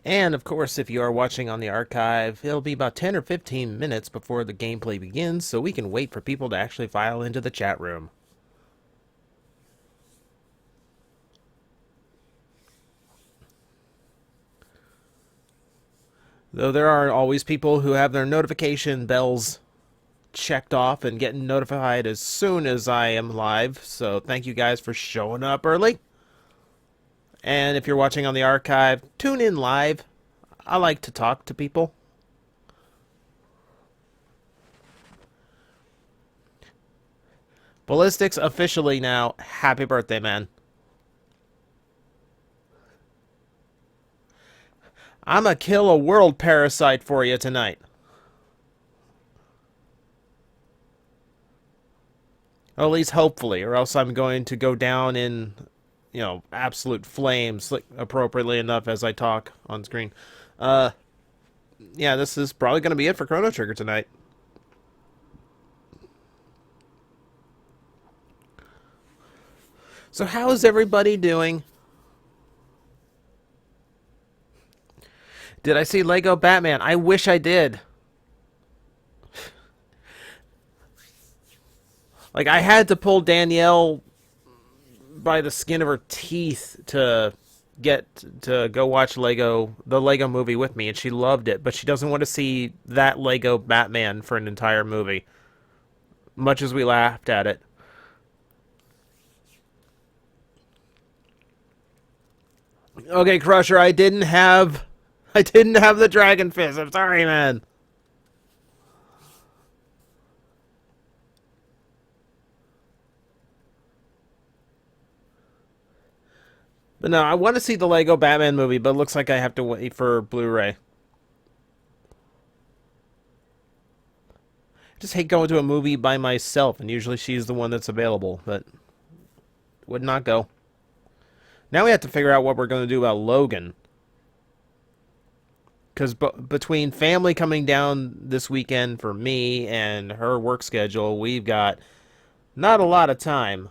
And of course, if you are watching on the archive, it'll be about 10 or 15 minutes before the gameplay begins, so we can wait for people to actually file into the chat room. Though there are always people who have their notification bells checked off and getting notified as soon as I am live, so thank you guys for showing up early. And if you're watching on the archive, tune in live. I like to talk to people. Ballistics officially now, happy birthday, man. I'ma kill a world parasite for you tonight. Or at least hopefully, or else I'm going to go down in, absolute flames, like, appropriately enough as I talk on screen. Yeah, this is probably going to be it for Chrono Trigger tonight. So how is everybody doing? Did I see Lego Batman? I wish I did. Like, I had to pull Danielle by the skin of her teeth to get to go watch the Lego movie with me, and she loved it, but she doesn't want to see that Lego Batman for an entire movie. Much as we laughed at it. Okay, Crusher, I didn't have the Dragon Fist. I'm sorry, man. But no, I want to see the Lego Batman movie, but it looks like I have to wait for Blu-ray. Just hate going to a movie by myself, and usually she's the one that's available, but would not go. Now we have to figure out what we're going to do about Logan. Because between family coming down this weekend for me and her work schedule, we've got not a lot of time.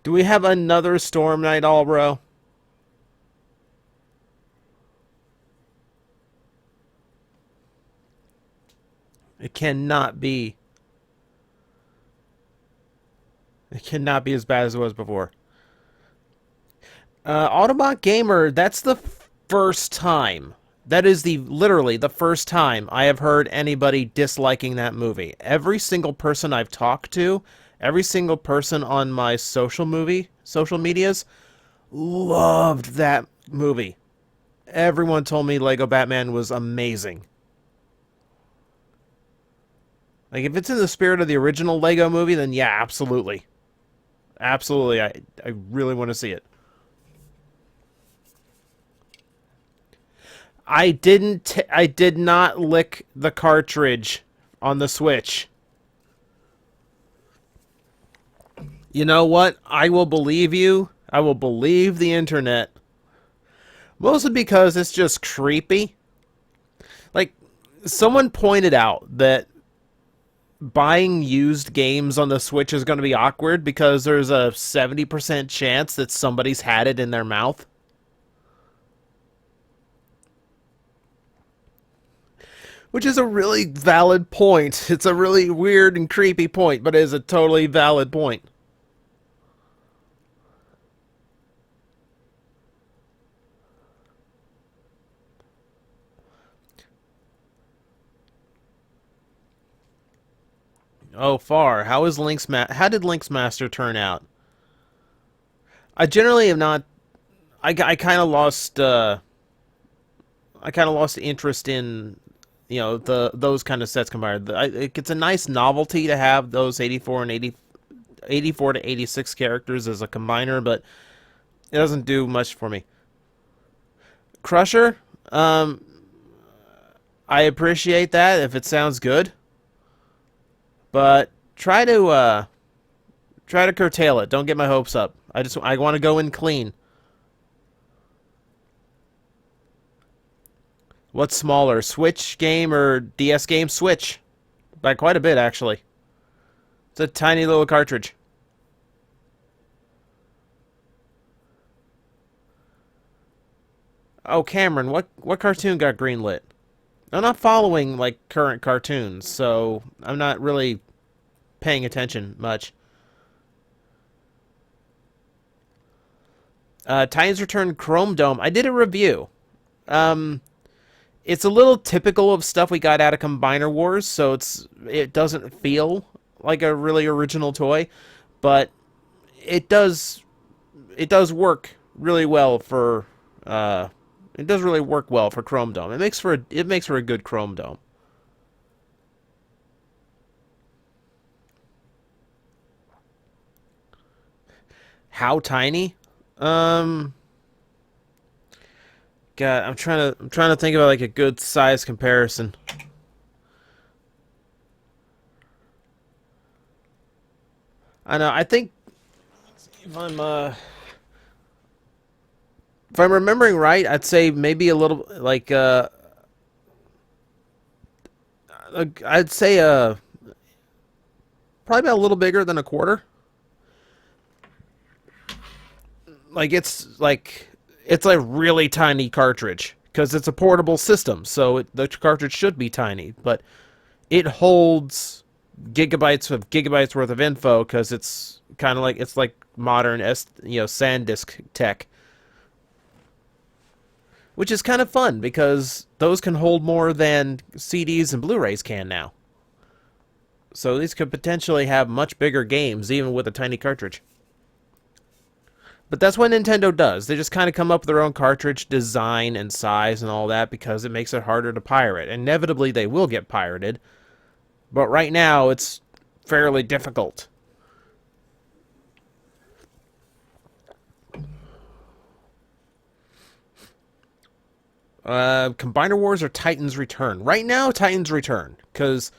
Do we have another Storm Night All, bro? It cannot be. It cannot be as bad as it was before. Autobot Gamer, that's the first time. That is literally the first time I have heard anybody disliking that movie. Every single person I've talked to, every single person on my social medias, loved that movie. Everyone told me Lego Batman was amazing. Like, if it's in the spirit of the original Lego movie, then yeah, absolutely. Absolutely, I really want to see it. I did not lick the cartridge on the Switch. You know what? I will believe you. I will believe the internet. Mostly because it's just creepy. Like, someone pointed out that buying used games on the Switch is going to be awkward because there's a 70% chance that somebody's had it in their mouth. Which is a really valid point. It's a really weird and creepy point, but it is a totally valid point. Oh, far. How did Link's Master turn out? I generally have not. I kind of lost. I kind of lost interest in, those kind of sets combined. It's a nice novelty to have those 84 to 86 characters as a combiner, but it doesn't do much for me. Crusher, I appreciate that if it sounds good, but try to curtail it. Don't get my hopes up. I want to go in clean. What's smaller, Switch game or DS game? Switch. By quite a bit, actually. It's a tiny little cartridge. Oh, Cameron, what cartoon got greenlit? I'm not following like current cartoons, so I'm not really paying attention much. Titans Return Chrome Dome. I did a review. Um, it's a little typical of stuff we got out of Combiner Wars, so it doesn't feel like a really original toy, but it does it does work really well for it does really work well for Chrome Dome. It makes for a good Chrome Dome. How tiny? Um, God, I'm trying to think about like a good size comparison. I know. I think if if I'm remembering right, I'd say maybe a little like I'd say probably about a little bigger than a quarter. Like it's a really tiny cartridge because it's a portable system, so the cartridge should be tiny, but it holds gigabytes worth of info because it's like modern SanDisk tech, which is kind of fun because those can hold more than CDs and Blu-rays can now. So these could potentially have much bigger games even with a tiny cartridge. But that's what Nintendo does. They just kind of come up with their own cartridge design and size and all that because it makes it harder to pirate. Inevitably, they will get pirated, but right now it's fairly difficult. Combiner Wars or Titans Return? Right now, Titans Return, because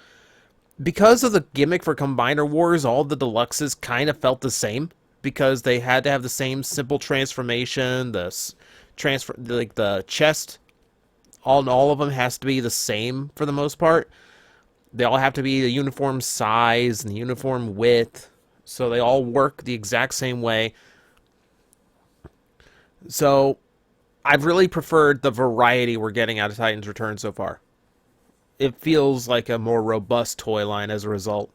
of the gimmick for Combiner Wars, all the deluxes kind of felt the same because they had to have the same simple transformation. The chest, all of them has to be the same for the most part. They all have to be the uniform size and the uniform width, so they all work the exact same way. So I've really preferred the variety we're getting out of Titans Return so far. It feels like a more robust toy line as a result.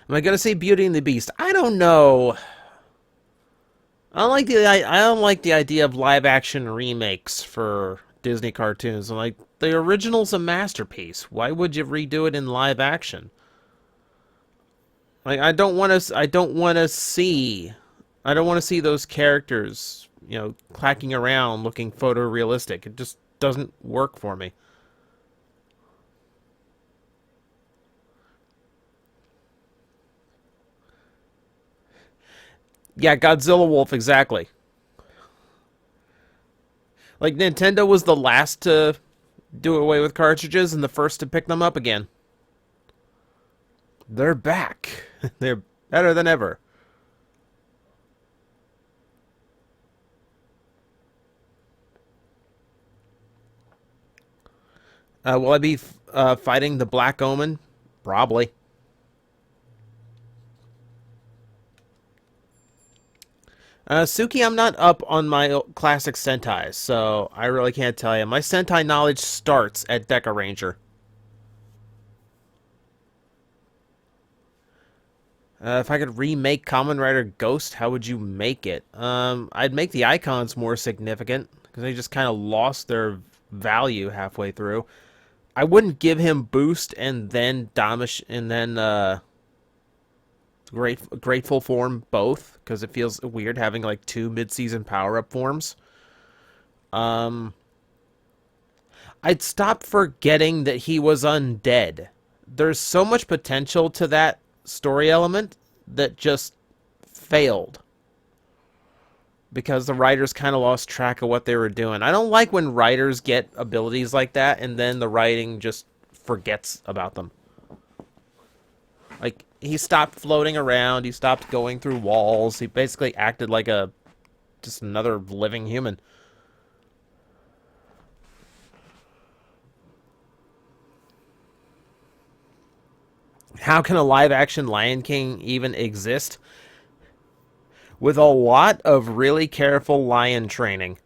Am I gonna say Beauty and the Beast? I don't know. I don't like the idea of live action remakes for Disney cartoons. I'm like, the original's a masterpiece. Why would you redo it in live action? Like I don't want to see those characters, clacking around looking photorealistic. It just doesn't work for me. Yeah, Godzilla Wolf exactly. Like Nintendo was the last to do away with cartridges and the first to pick them up again. They're back. They're better than ever. Will I be fighting the Black Omen? Probably. Suki, I'm not up on my classic Sentai, so I really can't tell you. My Sentai knowledge starts at Deca Ranger. If I could remake Kamen Rider Ghost, how would you make it? I'd make the icons more significant because they just kind of lost their value halfway through. I wouldn't give him boost and then Damish and then grateful form both because it feels weird having like two mid-season power-up forms. Um, I'd stop forgetting that he was undead. There's so much potential to that story element that just failed because the writers kind of lost track of what they were doing. I don't like when writers get abilities like that and then the writing just forgets about them. Like he stopped floating around, he stopped going through walls. He basically acted like a just another living human. How can a live-action Lion King even exist? With a lot of really careful lion training.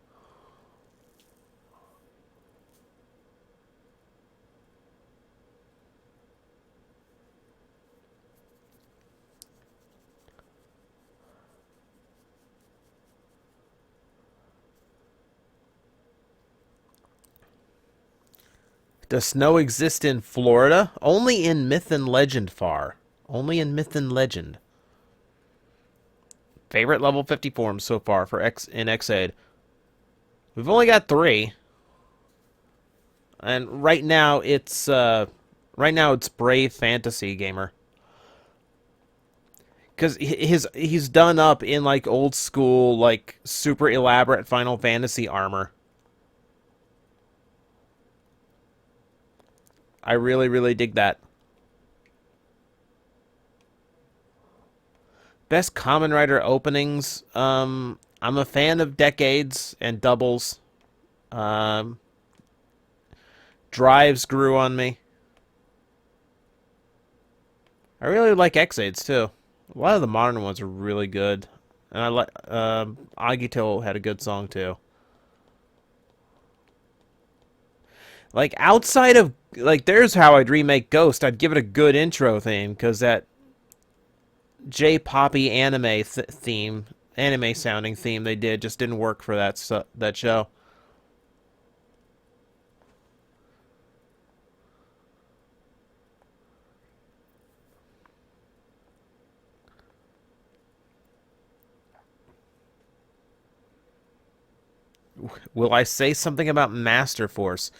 Does snow exist in Florida? Only in myth and legend, far. Only in myth and legend. Favorite level 50 forms so far for Xaid. We've only got 3. And right now it's Brave Fantasy Gamer. Cuz he's done up in like old school like super elaborate Final Fantasy armor. I really really dig that. Best Common Rider openings. I'm a fan of Decades and Doubles. Um, Drives grew on me. I really like Xaids too. A lot of the modern ones are really good, and I like Agito had a good song too. Like outside of like, there's how I'd remake Ghost. I'd give it a good intro theme because that J-poppy theme, anime sounding theme they did just didn't work for that show. Will I say something about Master Force?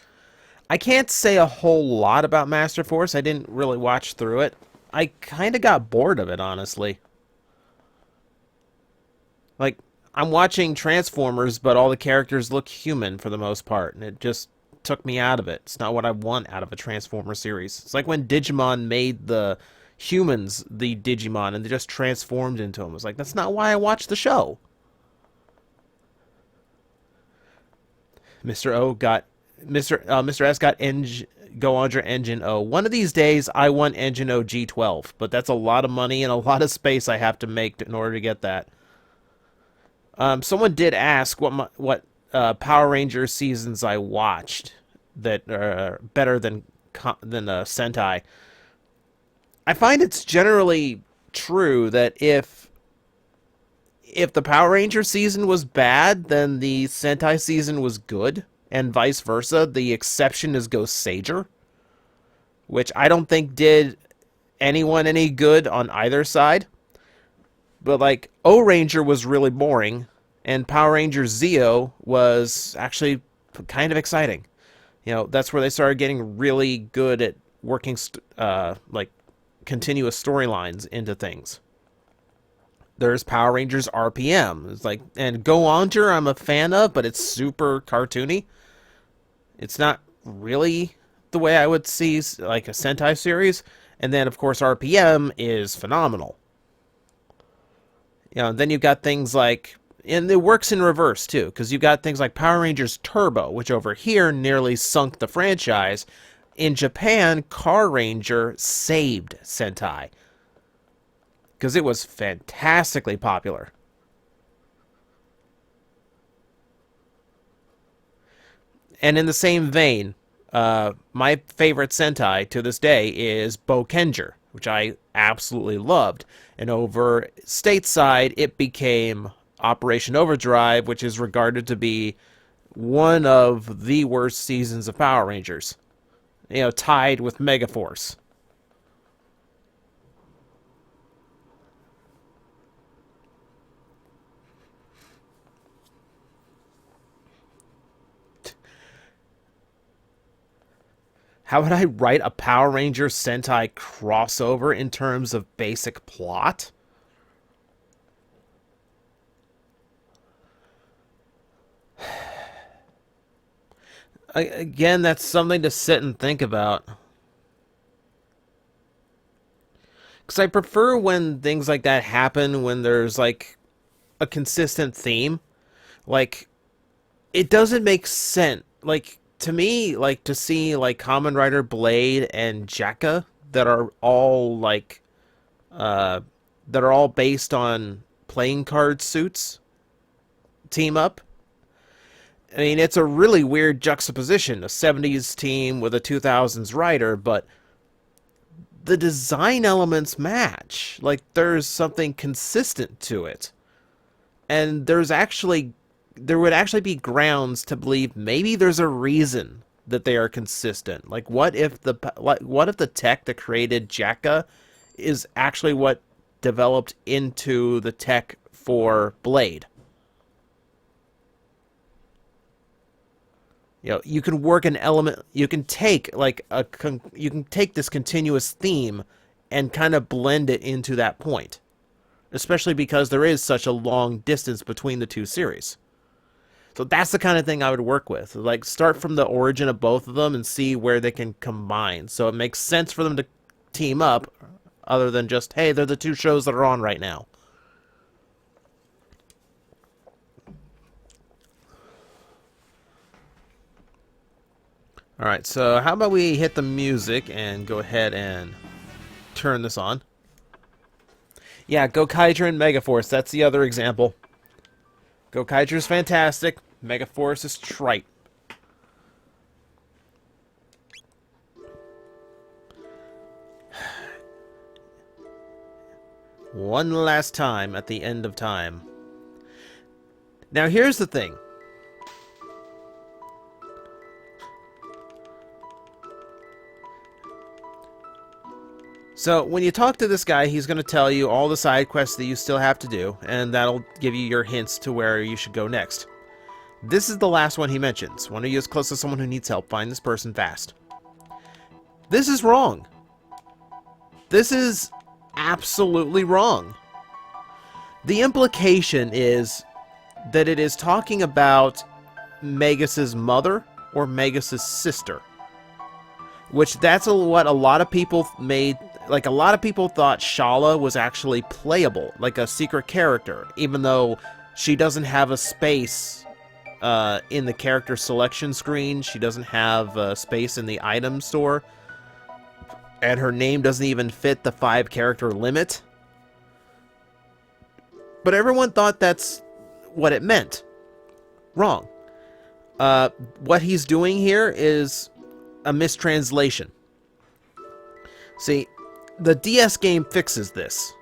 I can't say a whole lot about Master Force. I didn't really watch through it. I kind of got bored of it, honestly. Like, I'm watching Transformers, but all the characters look human for the most part, and it just took me out of it. It's not what I want out of a Transformer series. It's like when Digimon made the humans the Digimon, and they just transformed into them. It's like, that's not why I watched the show. Mr. O got Mr. S got Go Under Engine O. One of these days, I want Engine O G12, but that's a lot of money and a lot of space I have to make in order to get that. Someone did ask what Power Rangers seasons I watched that are better than Sentai. I find it's generally true that if the Power Ranger season was bad, then the Sentai season was good, and vice versa. The exception is Ghost Sager, which I don't think did anyone any good on either side. But like O Ranger was really boring, and Power Ranger Zeo was actually kind of exciting. You know, that's where they started getting really good at working like continuous storylines into things. There's Power Rangers RPM. It's like, and Go Onter I'm a fan of, but it's super cartoony. It's not really the way I would see like a Sentai series. And then of course RPM is phenomenal. You know, then you've got things like, and it works in reverse too, because you've got things like Power Rangers Turbo, which over here nearly sunk the franchise. In Japan, Car Ranger saved Sentai because it was fantastically popular. And in the same vein, my favorite Sentai to this day is Bokenger, which I absolutely loved. And over stateside, it became Operation Overdrive, which is regarded to be one of the worst seasons of Power Rangers. You know, tied with Megaforce. How would I write a Power Ranger Sentai crossover in terms of basic plot? Again, that's something to sit and think about. Because I prefer when things like that happen when there's like a consistent theme. Like, it doesn't make sense. Like, to me, like, to see, like, Kamen Rider Blade and Jekka that are all, like, uh, that are all based on playing card suits team up. I mean, it's a really weird juxtaposition, a 70s team with a 2000s rider, but the design elements match. Like, there's something consistent to it. And there would actually be grounds to believe maybe there's a reason that they are consistent. Like, what if the tech that created Jekka is actually what developed into the tech for Blade? You know, you can work an element. You can take you can take this continuous theme and kind of blend it into that point, especially because there is such a long distance between the two series. So that's the kind of thing I would work with. Like, start from the origin of both of them and see where they can combine. So it makes sense for them to team up, other than just, hey, they're the two shows that are on right now. Alright, so how about we hit the music and go ahead and turn this on. Yeah, Gokaiger and Megaforce, that's the other example. Gokaiger is fantastic, Megaforce is trite. One last time at the end of time. Now here's the thing. So, when you talk to this guy, he's going to tell you all the side quests that you still have to do, and that'll give you your hints to where you should go next. This is the last one he mentions. Want to use close to someone who needs help, find this person fast. This is wrong. This is absolutely wrong. The implication is that it is talking about Magus's mother or Magus's sister. Which that's what a lot of people made. Like, a lot of people thought Shala was actually playable, like a secret character, even though she doesn't have a space in the character selection screen. She doesn't have a space in the item store. And her name doesn't even fit the 5-character limit. But everyone thought that's what it meant. Wrong. What he's doing here is a mistranslation. See, the DS game fixes this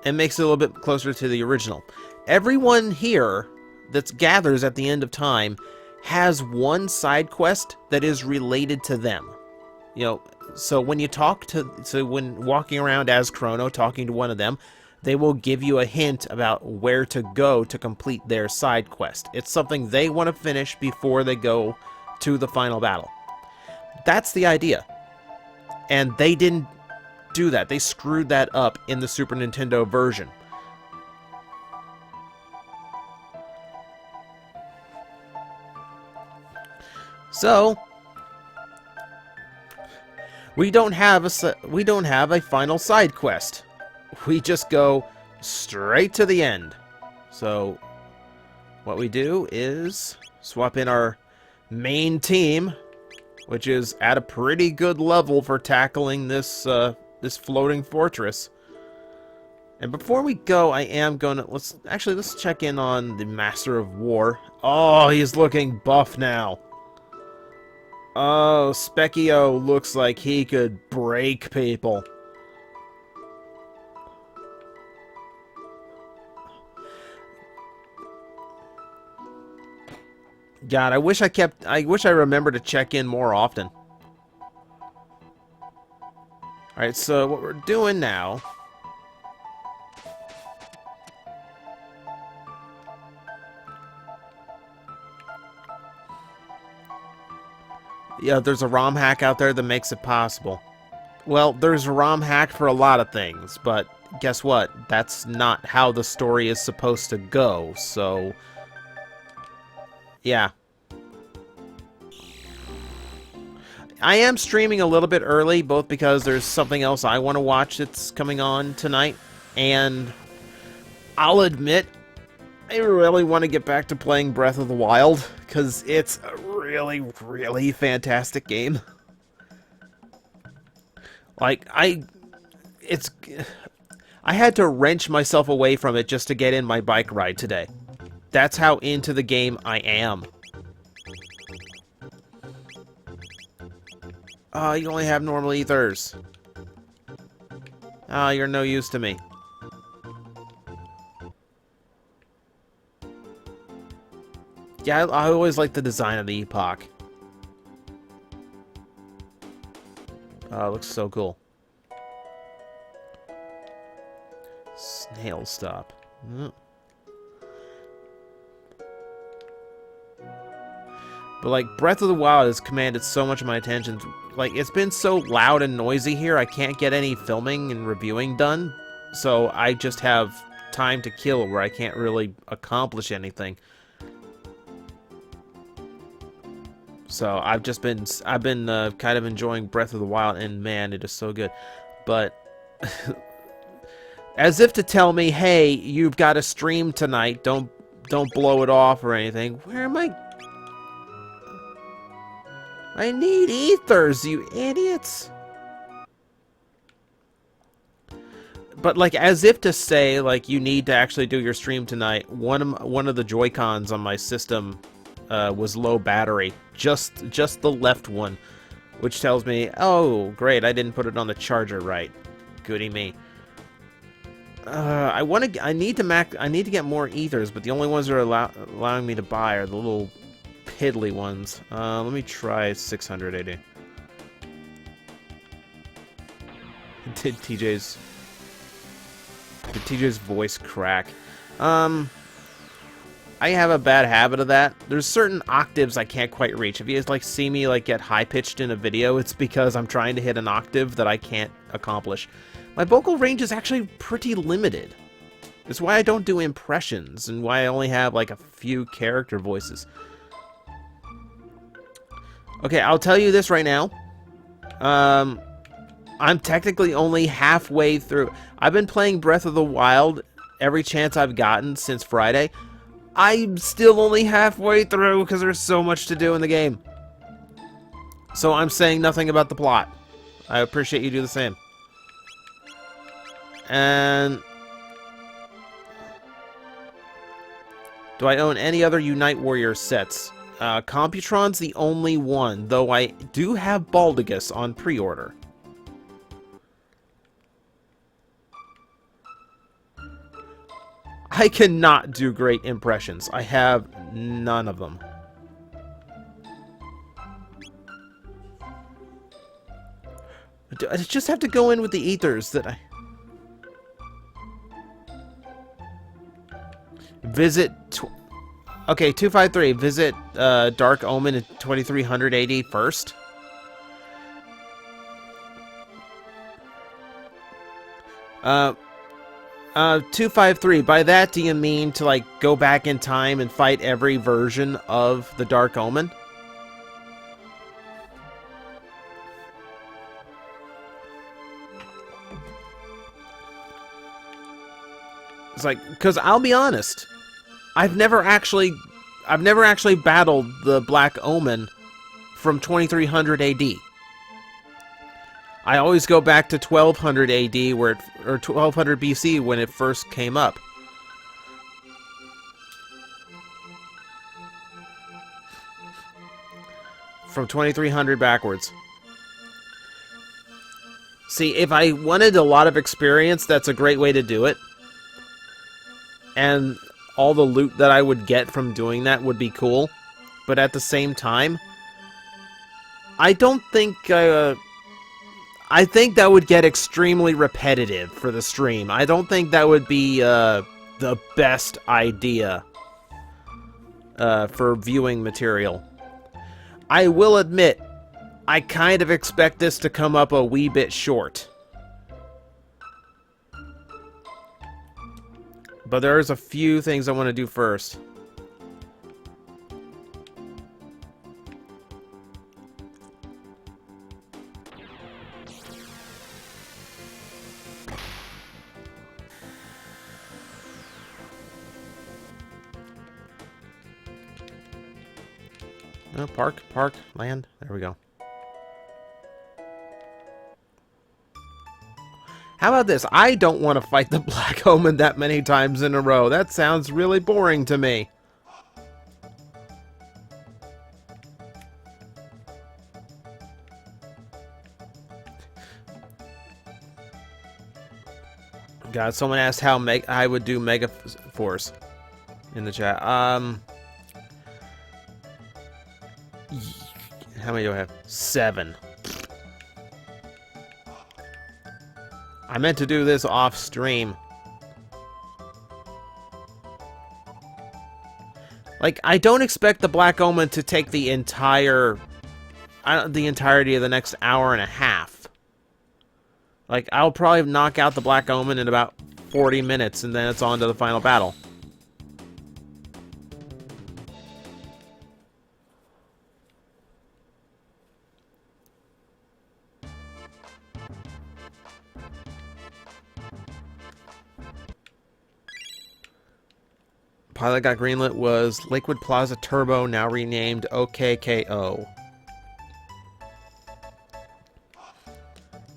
and makes it a little bit closer to the original. Everyone here that gathers at the end of time has one side quest that is related to them. You know, so when you when walking around as Chrono, talking to one of them, they will give you a hint about where to go to complete their side quest. It's something they want to finish before they go to the final battle. That's the idea. And they didn't do that. They screwed that up in the Super Nintendo version. So, we don't have a final side quest. We just go straight to the end. So, what we do is swap in our main team, which is at a pretty good level for tackling this this floating fortress. And before we go, I am gonna let's check in on the Master of War. Oh, he's looking buff now. Oh, Specchio looks like he could break people. God, I wish I remembered to check in more often. Alright, so what we're doing now... Yeah, there's a ROM hack out there that makes it possible. Well, there's a ROM hack for a lot of things, but guess what? That's not how the story is supposed to go, so... Yeah. I am streaming a little bit early, both because there's something else I want to watch that's coming on tonight, and I'll admit, I really want to get back to playing Breath of the Wild, because it's a really, really fantastic game. Like, I had to wrench myself away from it just to get in my bike ride today. That's how into the game I am. Oh, you only have normal ethers. Oh, you're no use to me. Yeah, I always like the design of the Epoch. Oh, it looks so cool. Snail stop. But, like, Breath of the Wild has commanded so much of my attention. Like, it's been so loud and noisy here, I can't get any filming and reviewing done. So I just have time to kill where I can't really accomplish anything. So I've been kind of enjoying Breath of the Wild, and man, it is so good. But as if to tell me, hey, you've got a stream tonight, don't blow it off or anything. Where am I? I need ethers, you idiots. But, like, as if to say, like, you need to actually do your stream tonight, one of the Joy-Cons on my system was low battery. Just the left one. Which tells me, oh, great, I didn't put it on the charger right. Goody me. I need to get more ethers, but the only ones that are allowing me to buy are the little piddly ones. Let me try 680. Did TJ's voice crack? I have a bad habit of that. There's certain octaves I can't quite reach. If you guys, like, see me, like, get high-pitched in a video, it's because I'm trying to hit an octave that I can't accomplish. My vocal range is actually pretty limited. It's why I don't do impressions, and why I only have, like, a few character voices. Okay, I'll tell you this right now. I'm technically only halfway through. I've been playing Breath of the Wild every chance I've gotten since Friday. I'm still only halfway through because there's so much to do in the game. So I'm saying nothing about the plot. I appreciate you do the same. And do I own any other Unite Warrior sets? Computron's the only one, though I do have Baldigus on pre-order. I cannot do great impressions. I have none of them. I just have to go in with the ethers that I... Visit... Okay, 253. Visit Dark Omen at 2300 AD first. Uh... 253, by that do you mean to, like, go back in time and fight every version of the Dark Omen? It's like, because I'll be honest, I've never actually battled the Black Omen from 2300 AD. I always go back to 1200 AD or 1200 BC when it first came up. From 2300 backwards. See, if I wanted a lot of experience, that's a great way to do it. And all the loot that I would get from doing that would be cool. But at the same time, I don't think... I think that would get extremely repetitive for the stream. I don't think that would be the best idea for viewing material. I will admit, I kind of expect this to come up a wee bit short. But there's a few things I want to do first. Oh, park, land. There we go. How about this? I don't want to fight the Black Omen that many times in a row. That sounds really boring to me. God, someone asked how I would do Mega Force in the chat. How many do I have? 7. I meant to do this off stream. Like, I don't expect the Black Omen to take the entirety of the next hour and a half. Like, I'll probably knock out the Black Omen in about 40 minutes, and then it's on to the final battle. Pilot got greenlit was Lakewood Plaza Turbo, now renamed OKKO.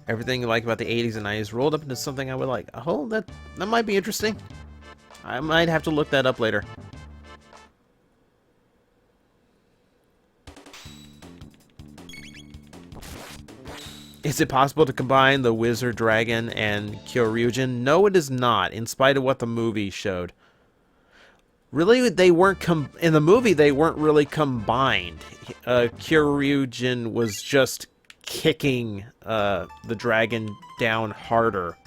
Everything you like about the 80s and 90s rolled up into something I would like. Oh, that might be interesting. I might have to look that up later. Is it possible to combine the Wizard Dragon and Kyoryujin? No, it is not, in spite of what the movie showed. Really, they weren't in the movie. They weren't really combined. Kyoryujin was just kicking the dragon down harder.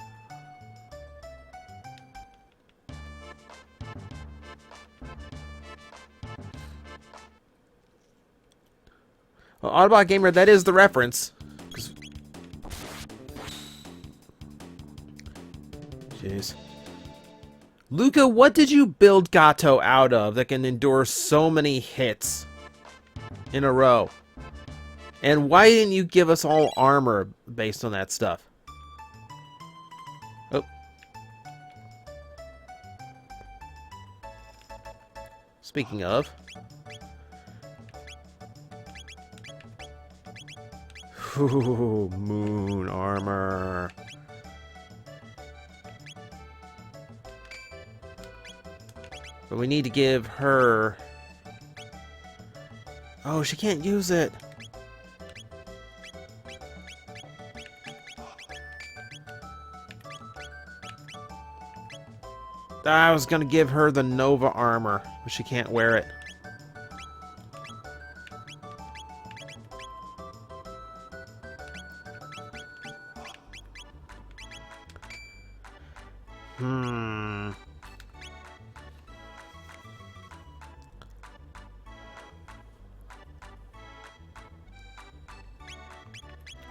Well, Autobot Gamer, that is the reference. Jeez. Luca, what did you build Gato out of that can endure so many hits in a row? And why didn't you give us all armor based on that stuff? Oh. Speaking of. Ooh, moon armor. But we need to give her... Oh, she can't use it. I was gonna give her the Nova armor, but she can't wear it.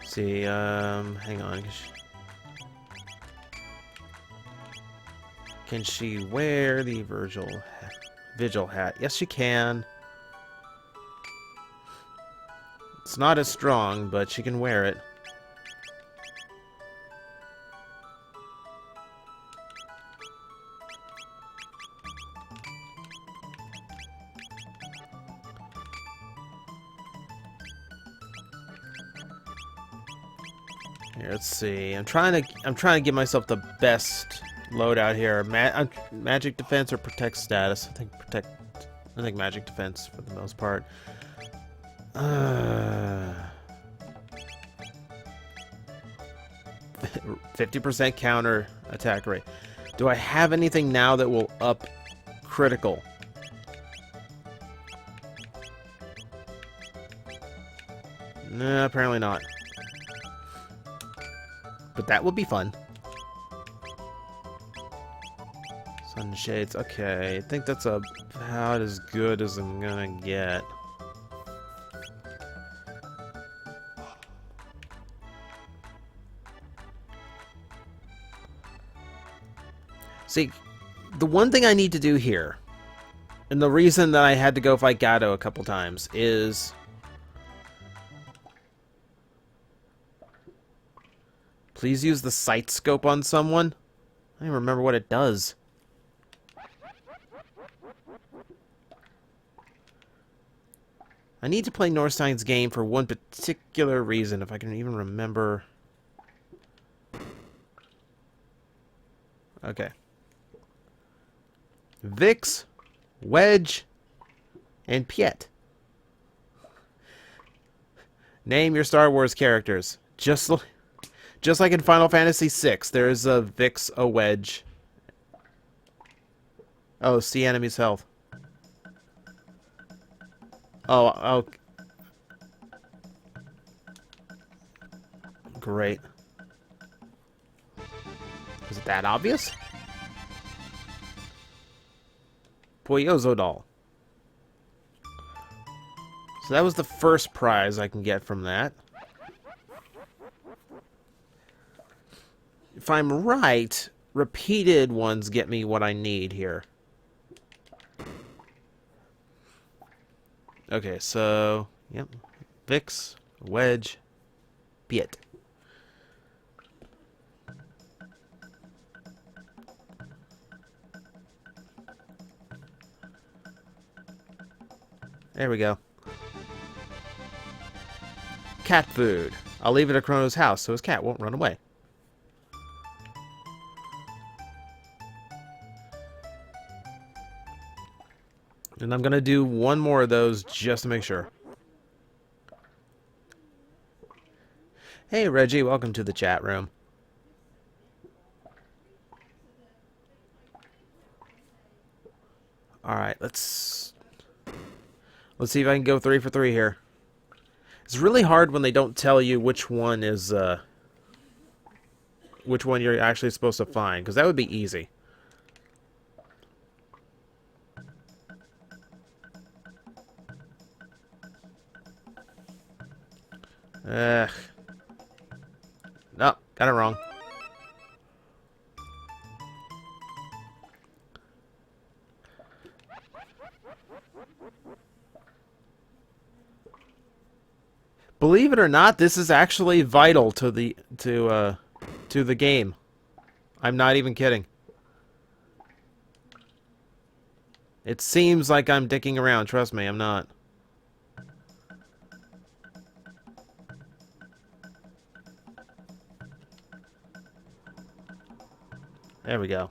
See, hang on. Can she wear the Vigil hat? Yes, she can. It's not as strong, but she can wear it. Here, let's see. I'm trying to give myself the best loadout here. Magic defense or protect status? I think magic defense for the most part. 50% counter attack rate. Do I have anything now that will up critical? Nah, apparently not. But that would be fun. Sunshades. Okay, I think that's about as good as I'm gonna get. See, the one thing I need to do here, and the reason that I had to go fight Gato a couple times, is... Please use the sight scope on someone. I don't even remember what it does. I need to play Norstein's game for one particular reason, if I can even remember. Okay. Vix, Wedge, and Piet. Name your Star Wars characters. Just like in Final Fantasy VI, there's a Vix, a Wedge. Oh, see enemy's health. Oh, great. Is it that obvious? Poyozo doll. So that was the first prize I can get from that. If I'm right, repeated ones get me what I need here. Okay, so, yep. Vix, Wedge, Piet. There we go. Cat food. I'll leave it at Chrono's house so his cat won't run away. And I'm going to do one more of those just to make sure. Hey, Reggie. Welcome to the chat room. Alright, let's see if I can go 3 for 3 here. It's really hard when they don't tell you which one is, which one you're actually supposed to find, because that would be easy. Ugh. No, got it wrong. Believe it or not, this is actually vital to the game. I'm not even kidding. It seems like I'm dicking around. Trust me, I'm not. There we go.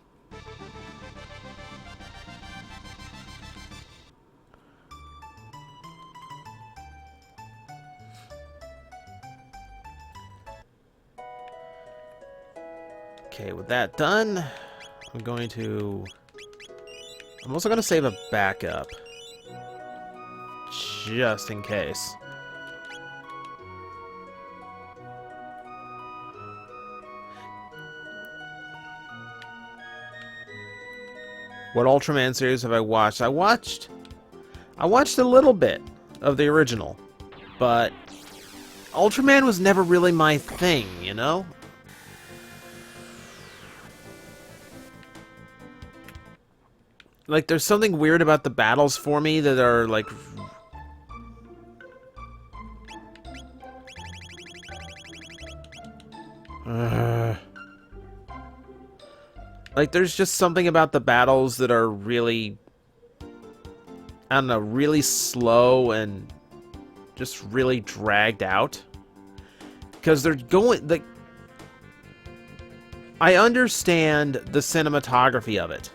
Okay, with that done, I'm also going to save a backup. Just in case. What Ultraman series have I watched? I watched a little bit of the original, but Ultraman was never really my thing, you know? Like, there's something weird about the battles for me that are, like... Like, there's just something about the battles that are really... I don't know, really slow and just really dragged out. Because they're going... like, I understand the cinematography of it.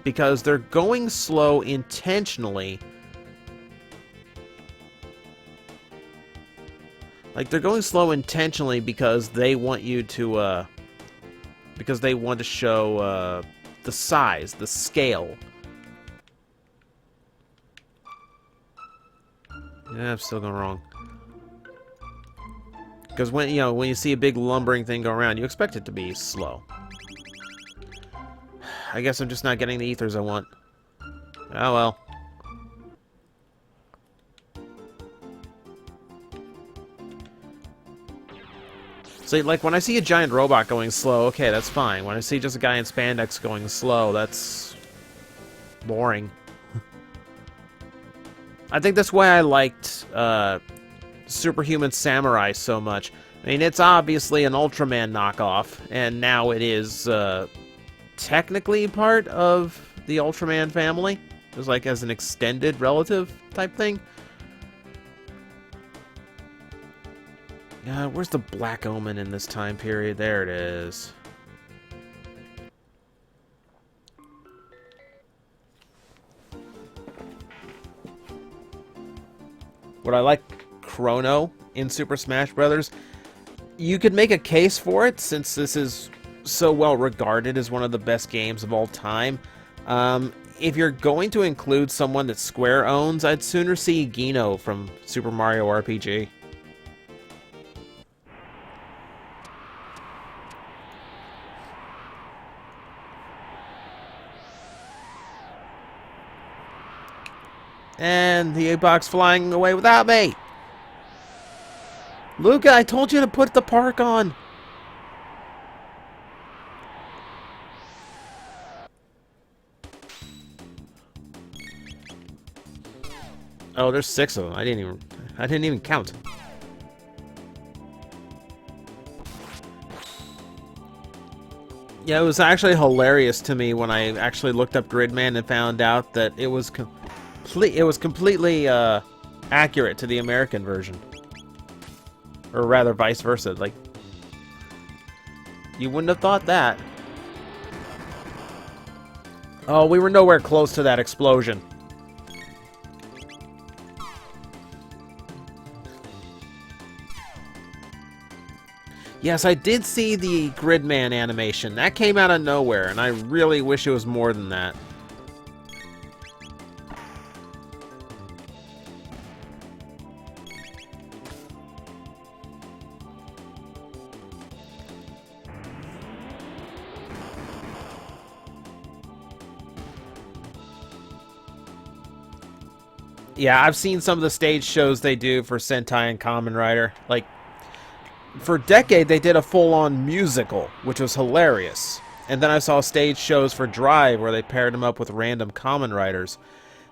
Because they're going slow intentionally. Like, they're going slow intentionally because they want you to, because they want to show, the size, the scale. Yeah, I'm still going wrong. Because when you see a big lumbering thing go around, you expect it to be slow. I guess I'm just not getting the ethers I want. Oh well. See, like, when I see a giant robot going slow, okay, that's fine. When I see just a guy in spandex going slow, that's... boring. I think that's why I liked, Superhuman Samurai so much. I mean, it's obviously an Ultraman knockoff, and now it is, technically part of the Ultraman family. It was like as an extended relative type thing. Where's the Black Omen in this time period? There it is. What I like Chrono in Super Smash Bros. You could make a case for it since this is so well regarded as one of the best games of all time. If you're going to include someone that Square owns, I'd sooner see Gino from Super Mario RPG. And the A-Box flying away without me! Luca, I told you to put the park on! Oh, there's 6 of them. I didn't even count. Yeah, it was actually hilarious to me when I actually looked up Gridman and found out that it was completely accurate to the American version. Or rather, vice versa. Like, you wouldn't have thought that. Oh, we were nowhere close to that explosion. Yes, I did see the Gridman animation. That came out of nowhere, and I really wish it was more than that. Yeah, I've seen some of the stage shows they do for Sentai and Kamen Rider. Like, for a decade, they did a full-on musical, which was hilarious. And then I saw stage shows for Drive where they paired him up with random Kamen Riders.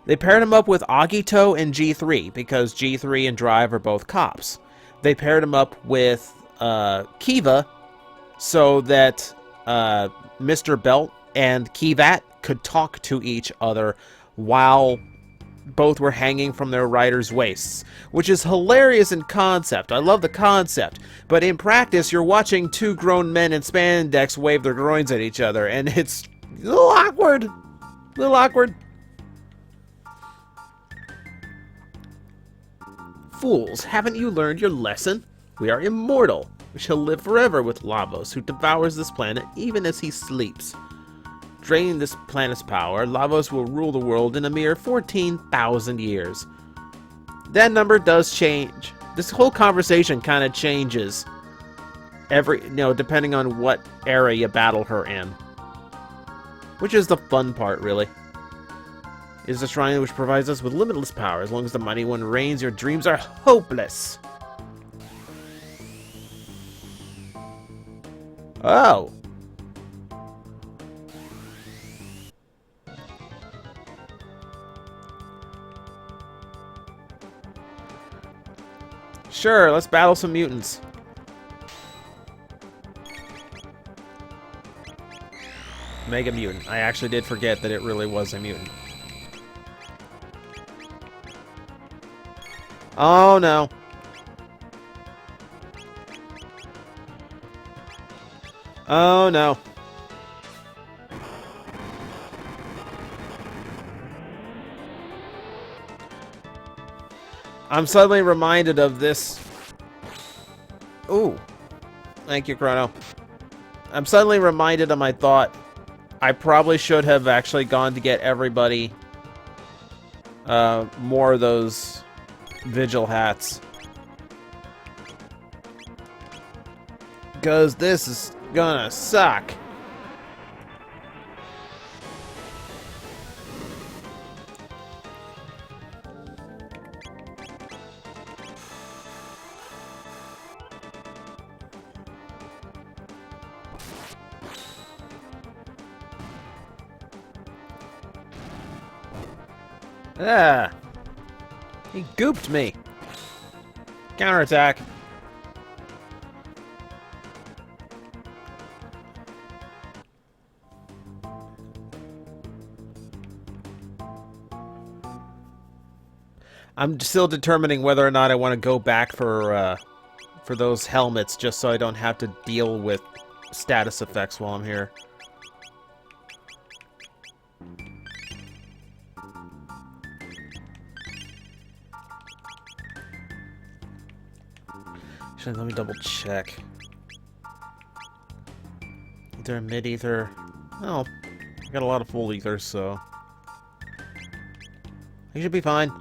They paired him up with Agito and G3, because G3 and Drive are both cops. They paired him up with Kiva, so that Mr. Belt and Kivat could talk to each other while both were hanging from their riders' waists, which is hilarious in concept. I love the concept, but in practice, you're watching two grown men in spandex wave their groins at each other, and it's a little awkward. A little awkward. Fools, haven't you learned your lesson? We are immortal. We shall live forever with Lavos, who devours this planet even as he sleeps. Draining this planet's power, Lavos will rule the world in a mere 14,000 years. That number does change. This whole conversation kind of changes depending on what era you battle her in. Which is the fun part, really. It is a shrine which provides us with limitless power. As long as the Mighty One reigns, your dreams are hopeless. Oh. Sure, let's battle some mutants. Mega Mutant. I actually did forget that it really was a mutant. Oh no. Oh no. I'm suddenly reminded of this. Ooh. Thank you, Chrono. I'm suddenly reminded of my thought. I probably should have actually gone to get everybody more of those Vigil hats. Because this is gonna suck. Ah! He gooped me! Counterattack! I'm still determining whether or not I want to go back for for those helmets, just so I don't have to deal with status effects while I'm here. Actually, let me double check. Ether, mid-ether. Oh, I got a lot of full ethers, so I should be fine.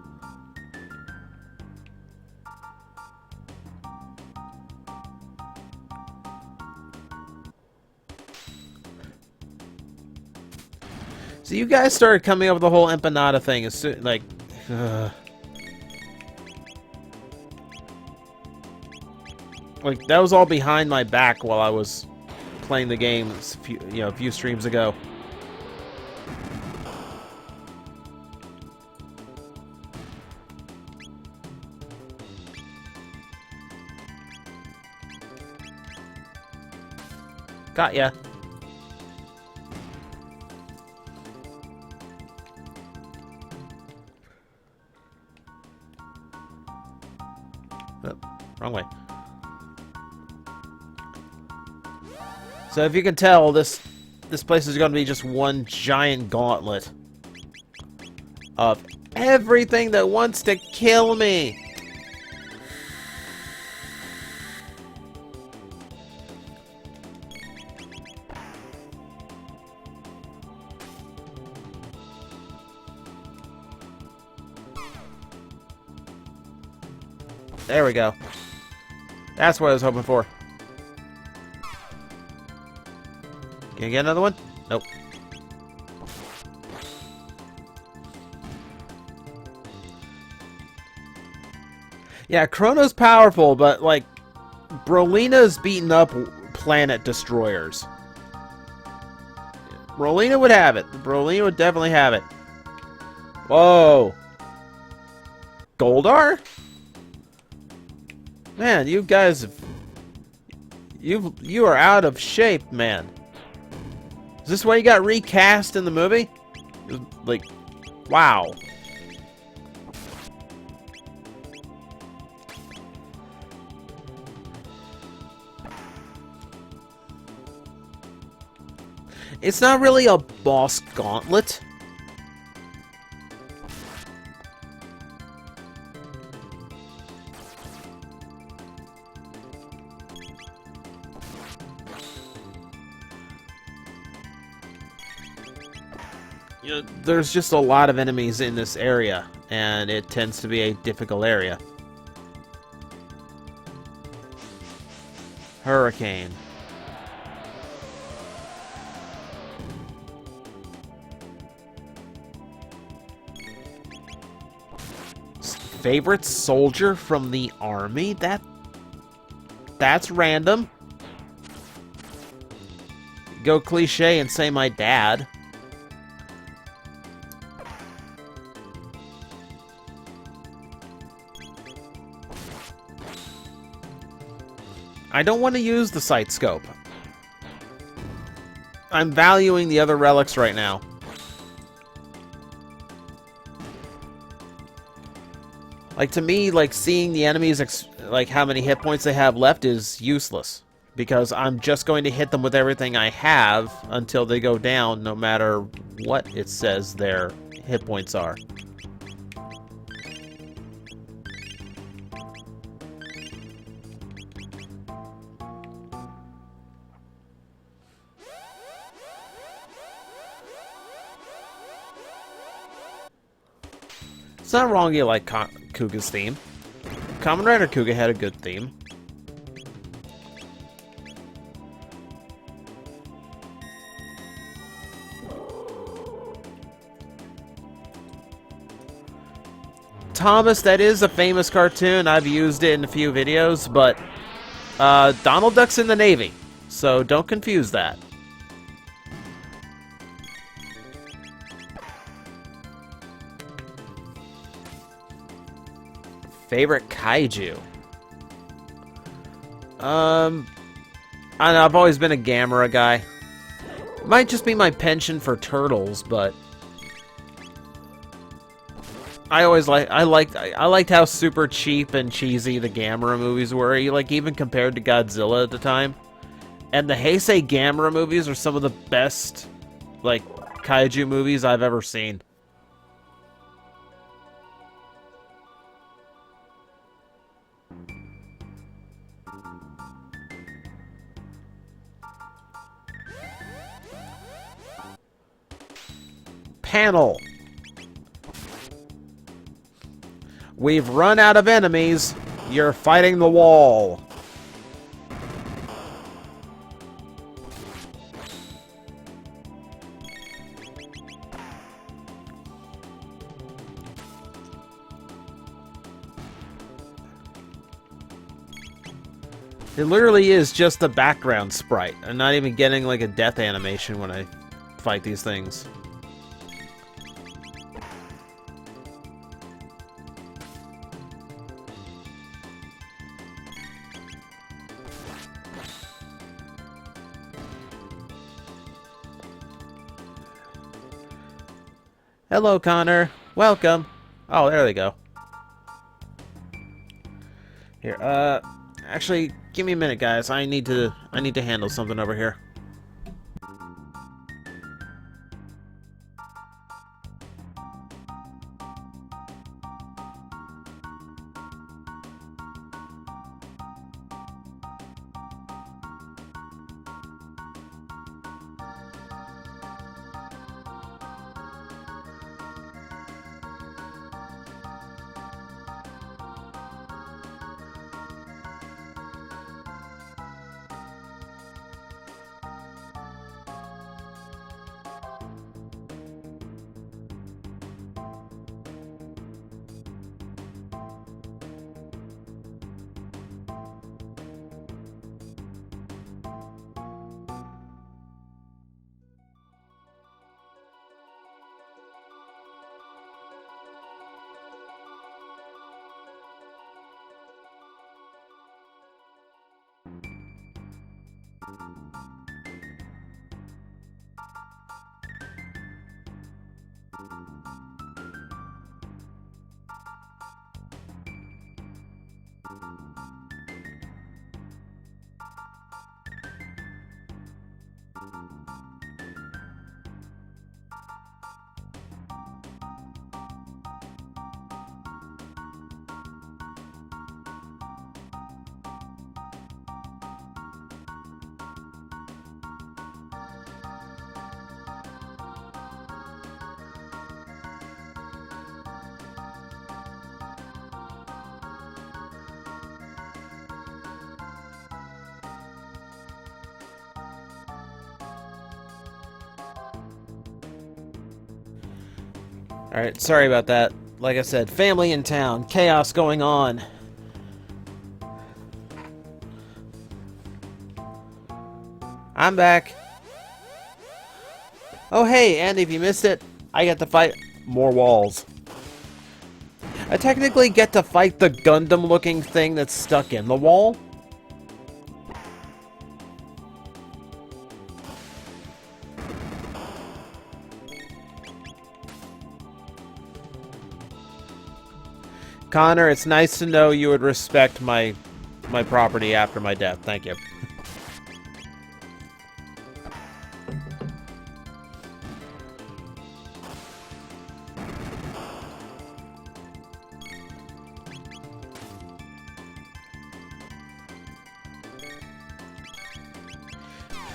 So you guys started coming up with the whole empanada thing. It's like, like that was all behind my back while I was playing the game, a few streams ago. Got ya. Oh, wrong way. So if you can tell, this place is going to be just one giant gauntlet of everything that wants to kill me. There we go. That's what I was hoping for. Can I get another one? Nope. Yeah, Chrono's powerful, but, like, Brolina's beaten up planet destroyers. Brolina would have it. Brolina would definitely have it. Whoa. Goldar? Man, you guys have... You are out of shape, man. Is this why you got recast in the movie? Like, wow. It's not really a boss gauntlet. There's just a lot of enemies in this area, and it tends to be a difficult area. Hurricane. Favorite soldier from the army? That's random. Go cliche and say my dad. I don't want to use the sight scope. I'm valuing the other relics right now. Like, to me, like, seeing the enemies, like, how many hit points they have left is useless. Because I'm just going to hit them with everything I have until they go down, no matter what it says their hit points are. It's not wrong you like Kuga's theme. Kamen Rider Kuga had a good theme. Thomas, that is a famous cartoon. I've used it in a few videos, but Donald Duck's in the Navy, so don't confuse that. Favorite kaiju? I don't know, I've always been a Gamera guy. Might just be my penchant for turtles, but I liked how super cheap and cheesy the Gamera movies were. Like even compared to Godzilla at the time. And the Heisei Gamera movies are some of the best, like, kaiju movies I've ever seen. Panel. We've run out of enemies. You're fighting the wall. It literally is just the background sprite. I'm not even getting like a death animation when I fight these things. Hello, Connor. Welcome. Oh, there they go. Here, actually, give me a minute, guys. I need to handle something over here. Alright, sorry about that. Like I said, family in town, chaos going on. I'm back. Oh hey, and if you missed it, I get to fight more walls. I technically get to fight the Gundam-looking thing that's stuck in the wall. Connor, it's nice to know you would respect my property after my death. Thank you.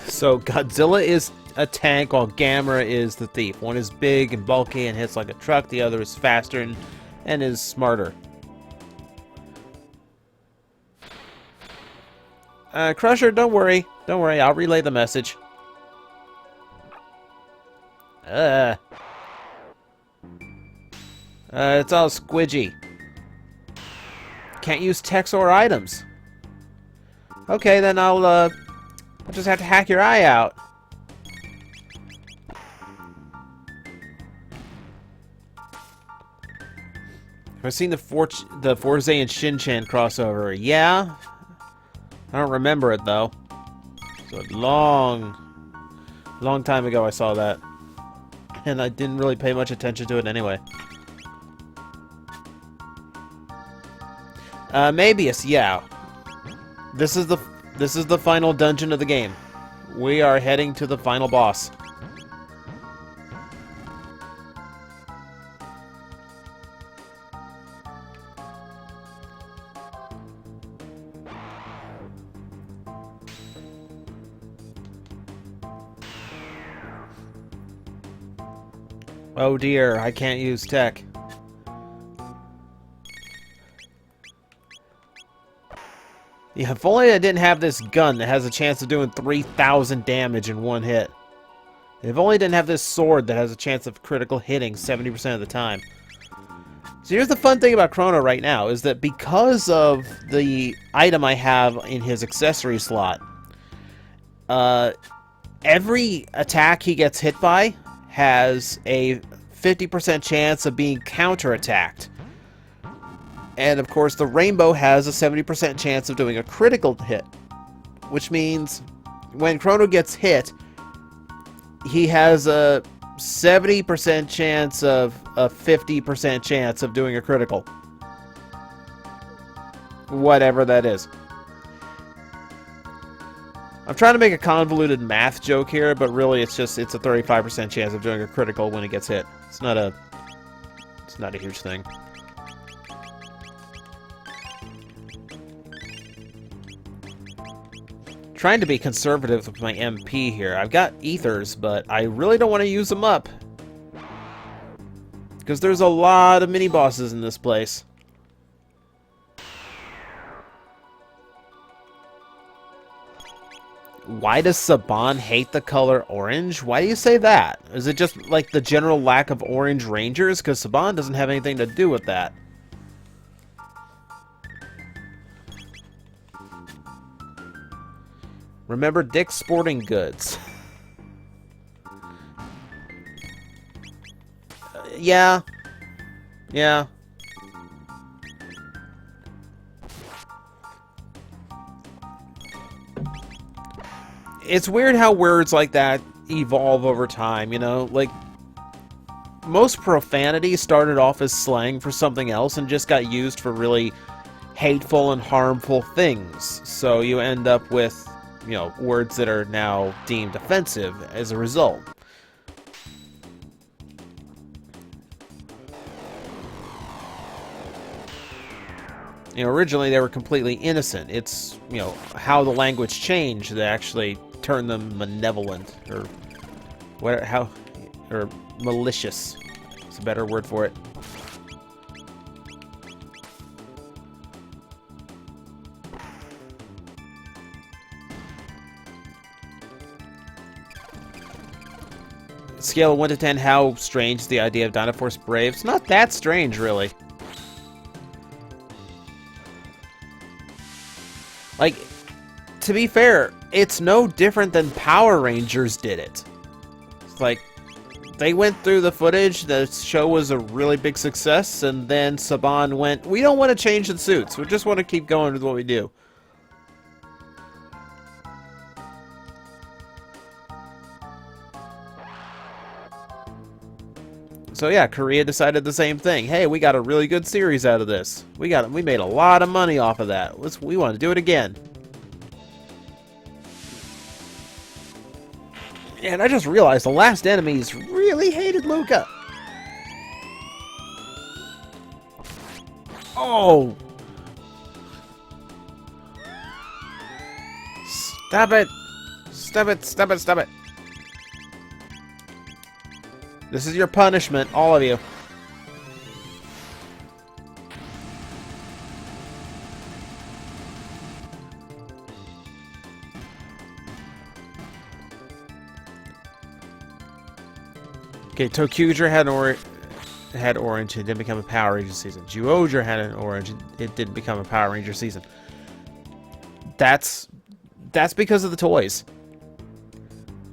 So Godzilla is a tank while Gamera is the thief. One is big and bulky and hits like a truck. The other is faster and is smarter. Crusher, don't worry. Don't worry, I'll relay the message. It's all squidgy. Can't use text or items. Okay, then I'll just have to hack your eye out. I've seen the Forzay and Shin-Chan crossover. Yeah? I don't remember it, though. So long time ago I saw that. And I didn't really pay much attention to it anyway. Mabius, yeah. This is the final dungeon of the game. We are heading to the final boss. Oh dear, I can't use tech. Yeah, if only I didn't have this gun that has a chance of doing 3,000 damage in one hit. If only I didn't have this sword that has a chance of critical hitting 70% of the time. So here's the fun thing about Chrono right now, is that because of the item I have in his accessory slot, every attack he gets hit by has a 50% chance of being counterattacked. And of course, the rainbow has a 70% chance of doing a critical hit. Which means, when Chrono gets hit, he has a 70% chance of a 50% chance of doing a critical. Whatever that is. I'm trying to make a convoluted math joke here, but really it's a 35% chance of doing a critical when it gets hit. It's not a huge thing. Trying to be conservative with my MP here. I've got ethers, but I really don't want to use them up. Because there's a lot of mini-bosses in this place. Why does Saban hate the color orange? Why do you say that? Is it just like the general lack of orange rangers? Because Saban doesn't have anything to do with that. Remember Dick's Sporting Goods. Yeah. Yeah. It's weird how words like that evolve over time, you know? Like, most profanity started off as slang for something else and just got used for really hateful and harmful things. So you end up with, you know, words that are now deemed offensive as a result. You know, originally they were completely innocent. It's, you know, how the language changed that actually turned them malevolent, or what, or malicious. It's a better word for it. Scale of 1 to 10, how strange is the idea of Dynaforce Brave? It's not that strange, really. Like, to be fair, it's no different than Power Rangers did it. It's like, they went through the footage, the show was a really big success, and then Saban went, we don't want to change the suits, we just want to keep going with what we do. So yeah, Korea decided the same thing. Hey, we got a really good series out of this. We made a lot of money off of that. We want to do it again. And I just realized the last enemies really hated Luca. Oh! Stop it! Stop it, stop it, stop it. This is your punishment, all of you. Okay, Tokuger had orange, it didn't become a Power Ranger season. Zyuohger had an orange, it didn't become a Power Ranger season. That's because of the toys.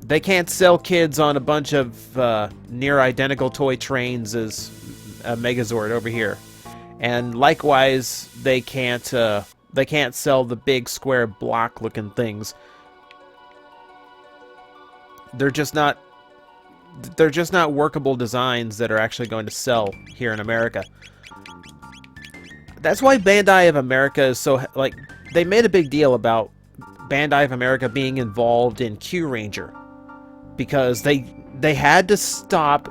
They can't sell kids on a bunch of near identical toy trains as a Megazord over here, and likewise they can't sell the big square block-looking things. They're just not workable designs that are actually going to sell here in America. That's why Bandai of America is so, like, they made a big deal about Bandai of America being involved in Q Ranger because they had to stop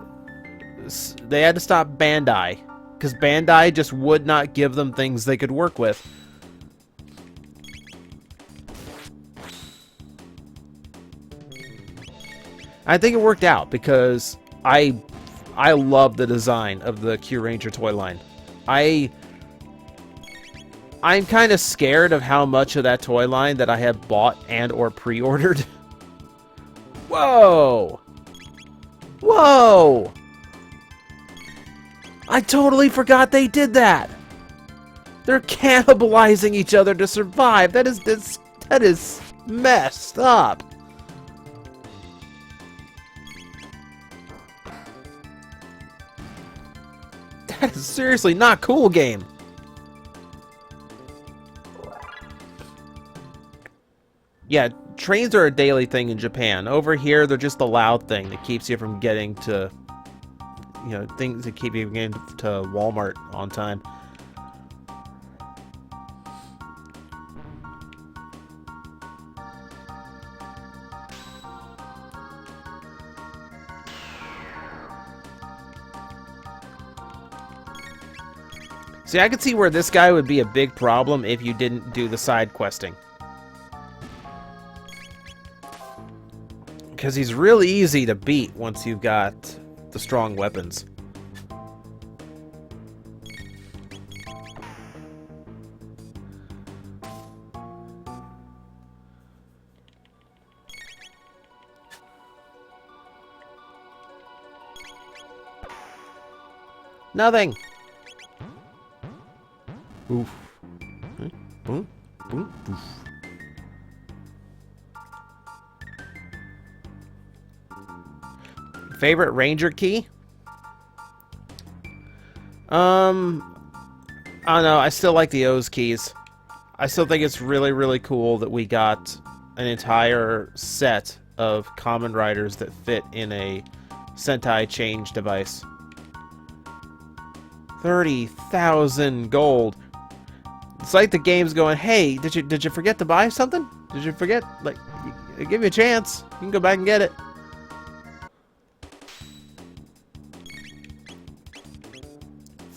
Bandai because Bandai just would not give them things they could work with. I think it worked out because I love the design of the Q Ranger toy line. I'm kind of scared of how much of that toy line that I have bought and or pre-ordered. Whoa! Whoa! I totally forgot they did that! They're cannibalizing each other to survive. That is messed up. That is seriously not cool, game. Yeah, trains are a daily thing in Japan. Over here, they're just the loud thing that keeps you from getting to, you know, things that keep you getting to Walmart on time. See, I could see where this guy would be a big problem if you didn't do the side questing. Because he's really easy to beat once you've got the strong weapons. Nothing. Oof. Boom, boom, oof. Favorite Ranger key? I don't know. I still like the O's keys. I still think it's really, really cool that we got an entire set of Kamen Riders that fit in a Sentai change device. 30,000 gold. It's like the game's going, hey, did you forget to buy something? Did you forget? Like, give you a chance. You can go back and get it.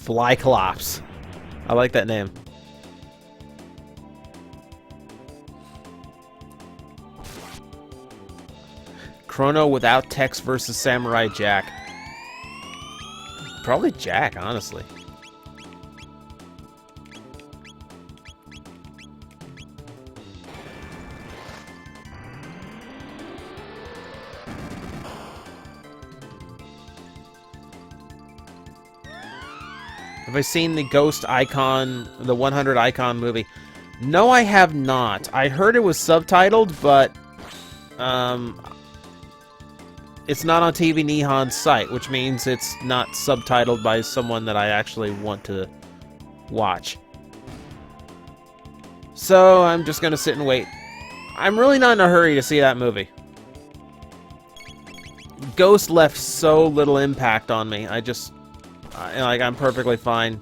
Flyclops. I like that name. Chrono without Tex versus Samurai Jack. Probably Jack, honestly. Have I seen the Ghost Icon, the 100 Icon movie? No, I have not. I heard it was subtitled, but it's not on TV Nihon's site, which means it's not subtitled by someone that I actually want to watch. So I'm just going to sit and wait. I'm really not in a hurry to see that movie. Ghost left so little impact on me. I'm perfectly fine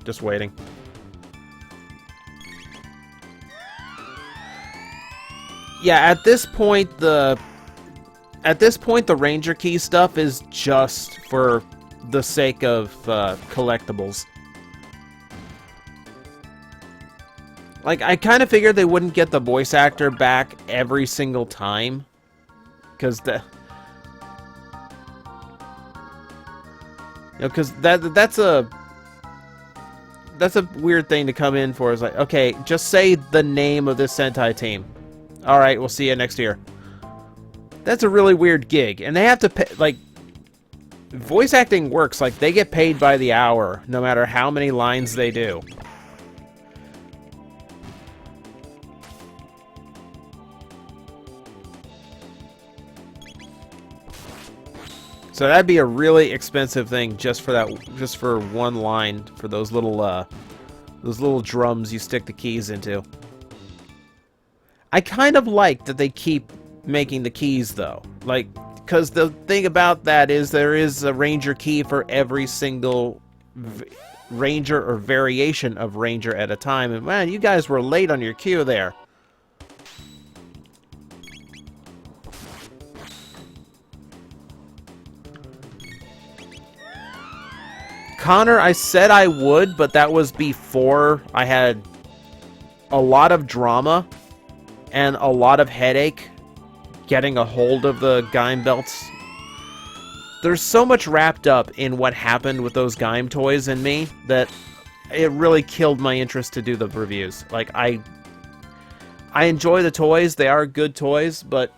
just waiting. Yeah, at this point the Ranger Key stuff is just for the sake of collectibles. Like, I kind of figured they wouldn't get the voice actor back every single time, because because that's a weird thing to come in for. Is like, okay, just say the name of this Sentai team. All right, we'll see you next year. That's a really weird gig, and they have to pay. Like, voice acting works. Like, they get paid by the hour, no matter how many lines they do. So that'd be a really expensive thing just for that, just for one line, for those little drums you stick the keys into. I kind of like that they keep making the keys though, like, because the thing about that is there is a Ranger key for every single ranger or variation of ranger at a time. And man, you guys were late on your cue there. Connor, I said I would, but that was before I had a lot of drama and a lot of headache getting a hold of the Gaim belts. There's so much wrapped up in what happened with those Gaim toys and me that it really killed my interest to do the reviews. Like, I enjoy the toys. They are good toys, but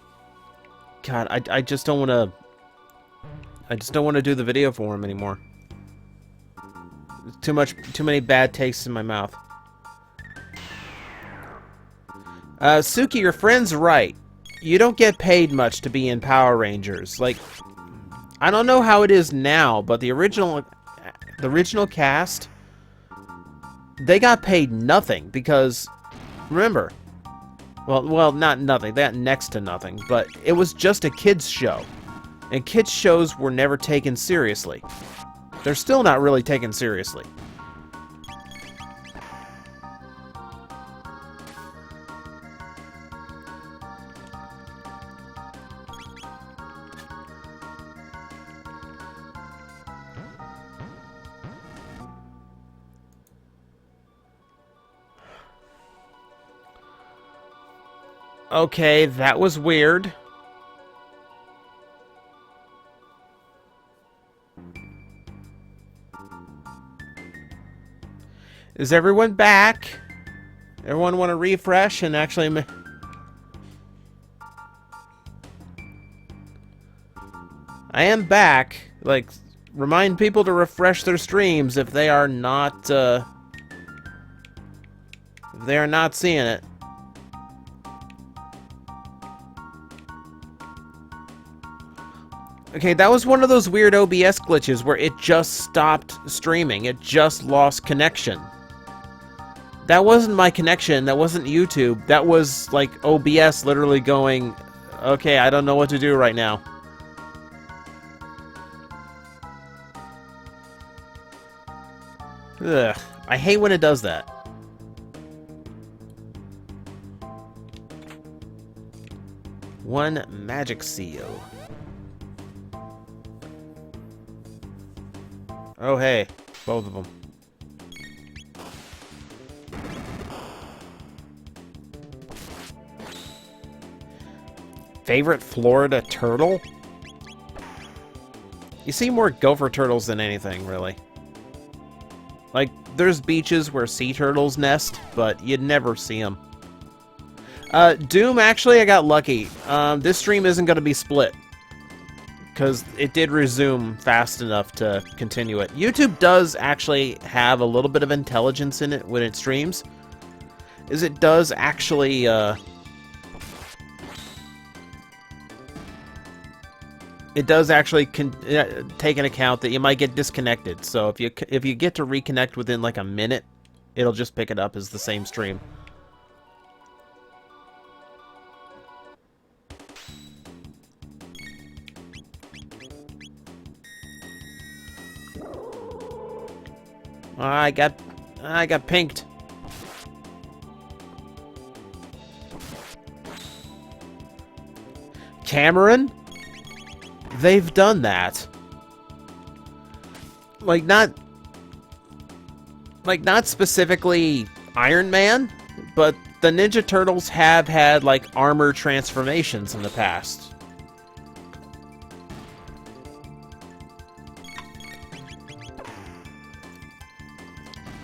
God, I just don't want to... I just don't want to do the video for them anymore. Too many bad tastes in my mouth. Suki, your friend's right. You don't get paid much to be in Power Rangers. Like, I don't know how it is now, but the original cast, they got paid nothing because, remember, well, not nothing. They got next to nothing, but it was just a kids show, and kids shows were never taken seriously. They're still not really taken seriously. Okay, that was weird. Is everyone back? Everyone want to refresh and actually... I am back. Like, remind people to refresh their streams if they are not, seeing it. Okay, that was one of those weird OBS glitches where it just stopped streaming. It just lost connection. That wasn't my connection. That wasn't YouTube. That was, like, OBS literally going, okay, I don't know what to do right now. Ugh, I hate when it does that. One magic seal. Oh, hey. Both of them. Favorite Florida turtle? You see more gopher turtles than anything, really. Like, there's beaches where sea turtles nest, but you'd never see them. Doom, actually, I got lucky. This stream isn't going to be split, because it did resume fast enough to continue it. YouTube does actually have a little bit of intelligence in it when it streams. It does actually, take an account that you might get disconnected. So if you get to reconnect within like a minute, it'll just pick it up as the same stream. I got pinked. Cameron? They've done that. Like not specifically Iron Man, but the Ninja Turtles have had like armor transformations in the past.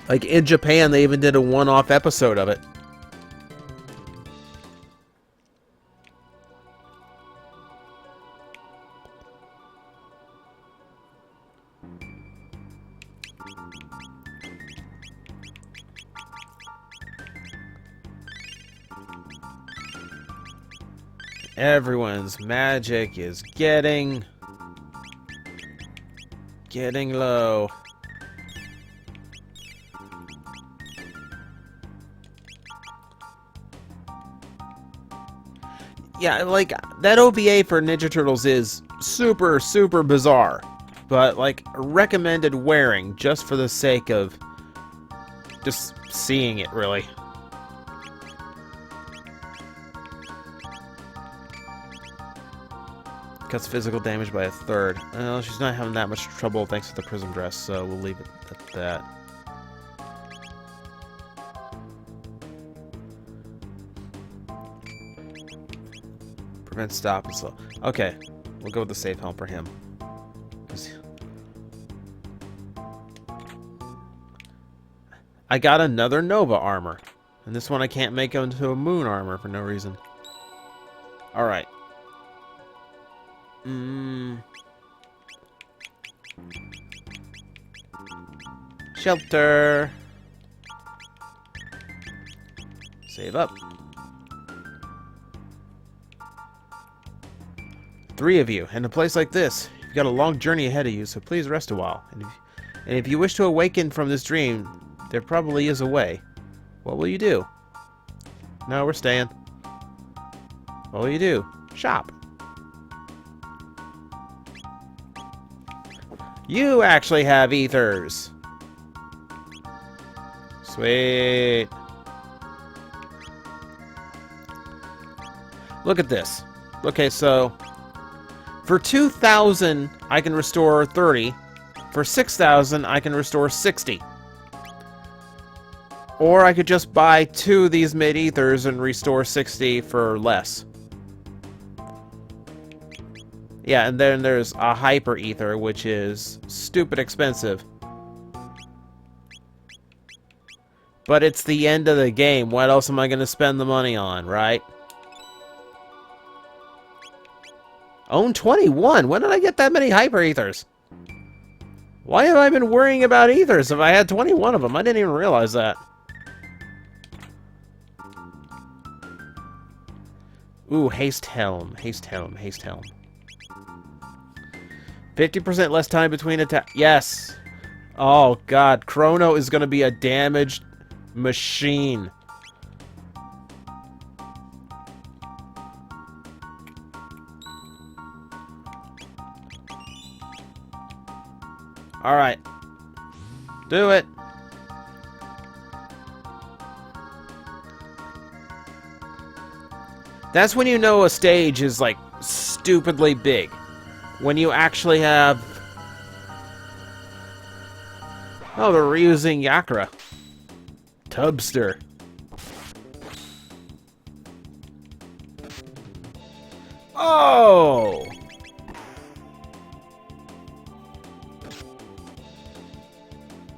Like, in Japan, they even did a one-off episode of it. Everyone's magic is getting low. Yeah, like, that OVA for Ninja Turtles is super, super bizarre. but like recommended wearing just for the sake of just seeing it, really. Cuts physical damage by 1/3. Well, she's not having that much trouble thanks to the prism dress, so we'll leave it at that. Prevent stop and slow. Okay, we'll go with the safe helm for him. I got another Nova armor. And this one I can't make into a moon armor for no reason. Alright. Shelter. Save up. 3 of you, in a place like this, you've got a long journey ahead of you, so please rest a while. And if you wish to awaken from this dream, there probably is a way. What will you do? No, we're staying. What will you do? Shop. You actually have ethers. Sweet. Look at this. Okay, so for 2,000, I can restore 30. For 6,000, I can restore 60. Or I could just buy 2 of these mid-ethers and restore 60 for less. Yeah, and then there's a hyper ether, which is stupid expensive. But it's the end of the game. What else am I going to spend the money on, right? Own 21? When did I get that many hyper ethers? Why have I been worrying about ethers if I had 21 of them? I didn't even realize that. Ooh, haste helm, haste helm, haste helm. 50% less time between attack. Yes. Oh god, Chrono is going to be a damaged machine. All right. Do it. That's when you know a stage is like stupidly big. When you actually have... Oh, they're reusing Yakra. Tubster. Oh!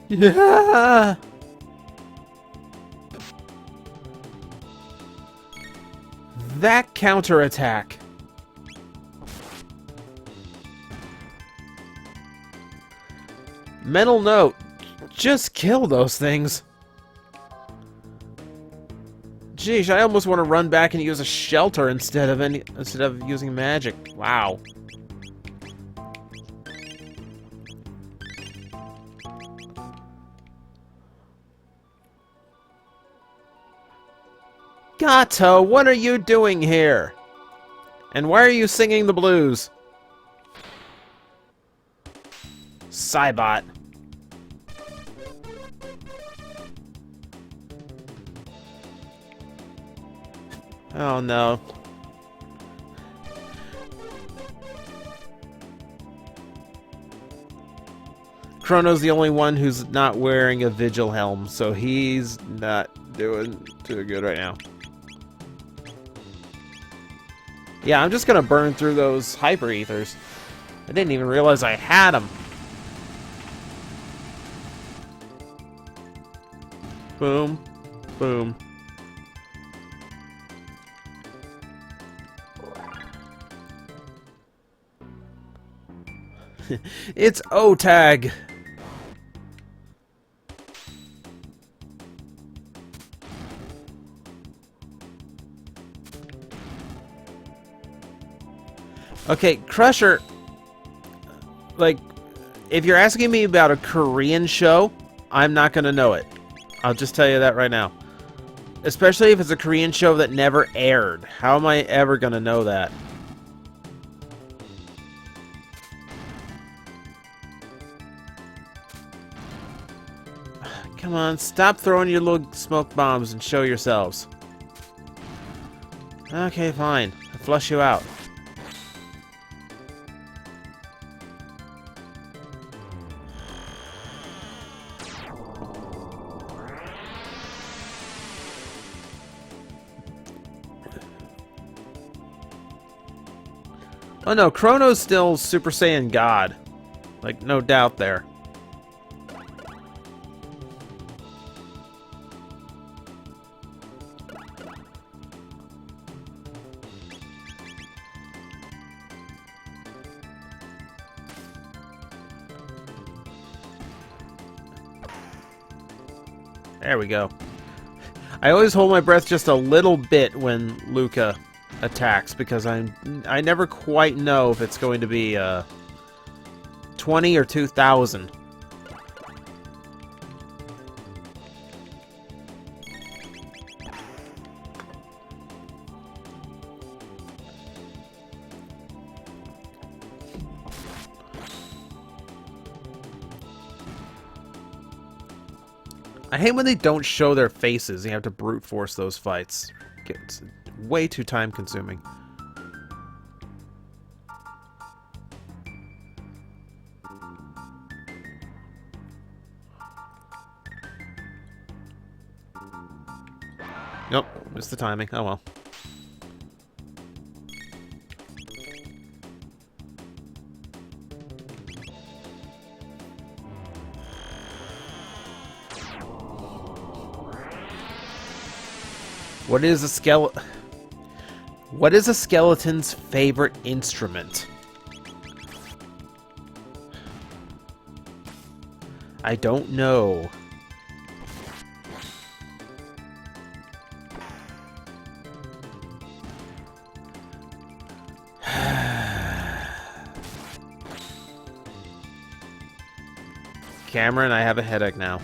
Yeah! That counterattack. Mental note, just kill those things. Jeez, I almost want to run back and use a shelter instead of using magic. Wow. Gato, what are you doing here? And why are you singing the blues? Cybot. Oh no. Chrono's the only one who's not wearing a vigil helm, so he's not doing too good right now. Yeah, I'm just gonna burn through those hyper ethers. I didn't even realize I had them. Boom. Boom. It's O-Tag! Okay, Crusher, like, if you're asking me about a Korean show, I'm not gonna know it. I'll just tell you that right now. Especially if it's a Korean show that never aired. How am I ever gonna know that? Come on, stop throwing your little smoke bombs and show yourselves. Okay, fine. I'll flush you out. Oh no, Chrono's still Super Saiyan God. Like, no doubt there. There we go. I always hold my breath just a little bit when Luca attacks because I never quite know if it's going to be 20 or 2,000. I hate when they don't show their faces. You have to brute force those fights. It's way too time consuming. Nope, missed the timing. Oh well. What is a skeleton's favorite instrument? I don't know. Cameron, I have a headache now.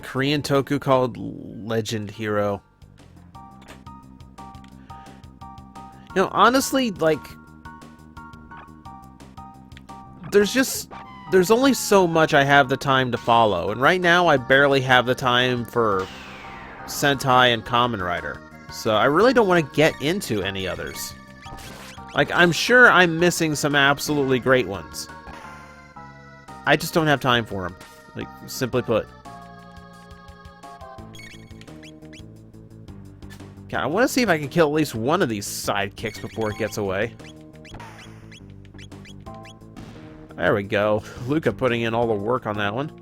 Korean toku called Legend Hero. You know, honestly, like, there's only so much I have the time to follow, and right now I barely have the time for Sentai and Kamen Rider, so I really don't want to get into any others. Like, I'm sure I'm missing some absolutely great ones. I just don't have time for them, like, simply put. Okay, I want to see if I can kill at least one of these sidekicks before it gets away. There we go. Luca putting in all the work on that one.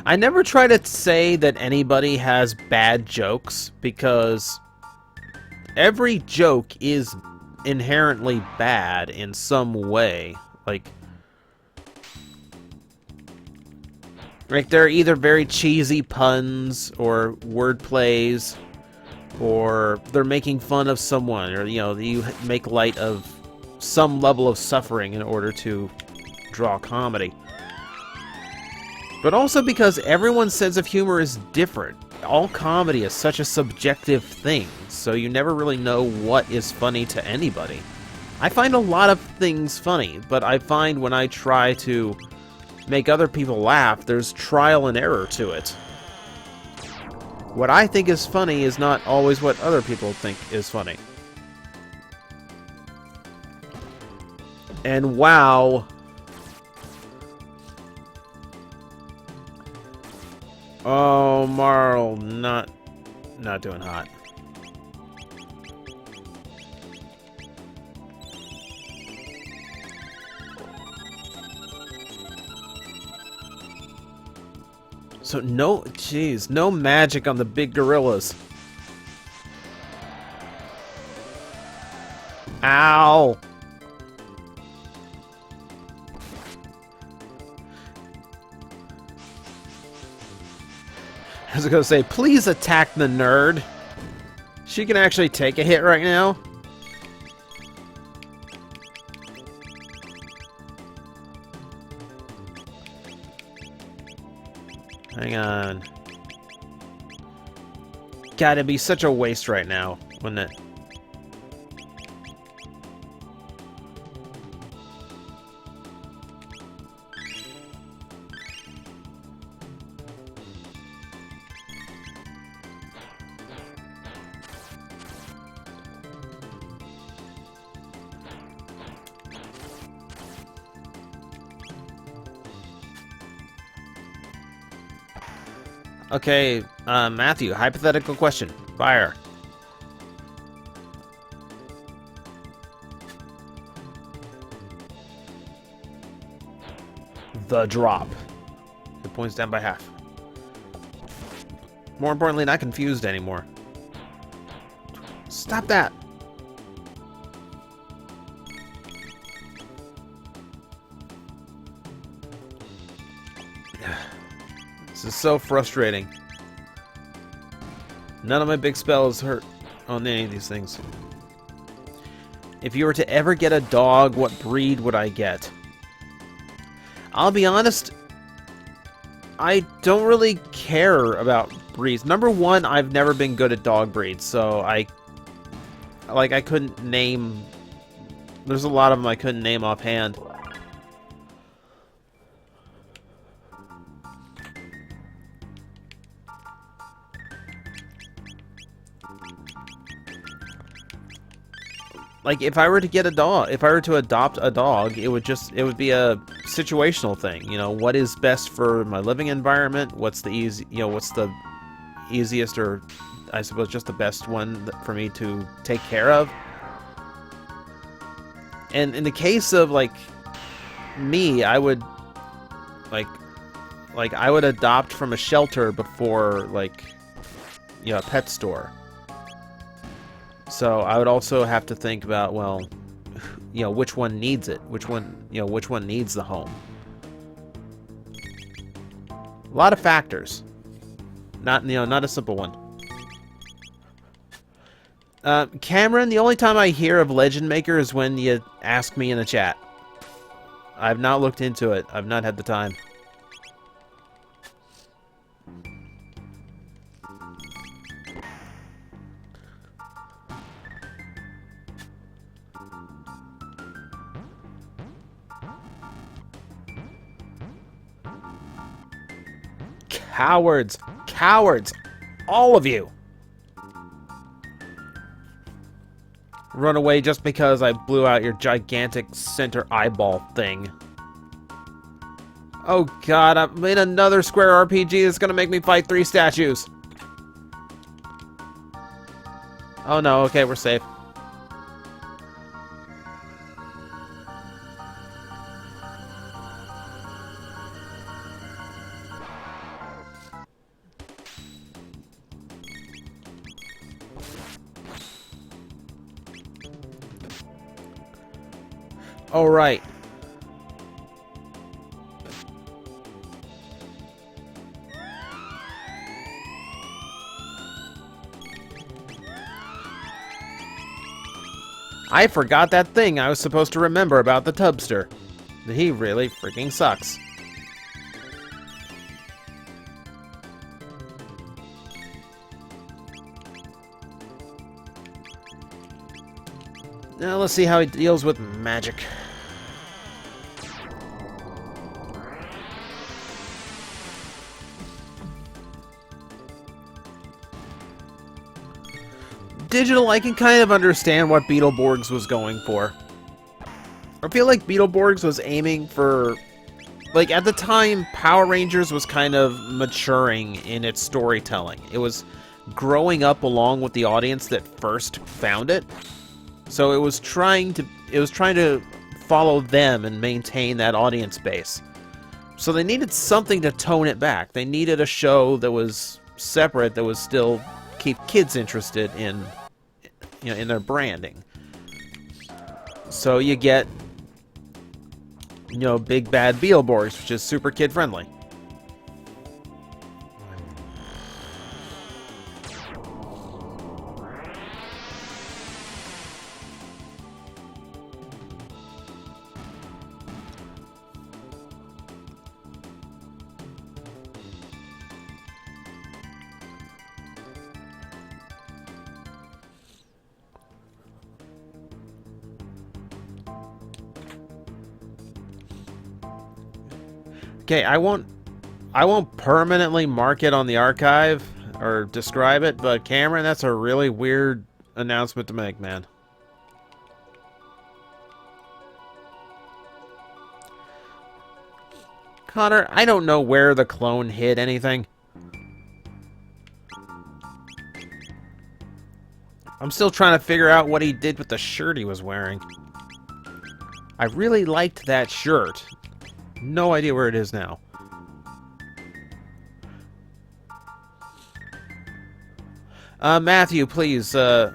I never try to say that anybody has bad jokes, because every joke is inherently bad in some way. Like they're either very cheesy puns or word plays, or they're making fun of someone, or, you know, you make light of some level of suffering in order to draw comedy. But also because everyone's sense of humor is different. All comedy is such a subjective thing, so you never really know what is funny to anybody. I find a lot of things funny, but I find when I try to make other people laugh, there's trial and error to it. What I think is funny is not always what other people think is funny. And wow. Oh, Marl, not doing hot. So no, jeez, no magic on the big gorillas. Ow! I was gonna say, please attack the nerd. She can actually take a hit right now. Hang on. God, it'd be such a waste right now, wouldn't it? Okay, Matthew, hypothetical question. Fire. The drop. Hit points down by half. More importantly, not confused anymore. Stop that! This is so frustrating. None of my big spells hurt on any of these things. If you were to ever get a dog, what breed would I get? I'll be honest, I don't really care about breeds. Number one, I've never been good at dog breeds, so I couldn't name... There's a lot of them I couldn't name offhand. Like, if I were to get a dog, if I were to adopt a dog, it would be a situational thing. You know, what is best for my living environment? What's the what's the easiest, or I suppose just the best one for me to take care of? And in the case of, like, me, I would, like I would adopt from a shelter before, like, you know, a pet store. So I would also have to think about, well, you know, which one needs it? Which one needs the home? A lot of factors. Not a simple one. Cameron, the only time I hear of Legend Maker is when you ask me in the chat. I've not looked into it. I've not had the time. Cowards! Cowards! All of you! Run away just because I blew out your gigantic center eyeball thing. Oh god, I'm in another Square RPG that's gonna make me fight 3 statues. Oh no, okay, we're safe. All right. I forgot that thing I was supposed to remember about the tubster. He really freaking sucks. Now let's see how he deals with magic. Digital, I can kind of understand what Beetleborgs was going for. I feel like Beetleborgs was aiming for... Like, at the time, Power Rangers was kind of maturing in its storytelling. It was growing up along with the audience that first found it. So it was trying to follow them and maintain that audience base. So they needed something to tone it back. They needed a show that was separate, that was still keep kids interested in, you know, in their branding. So you get, you know, Big Bad Beetleborgs, which is super kid friendly. Okay, I won't permanently mark it on the archive or describe it, but Cameron, that's a really weird announcement to make, man. Connor, I don't know where the clone hid anything. I'm still trying to figure out what he did with the shirt he was wearing. I really liked that shirt. No idea where it is now. Matthew, please, like,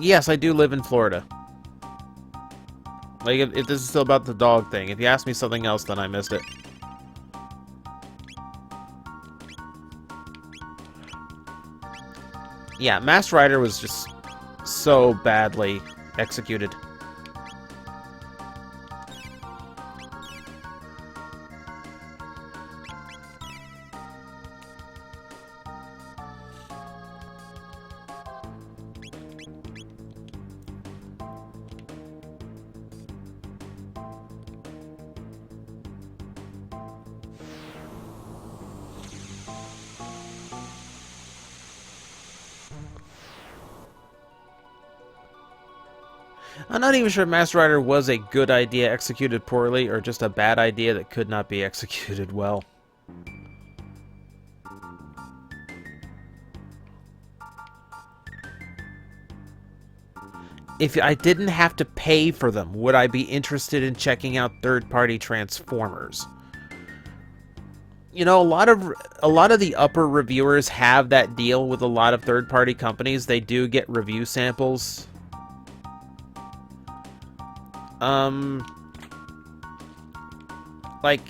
yes, I do live in Florida. Like, if this is still about the dog thing. If you ask me something else, then I missed it. Yeah, Masked Rider was just so badly executed. I'm not even sure if Masked Rider was a good idea executed poorly, or just a bad idea that could not be executed well. If I didn't have to pay for them, would I be interested in checking out third-party Transformers? You know, a lot of the upper reviewers have that deal with a lot of third-party companies. They do get review samples. Like,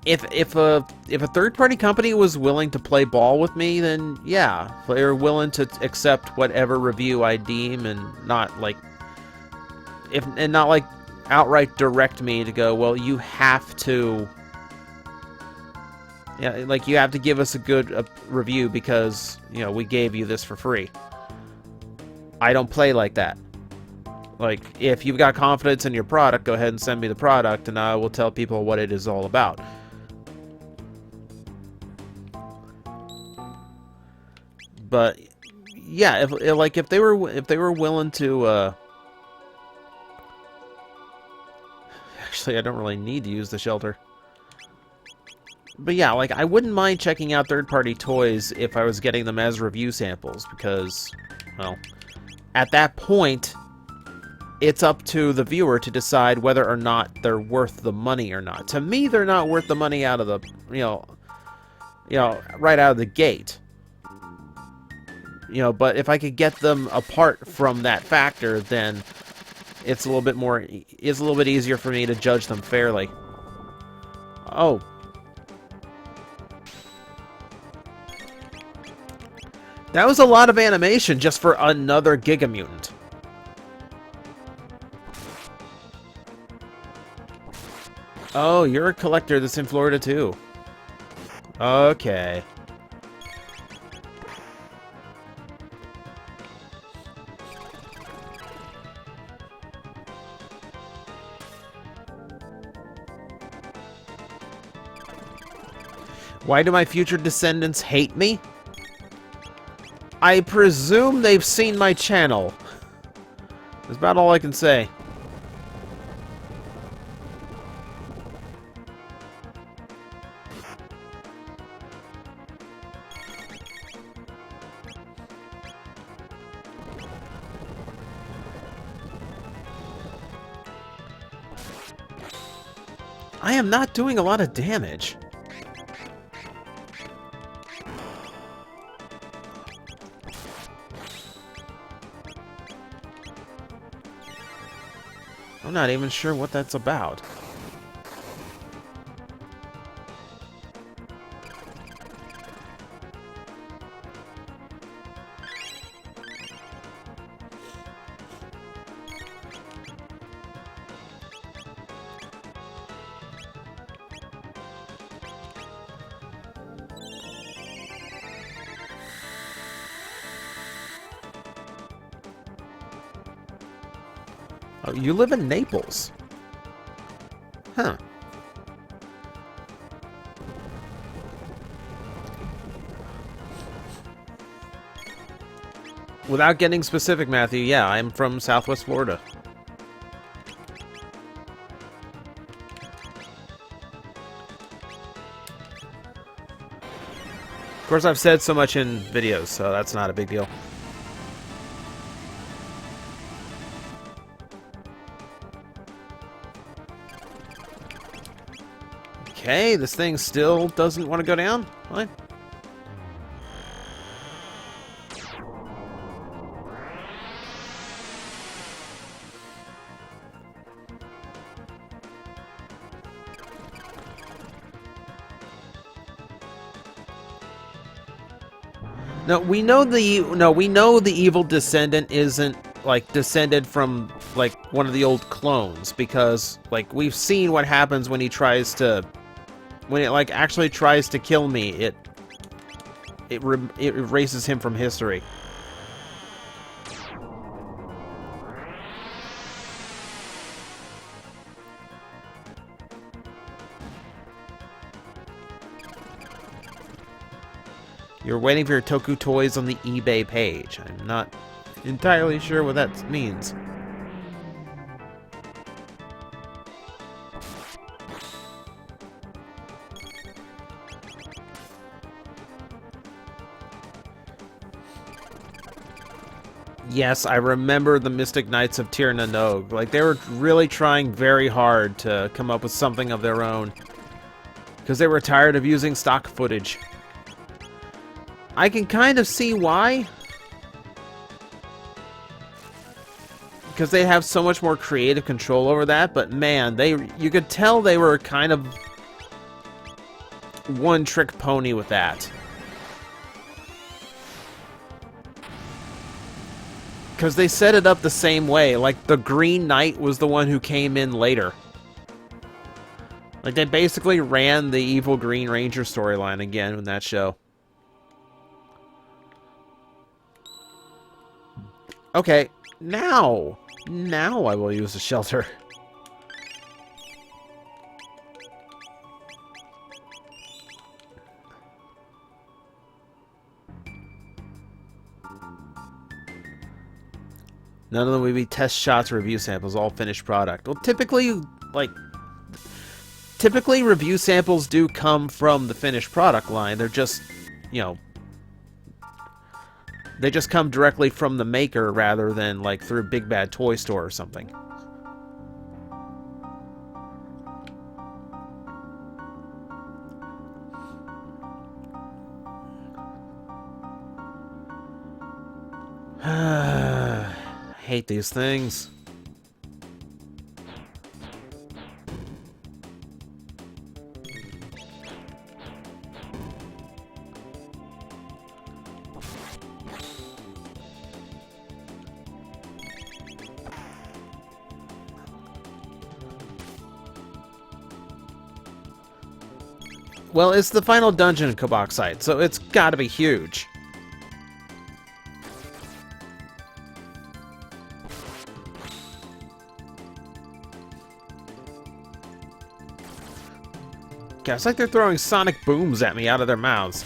if a third-party company was willing to play ball with me, then yeah, they're willing to accept whatever review I deem, and not like outright direct me to go, well, you have to, yeah, like, you have to give us a good review because, you know, we gave you this for free. I don't play like that. Like, if you've got confidence in your product, go ahead and send me the product, and I will tell people what it is all about. But yeah, if they were willing to, actually, I don't really need to use the shelter. But yeah, like, I wouldn't mind checking out third-party toys if I was getting them as review samples, because, well, at that point, it's up to the viewer to decide whether or not they're worth the money or not. To me, they're not worth the money out of the, you know, right out of the gate. You know, but if I could get them apart from that factor, then it's a little bit easier for me to judge them fairly. Oh. That was a lot of animation just for another Giga Mutant. Oh, you're a collector that's in Florida too. Okay. Why do my future descendants hate me? I presume they've seen my channel. That's about all I can say. I am not doing a lot of damage. I'm not even sure what that's about. Oh, you live in Naples. Huh. Without getting specific, Matthew, yeah, I'm from Southwest Florida. Of course, I've said so much in videos, so that's not a big deal. Okay, this thing still doesn't want to go down? Fine. No, we know the evil descendant isn't like descended from like one of the old clones, because like we've seen what happens when he tries to, when it like actually tries to kill me. It erases him from history. You're waiting for your Toku toys on the eBay page. I'm not entirely sure what that means. Yes, I remember the Mystic Knights of Tir na Nog. Like, they were really trying very hard to come up with something of their own, because they were tired of using stock footage. I can kind of see why. Because they have so much more creative control over that, but man, you could tell they were kind of one-trick pony with that. Because they set it up the same way. Like, the Green Knight was the one who came in later. Like, they basically ran the evil Green Ranger storyline again in that show. Okay, now I will use the shelter. None of them would be test shots or review samples, all finished product. Well, typically review samples do come from the finished product line. They're just, you know, they just come directly from the maker rather than like through a Big Bad Toy Store or something. Hate these things. Well, it's the final dungeon in Kaboxite, so it's gotta be huge. God, it's like they're throwing sonic booms at me out of their mouths.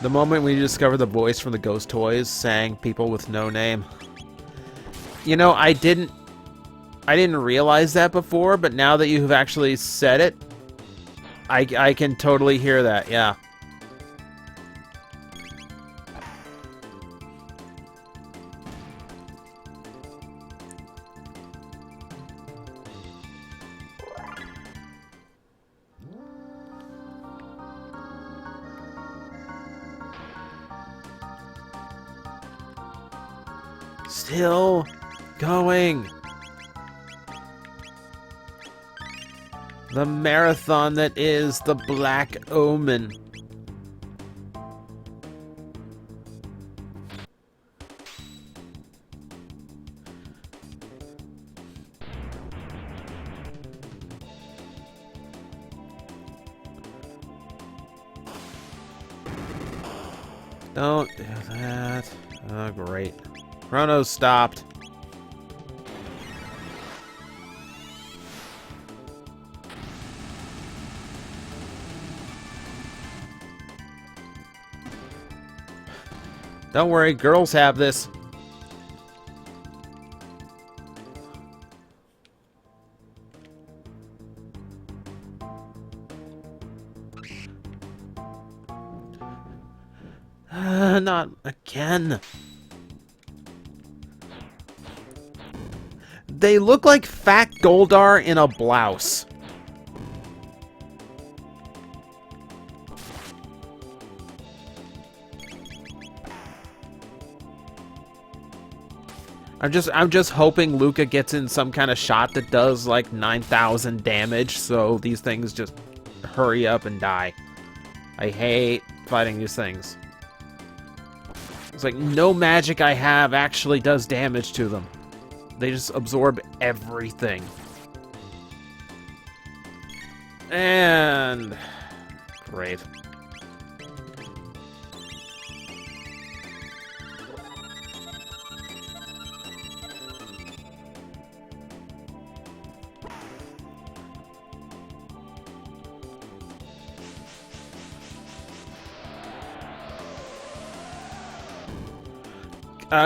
The moment we discovered the voice from the Ghost Toys sang people with no name. You know, I didn't realize that before, but now that you have actually said it, I can totally hear that, yeah. Still going. The marathon that is the Black Omen. Don't do that. Oh, great. Chrono stopped. Don't worry, girls have this. Not again. They look like fat Goldar in a blouse. I'm just hoping Luca gets in some kind of shot that does like 9,000 damage, so these things just hurry up and die. I hate fighting these things. It's like no magic I have actually does damage to them. They just absorb everything. And great.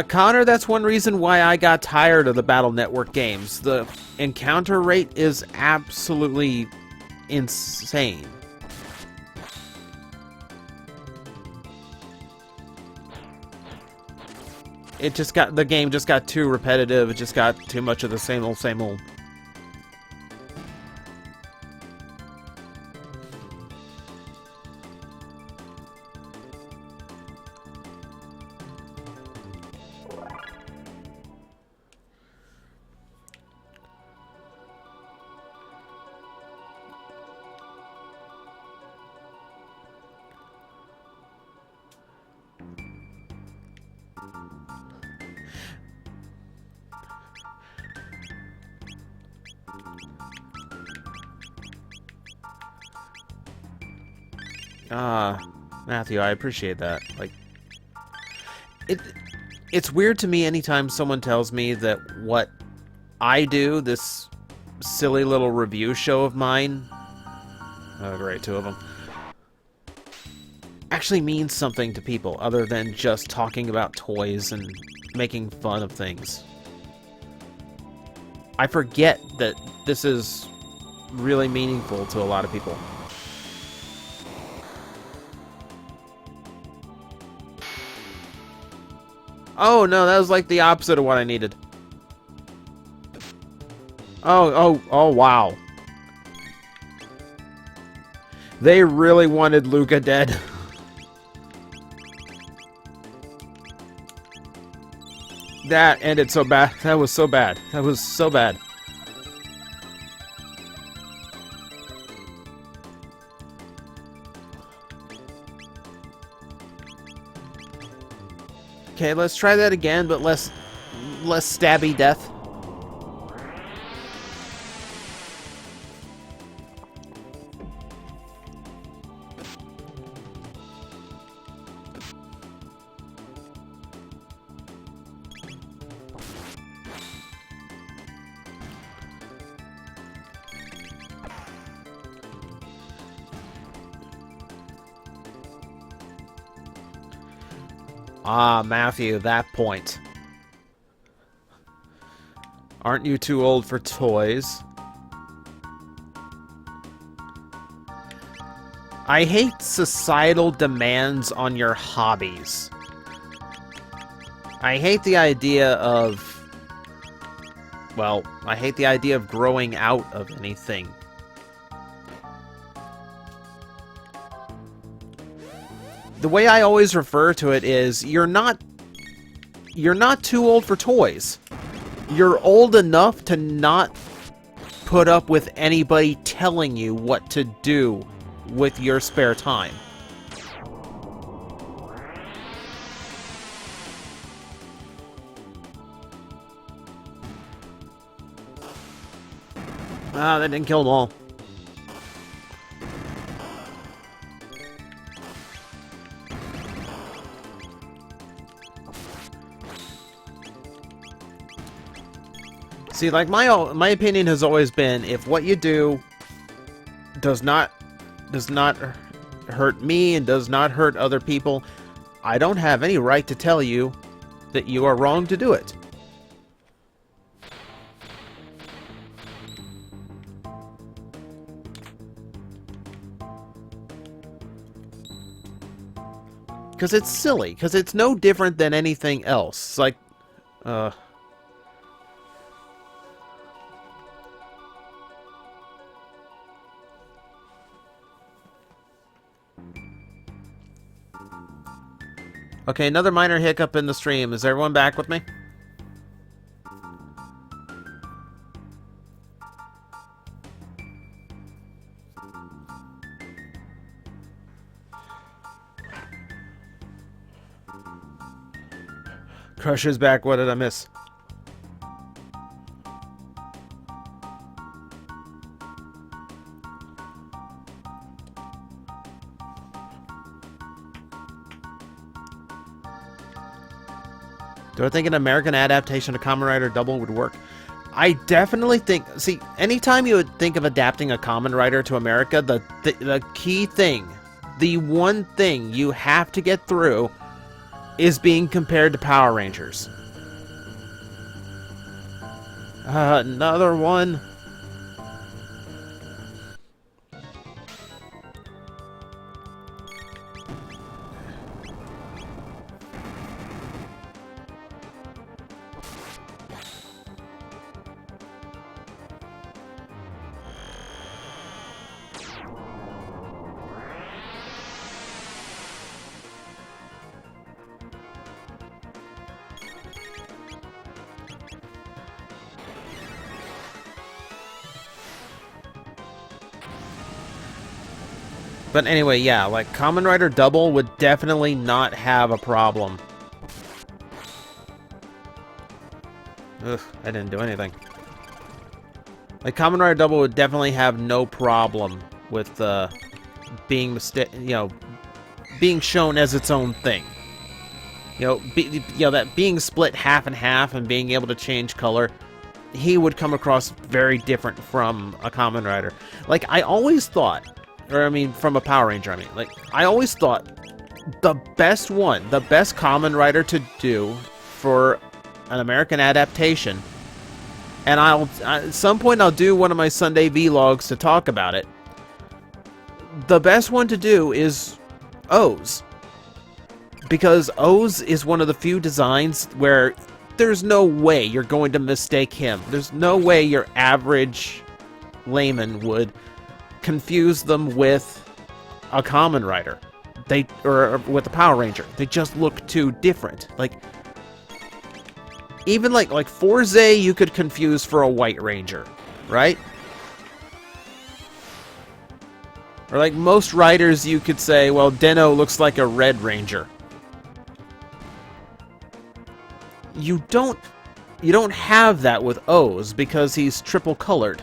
Connor, that's one reason why I got tired of the Battle Network games. The encounter rate is absolutely insane. The game just got too repetitive. It just got too much of the same old, same old. Matthew, I appreciate that. Like, it's weird to me anytime someone tells me that what I do, this silly little review show of mine, oh great, two of them, actually means something to people other than just talking about toys and making fun of things. I forget that this is really meaningful to a lot of people. Oh, no, that was like the opposite of what I needed. Oh, wow. They really wanted Luca dead. That ended so bad. That was so bad. That was so bad. Okay, let's try that again, but less stabby death. Ah, Matthew, that point. Aren't you too old for toys? I hate societal demands on your hobbies. I hate the idea of... Well, I hate the idea of growing out of anything. The way I always refer to it is, you're not too old for toys. You're old enough to not put up with anybody telling you what to do with your spare time. Ah, that didn't kill them all. See, like, my opinion has always been, if what you do does not hurt me and does not hurt other people, I don't have any right to tell you that you are wrong to do it. Because it's silly. Because it's no different than anything else. It's like, okay, another minor hiccup in the stream. Is everyone back with me? Crusher's back. What did I miss? Do I think an American adaptation of Kamen Rider Double would work? I definitely think... See, anytime you would think of adapting a Kamen Rider to America, the key thing, the one thing you have to get through is being compared to Power Rangers. Another one. But anyway, yeah, like, Kamen Rider Double would definitely not have a problem. Ugh, I didn't do anything. Like, Kamen Rider Double would definitely have no problem with, being being shown as its own thing. That being split half and half and being able to change color, he would come across very different from a Kamen Rider. Like, I always thought... Or, I mean, from a Power Ranger, I always thought the best Kamen Rider to do for an American adaptation, and at some point I'll do one of my Sunday vlogs to talk about it, the best one to do is O's. Because O's is one of the few designs where there's no way you're going to mistake him. There's no way your average layman would confuse them with a Kamen Rider. Or with a Power Ranger. They just look too different. Like, even like Forze you could confuse for a White Ranger, right? Or like most riders you could say, well, Deno looks like a Red Ranger. You don't have that with O's because he's triple colored.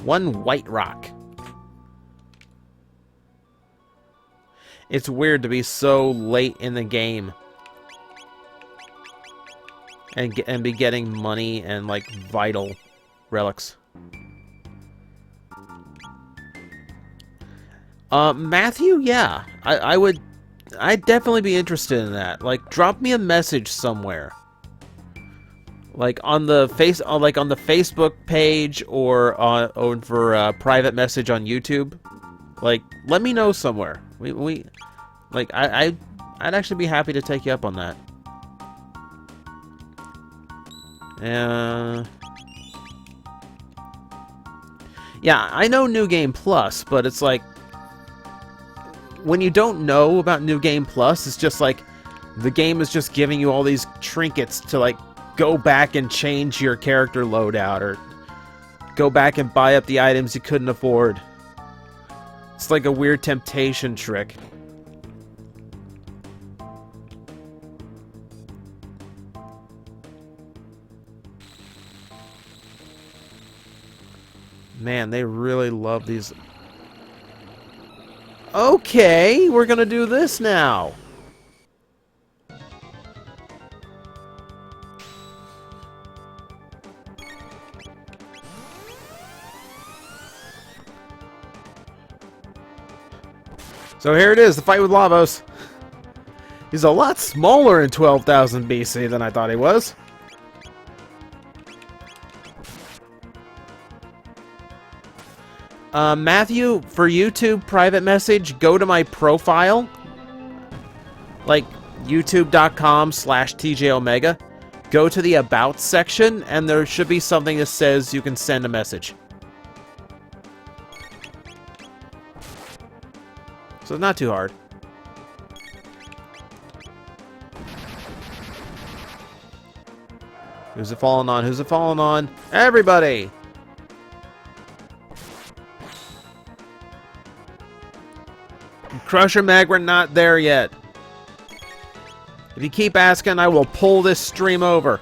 One White Rock. It's weird to be so late in the game and be getting money and like vital relics. Matthew, yeah, I'd definitely be interested in that. Like, drop me a message somewhere. Like on the Facebook page or for a private message on YouTube. Like, let me know somewhere. I'd actually be happy to take you up on that. Yeah, I know New Game Plus, but it's like when you don't know about New Game Plus, it's just like the game is just giving you all these trinkets to like go back and change your character loadout, or go back and buy up the items you couldn't afford. It's like a weird temptation trick. Man, they really love these. Okay, we're gonna do this now. So here it is, the fight with Lavos. He's a lot smaller in 12,000 BC than I thought he was. Matthew, for YouTube private message, go to my profile. Like, youtube.com/TJOmega. Go to the About section, and there should be something that says you can send a message. So not too hard. Who's it falling on? Who's it falling on? Everybody! Crusher Mag, we're not there yet. If you keep asking, I will pull this stream over.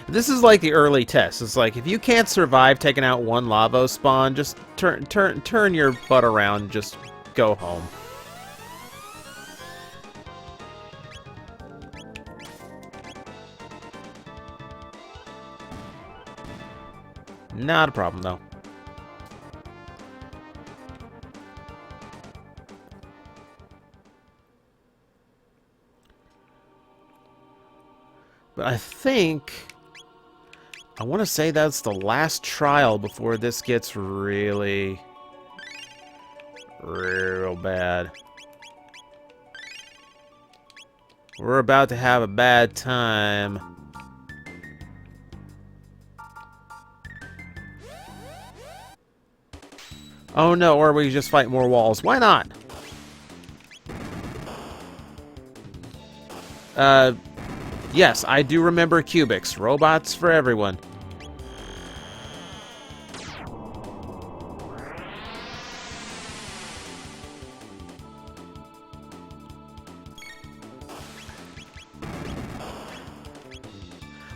This is like the early test. It's like, if you can't survive taking out one Lavos spawn, just turn your butt around and just go home. Not a problem, though. But I think... I want to say that's the last trial before this gets really... real bad. We're about to have a bad time. Oh no, or we just fight more walls. Why not? Yes, I do remember Cubics. Robots for everyone.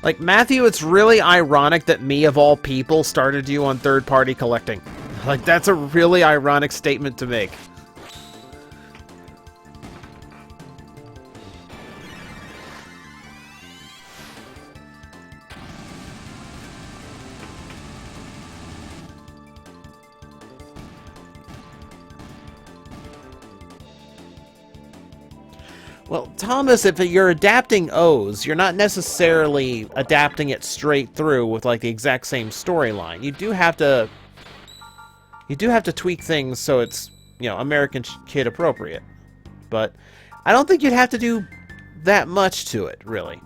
Like, Matthew, it's really ironic that me, of all people, started you on third-party collecting. Like, that's a really ironic statement to make. Well, Thomas, if you're adapting O's, you're not necessarily adapting it straight through with, like, the exact same storyline. You do have to tweak things so it's, you know, American kid appropriate. But I don't think you'd have to do that much to it, really.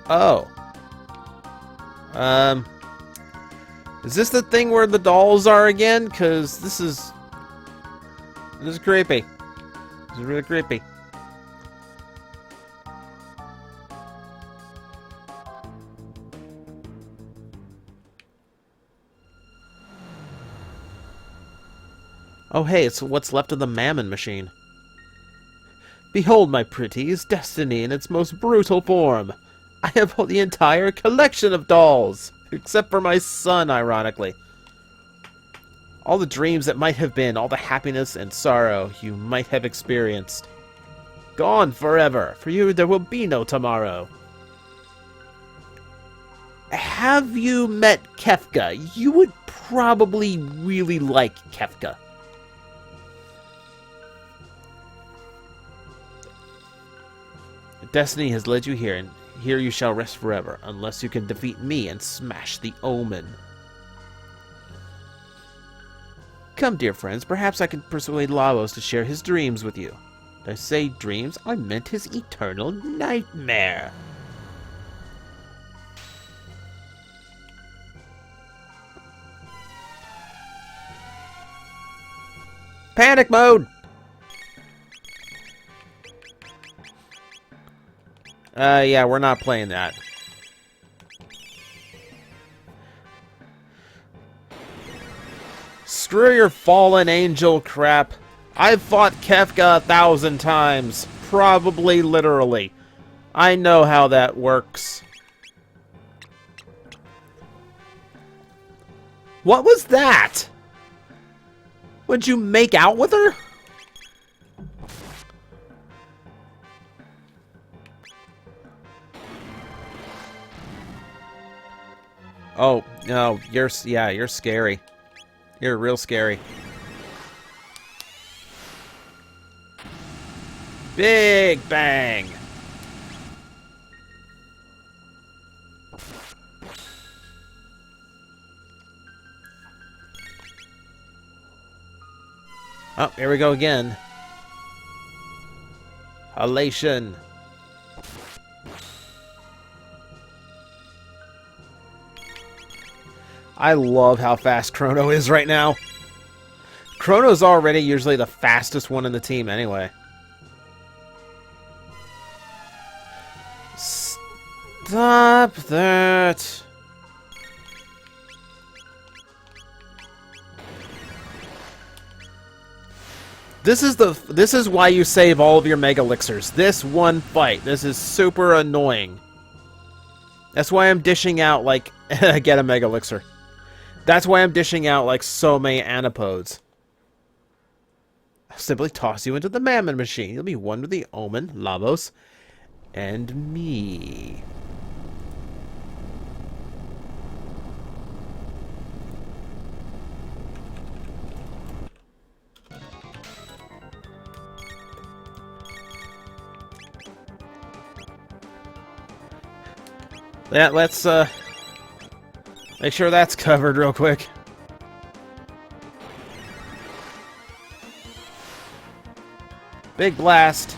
Oh. Is this the thing where the dolls are again? Because this is creepy. This is really creepy. Oh hey, it's what's left of the Mammon machine. Behold, my pretties, destiny in its most brutal form. I have the entire collection of dolls, except for my son, ironically. All the dreams that might have been, all the happiness and sorrow you might have experienced. Gone forever. For you, there will be no tomorrow. Have you met Kefka? You would probably really like Kefka. Destiny has led you here, and here you shall rest forever, unless you can defeat me and smash the Omen. Come, dear friends, perhaps I can persuade Lavos to share his dreams with you. Did I say dreams? I meant his eternal nightmare. Panic mode! Yeah, we're not playing that. Screw your fallen angel crap. I've fought Kefka 1,000 times. Probably literally. I know how that works. What was that? Would you make out with her? Oh, no, you're scary. You're real scary. Big bang! Oh, here we go again. Halation. I love how fast Chrono is right now. Chrono's already usually the fastest one in the team anyway. Stop that. This is why you save all of your Mega Elixirs. This one fight. This is super annoying. That's why I'm dishing out, like, get a Mega Elixir. That's why I'm dishing out, like, so many Anapodes. I'll simply toss you into the Mammon Machine. You'll be one with the Omen, Lavos, and me. Yeah, let's, make sure that's covered real quick. Big blast.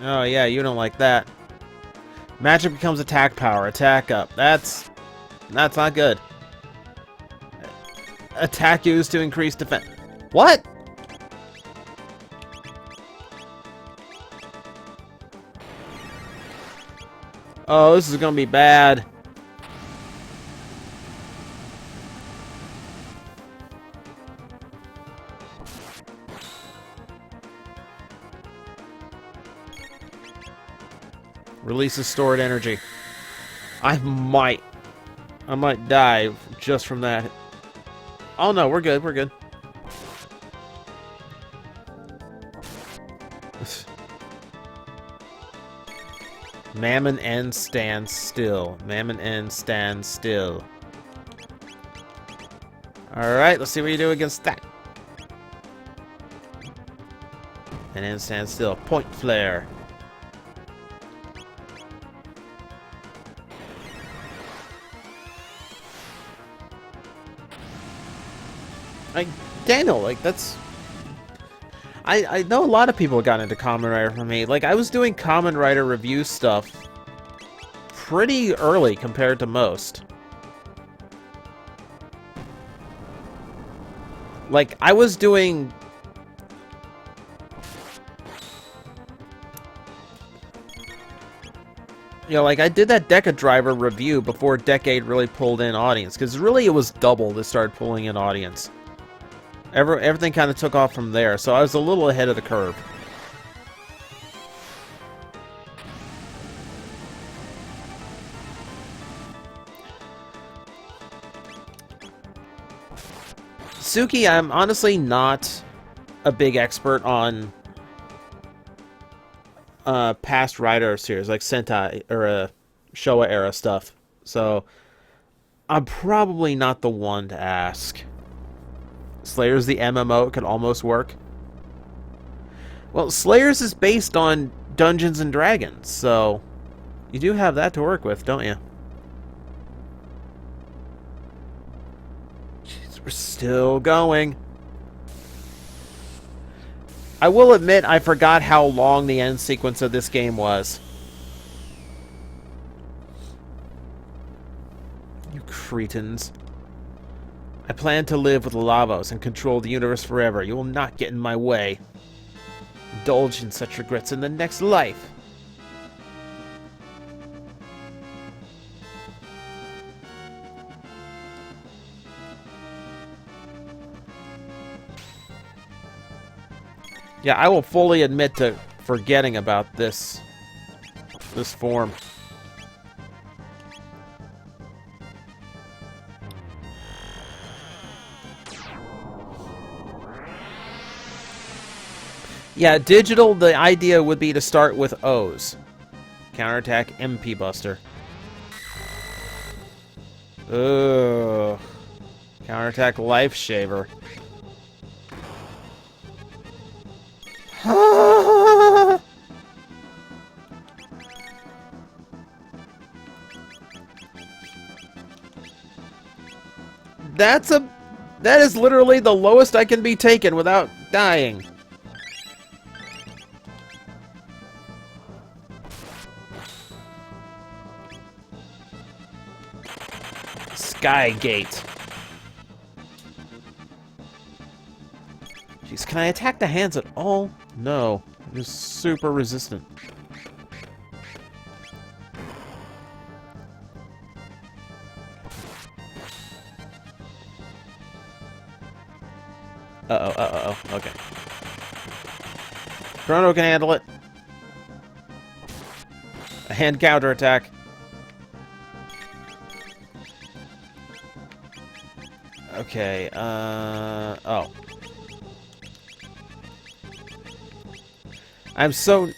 Oh, yeah, you don't like that. Magic becomes attack power. Attack up. That's not good. Attack used to increase defense. What? Oh, this is gonna be bad. Releases stored energy. I might die just from that. Oh no, we're good, we're good. Mammon N stands still. Mammon N stands still. Alright, let's see what you do against that. And N stands still. Point flare. Like, Daniel, like, that's... I know a lot of people got into Kamen Rider from me. Like, I was doing Kamen Rider review stuff pretty early compared to most. Like, I was doing... You know, like, I did that Deca Driver review before Decade really pulled in audience. Because really it was double that started pulling in audience. Everything kind of took off from there, so I was a little ahead of the curve. Suki, I'm honestly not a big expert on past Rider series, like Sentai or Showa era stuff, so I'm probably not the one to ask. Slayers the MMO, it could almost work. Well, Slayers is based on Dungeons and Dragons, so you do have that to work with, don't you? Jeez, we're still going. I will admit I forgot how long the end sequence of this game was. You cretins. I plan to live with Lavos and control the universe forever. You will not get in my way. Indulge in such regrets in the next life. Yeah, I will fully admit to forgetting about this form. Yeah, digital, the idea would be to start with O's. Counterattack MP Buster. Ugh. Counterattack Life Shaver. That is literally the lowest I can be taken without dying. Skygate. Jeez, can I attack the hands at all? No. It is super resistant. Okay. Chrono can handle it. A hand counterattack. Okay, oh. I'm so...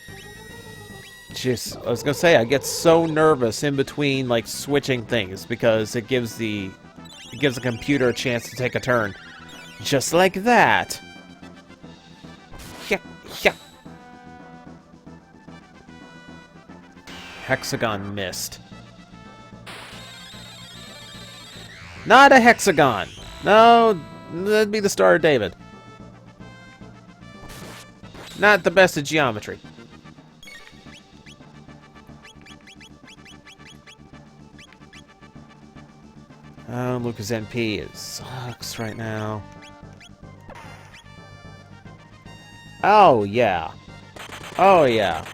Jeez, I was gonna say, I get so nervous in between, like, switching things, because it gives the computer a chance to take a turn. Just like that. Hexagon missed. Not a hexagon. No, that'd be the Star of David. Not the best of geometry. Oh, Lucas NP, it sucks right now. Oh, yeah. Oh, yeah.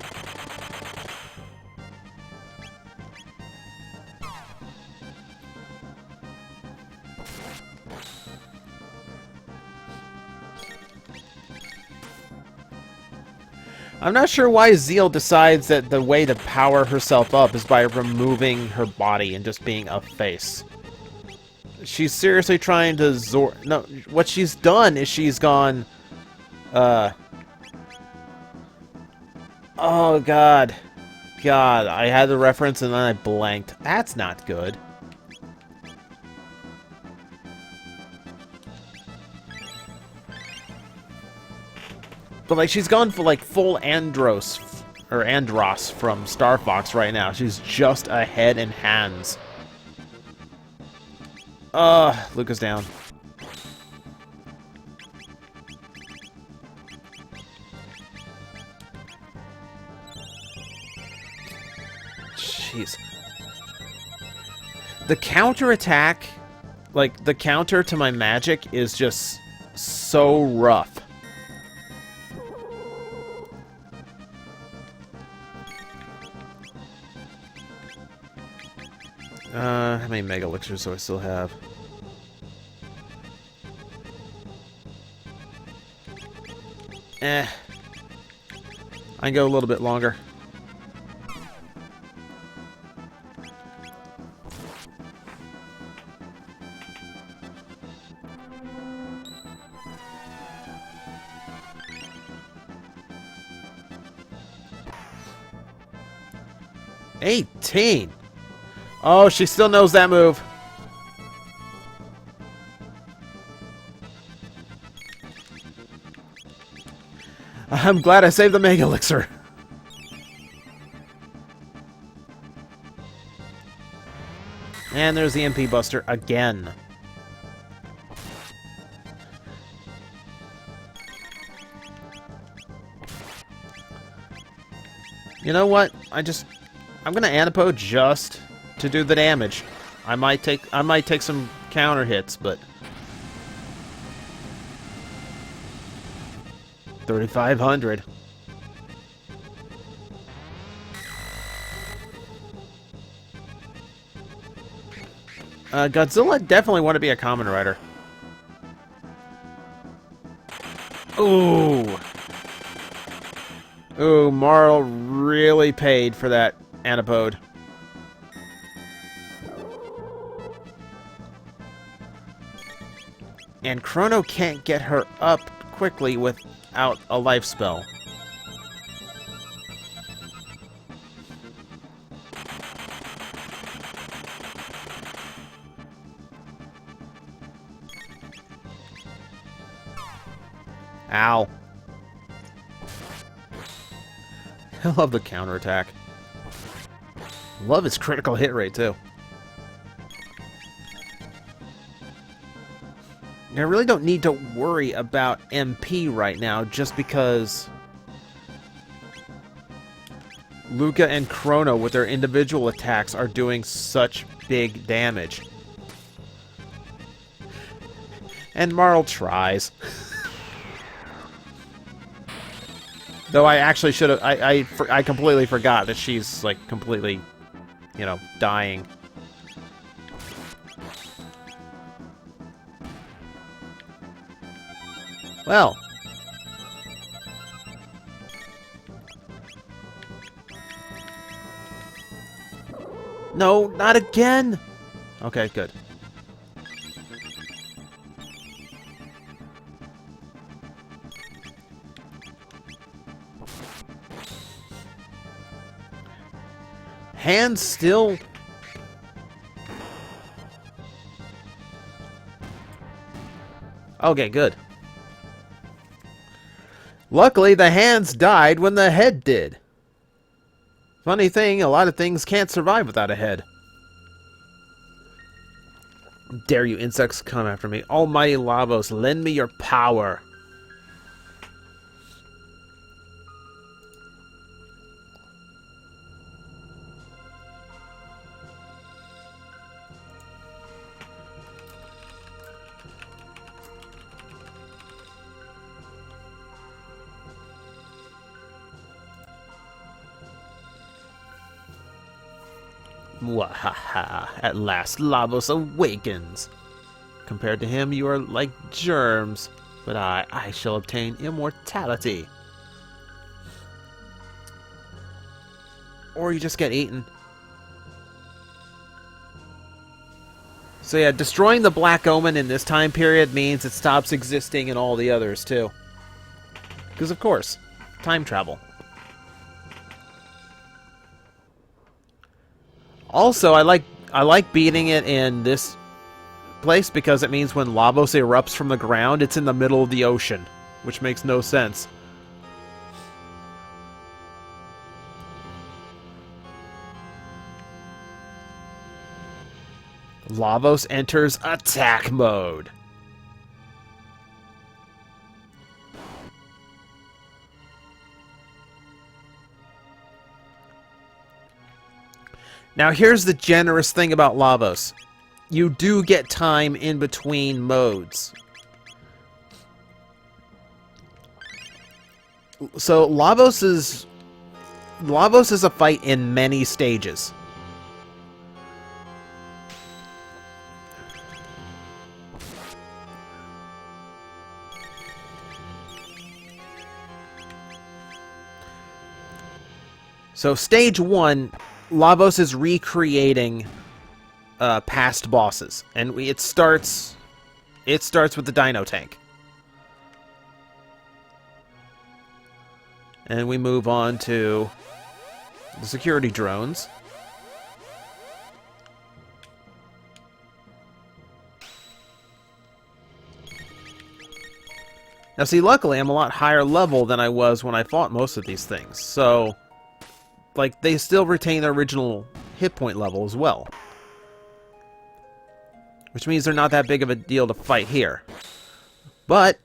I'm not sure why Zeal decides that the way to power herself up is by removing her body and just being a face. She's seriously trying to no, what she's done is she's gone... Oh, God. God, I had the reference and then I blanked. That's not good. But, like, she's gone for, like, full Andros from Star Fox right now. She's just a head and hands. Luca's down. Jeez. The counterattack, like, the counter to my magic is just so rough. How many Mega Elixirs do I still have? I can go a little bit longer. $18. Oh, she still knows that move. I'm glad I saved the Mega Elixir. And there's the MP Buster again. You know what? I'm gonna Anipo just to do the damage. I might take some counter hits, but 3,500. Godzilla definitely want to be a Kamen Rider. Ooh. Ooh, Marl really paid for that antipode. And Chrono can't get her up quickly without a life spell. Ow. I love the counterattack. Love his critical hit rate, too. I really don't need to worry about MP right now, just because Luca and Chrono, with their individual attacks, are doing such big damage. And Marl tries. Though I actually should have... I completely forgot that she's, like, completely, you know, dying. Well. No, not again! Okay, good. Hands still... Okay, good. Luckily, the hands died when the head did. Funny thing, a lot of things can't survive without a head. Dare you insects come after me. Almighty Lavos, lend me your power. Mwahaha! At last, Lavos awakens. Compared to him, you are like germs, but I shall obtain immortality. Or you just get eaten. So yeah, destroying the Black Omen in this time period means it stops existing in all the others, too. Because, of course, time travel. Also, I like beating it in this place because it means when Lavos erupts from the ground, it's in the middle of the ocean, which makes no sense. Lavos enters attack mode. Now here's the generous thing about Lavos. You do get time in between modes. So Lavos is a fight in many stages. So stage 1, Lavos is recreating past bosses, and it starts with the Dino Tank, and we move on to the security drones. Now, see, luckily, I'm a lot higher level than I was when I fought most of these things, so like they still retain their original hit point level as well. Which means they're not that big of a deal to fight here. But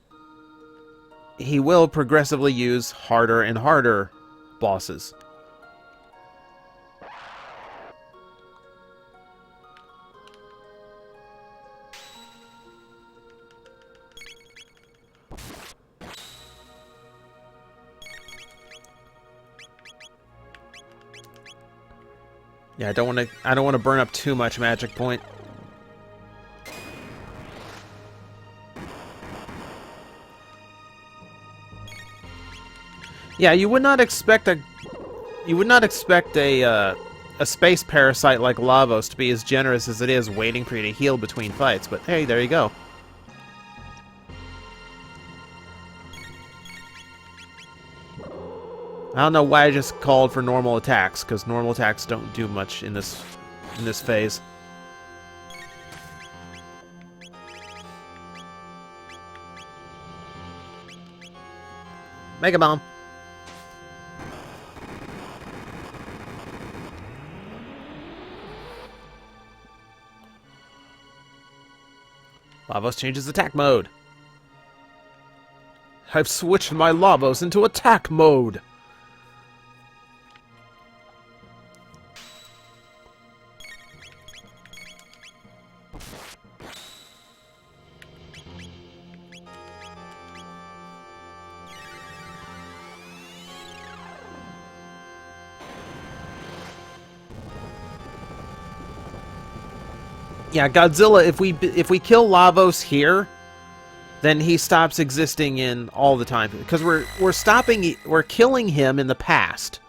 he will progressively use harder and harder bosses. Yeah, I don't want to burn up too much magic point. Yeah, you would not expect a a space parasite like Lavos to be as generous as it is waiting for you to heal between fights, but hey, there you go. I don't know why I just called for normal attacks, because normal attacks don't do much in this phase. Mega Bomb. Lavos changes attack mode. I've switched my Lavos into attack mode. Yeah, Godzilla, if we kill Lavos here, then he stops existing in all the time, because we're killing him in the past,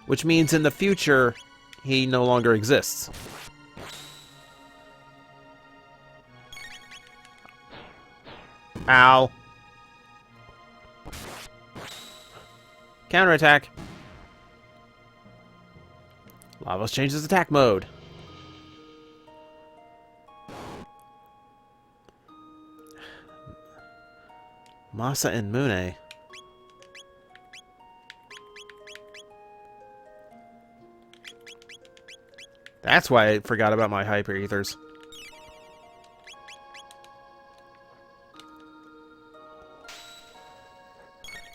which means in the future he no longer exists. Ow. Counterattack. Lavos changes attack mode. Masa and Mune. That's why I forgot about my Hyper Ethers.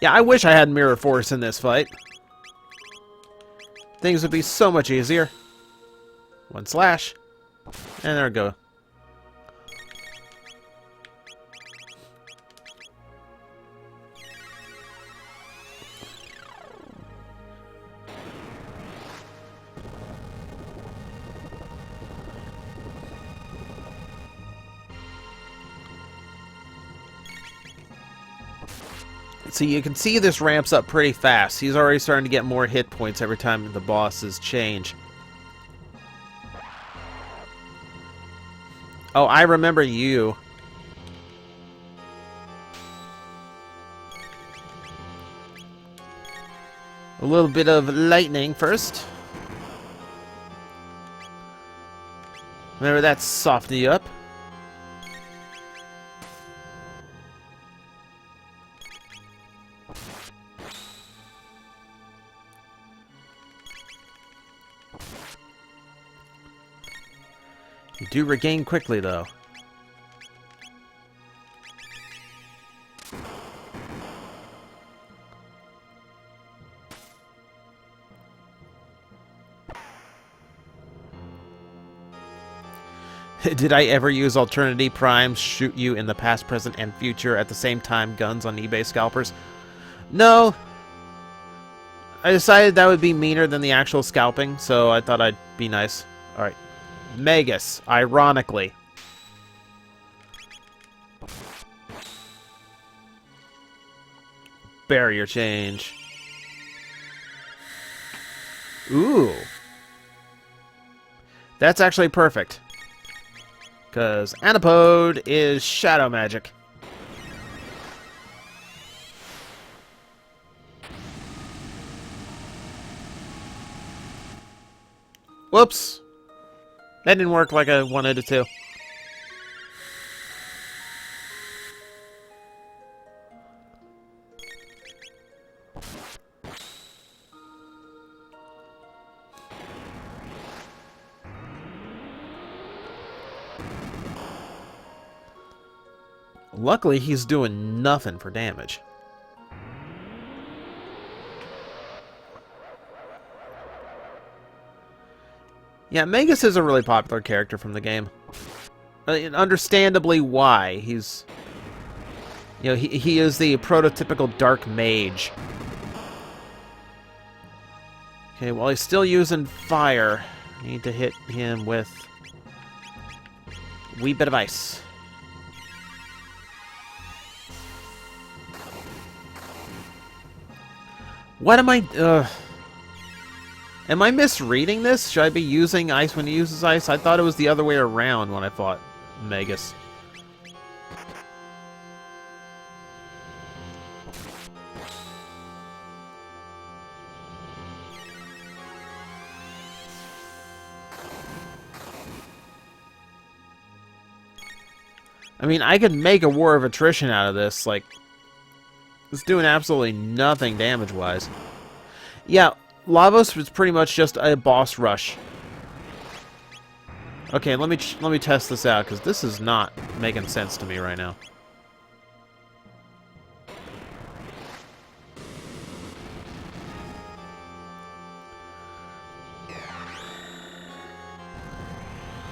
Yeah, I wish I had Mirror Force in this fight. Things would be so much easier. One slash. And there we go. So you can see this ramps up pretty fast. He's already starting to get more hit points every time the bosses change. Oh, I remember you. A little bit of lightning first. Remember that softened you up. You do regain quickly, though. Did I ever use Alternity Primes shoot you in the past, present, and future at the same time guns on eBay scalpers? No. I decided that would be meaner than the actual scalping, so I thought I'd be nice. Alright. Magus, ironically. Barrier change. Ooh. That's actually perfect. Because Antipode is shadow magic. Whoops. That didn't work like I wanted it to. Luckily, he's doing nothing for damage. Yeah, Magus is a really popular character from the game. Understandably why. He's... You know, he is the prototypical dark mage. Okay, while he's still using fire, I need to hit him with a wee bit of ice. What am I... Am I misreading this? Should I be using ice when he uses ice? I thought it was the other way around when I fought Megas. I mean, I could make a war of attrition out of this. Like, it's doing absolutely nothing damage-wise. Yeah, Lavos was pretty much just a boss rush. Okay, let me test this out, because this is not making sense to me right now.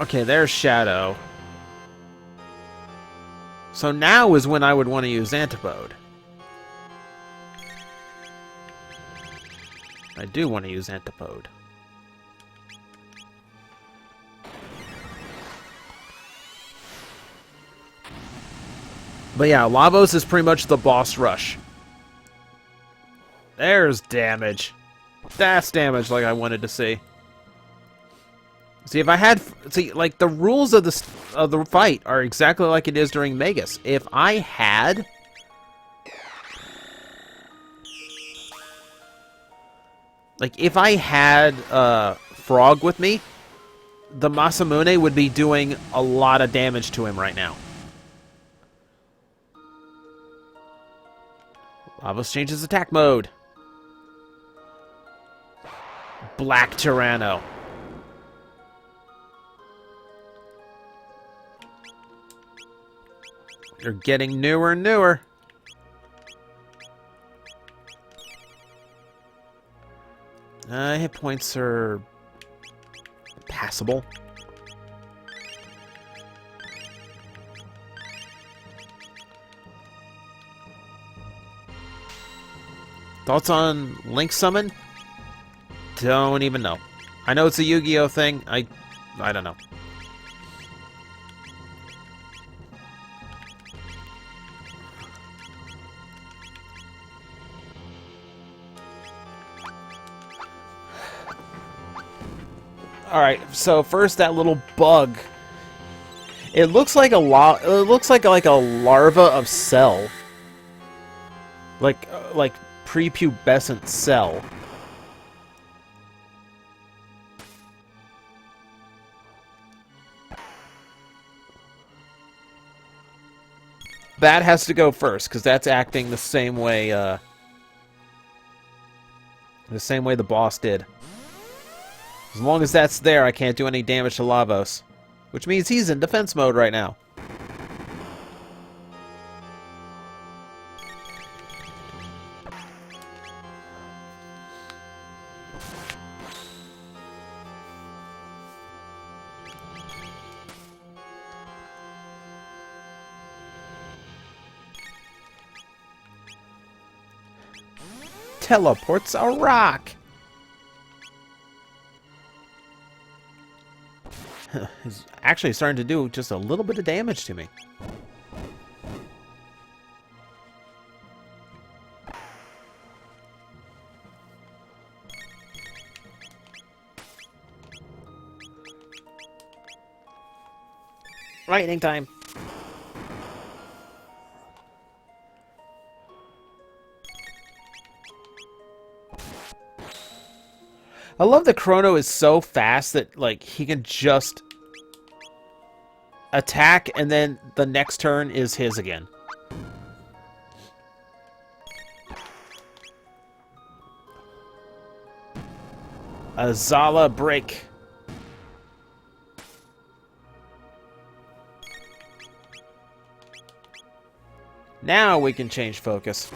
Okay, there's Shadow. So now is when I would want to use Antipode. I do want to use Antipode. But yeah, Lavos is pretty much the boss rush. There's damage. That's damage like I wanted to see. See, if I had... See, like, the rules of the fight are exactly like it is during Megas. If I had... Like, if I had Frog with me, the Masamune would be doing a lot of damage to him right now. Lavos changes attack mode. Black Tyranno. You're getting newer and newer. Hit points are passable. Thoughts on Link Summon? Don't even know. I know it's a Yu-Gi-Oh thing. I don't know. Alright, so first that little bug. It looks like a larva of cell. Like prepubescent cell. That has to go first, because that's acting the same way the boss did. As long as that's there, I can't do any damage to Lavos. Which means he's in defense mode right now. Teleports a rock! He's actually starting to do just a little bit of damage to me. Lightning time. I love that Chrono is so fast that, like, he can just attack and then the next turn is his again. Azala break. Now we can change focus.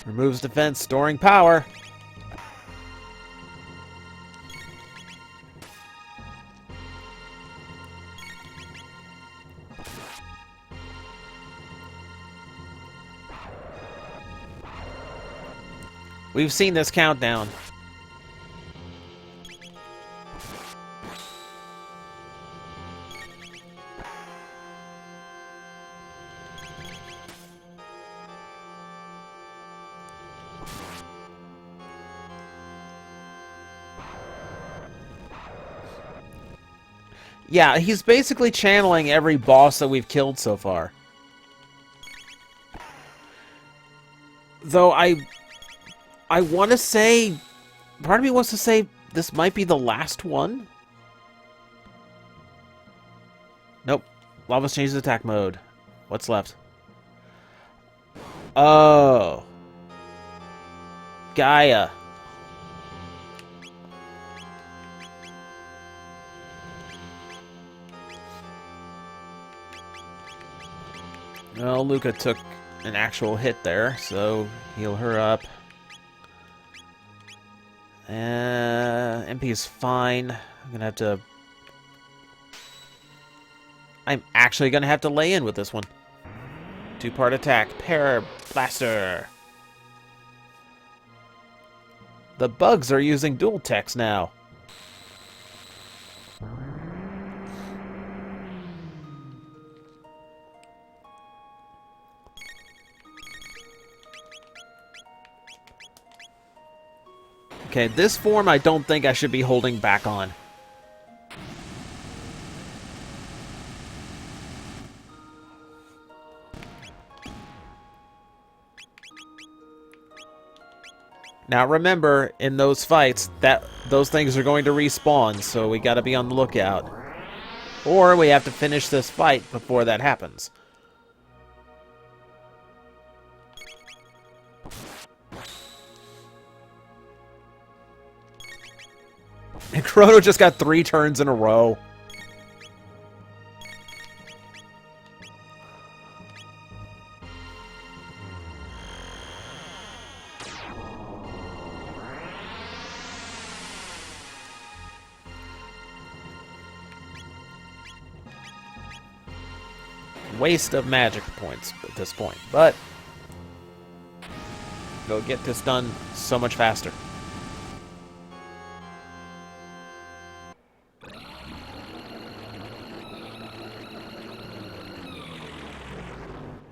Removes defense, storing power. We've seen this countdown. Yeah, he's basically channeling every boss that we've killed so far. Though I want to say, part of me wants to say this might be the last one. Nope. Lavos changes attack mode. What's left? Oh. Gaia. Well, Luca took an actual hit there, so heal her up. MP is fine. I'm actually gonna have to lay in with this one. Two-part attack. Pair Blaster. The bugs are using dual techs now. Okay, this form I don't think I should be holding back on. Now remember, in those fights, those things are going to respawn, so we gotta be on the lookout. Or we have to finish this fight before that happens. And Chrono just got 3 turns in a row. Waste of magic points at this point, but go get this done so much faster.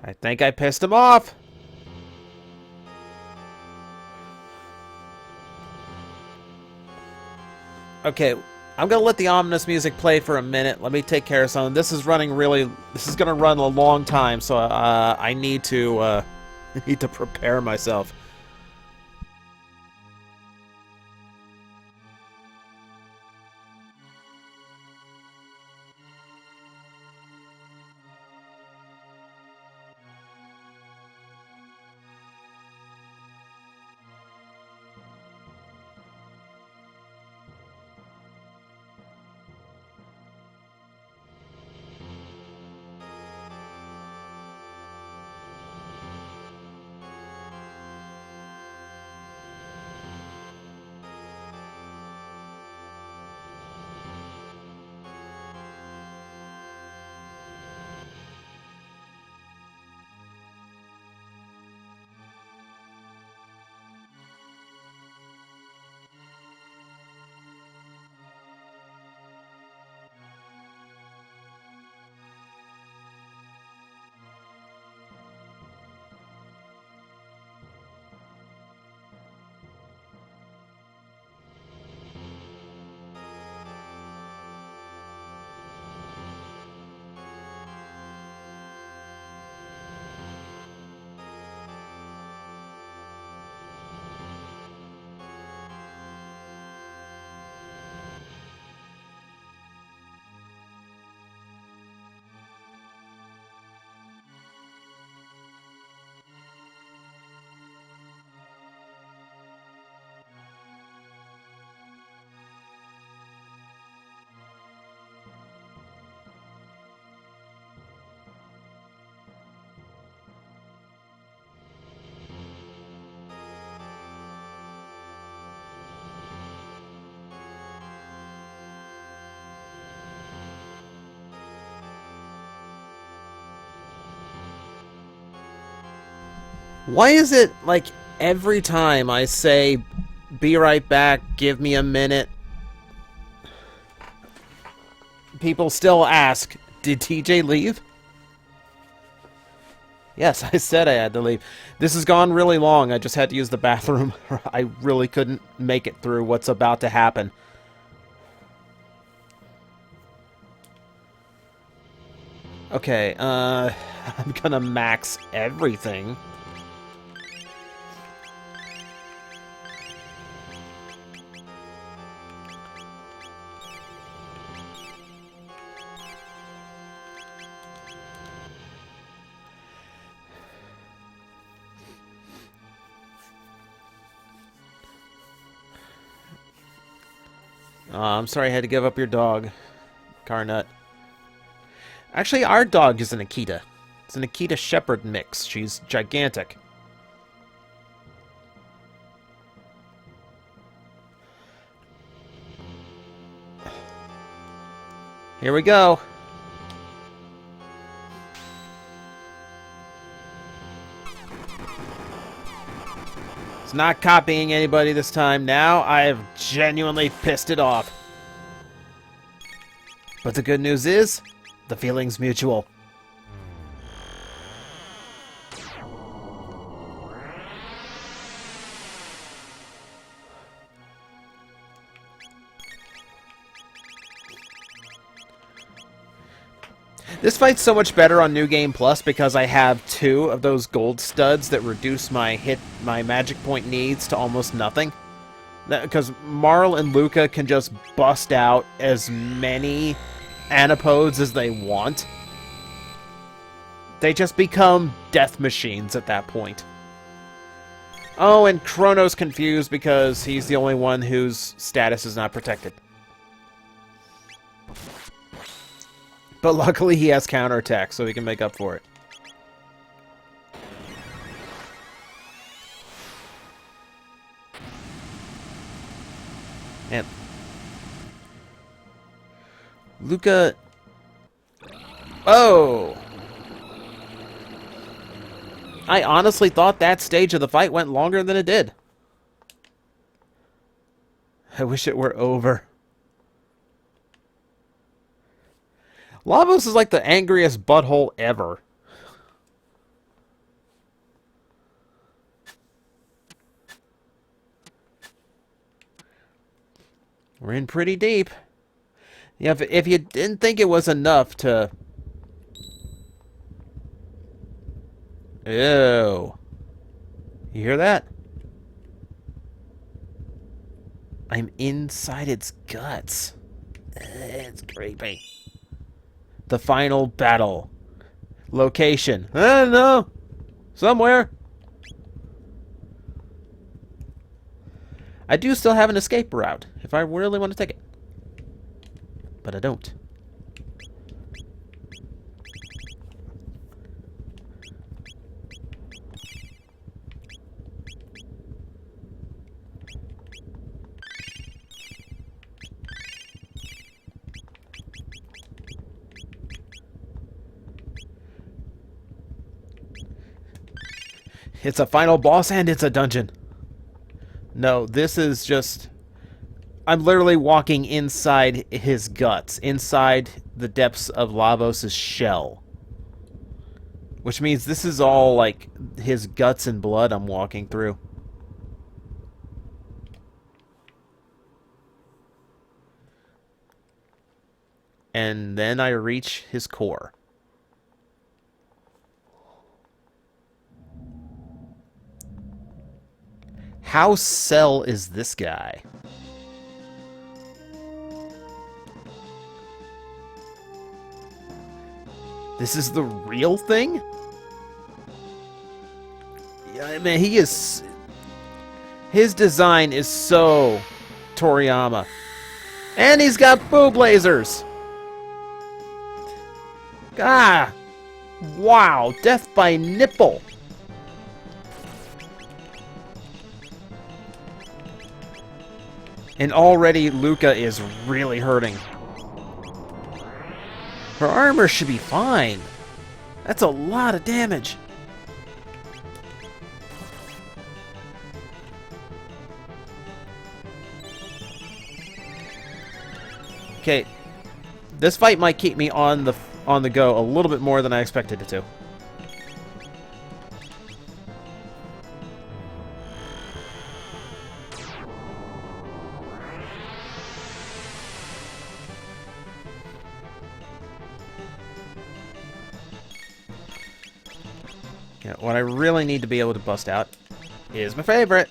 I think I pissed him off. Okay, I'm gonna let the ominous music play for a minute. Let me take care of something. This is gonna run a long time, so I need to prepare myself. Why is it like every time I say, be right back, give me a minute, people still ask, did TJ leave? Yes, I said I had to leave. This has gone really long. I just had to use the bathroom. I really couldn't make it through what's about to happen. Okay, I'm gonna max everything. I'm sorry I had to give up your dog, Carnut. Actually, our dog is an Akita. It's an Akita Shepherd mix. She's gigantic. Here we go. It's not copying anybody this time. Now I have genuinely pissed it off. But the good news is, the feeling's mutual. This fight's so much better on New Game Plus because I have 2 of those gold studs that reduce my magic point needs to almost nothing. Because Marl and Luca can just bust out as many anapodes as they want. They just become death machines at that point. Oh, and Chrono's confused because he's the only one whose status is not protected. But luckily he has counterattack, so he can make up for it. And Luca... Oh! I honestly thought that stage of the fight went longer than it did. I wish it were over. Lavos is like the angriest butthole ever. We're in pretty deep. Yeah, if you didn't think it was enough to... Ew. You hear that? I'm inside its guts. It's creepy. The final battle. Location. I don't know. Somewhere. I do still have an escape route, if I really want to take it. But I don't. It's a final boss and it's a dungeon. No, this is just... I'm literally walking inside his guts, inside the depths of Lavos' shell. Which means this is all, like, his guts and blood I'm walking through. And then I reach his core. How Cell is this guy? This is the real thing? Yeah, I mean, he is... His design is so Toriyama. And he's got boob lasers! Ah! Wow, death by nipple! And already Luca is really hurting. Her armor should be fine. That's a lot of damage. Okay, this fight might keep me on the go a little bit more than I expected it to. Yeah, what I really need to be able to bust out is my favorite.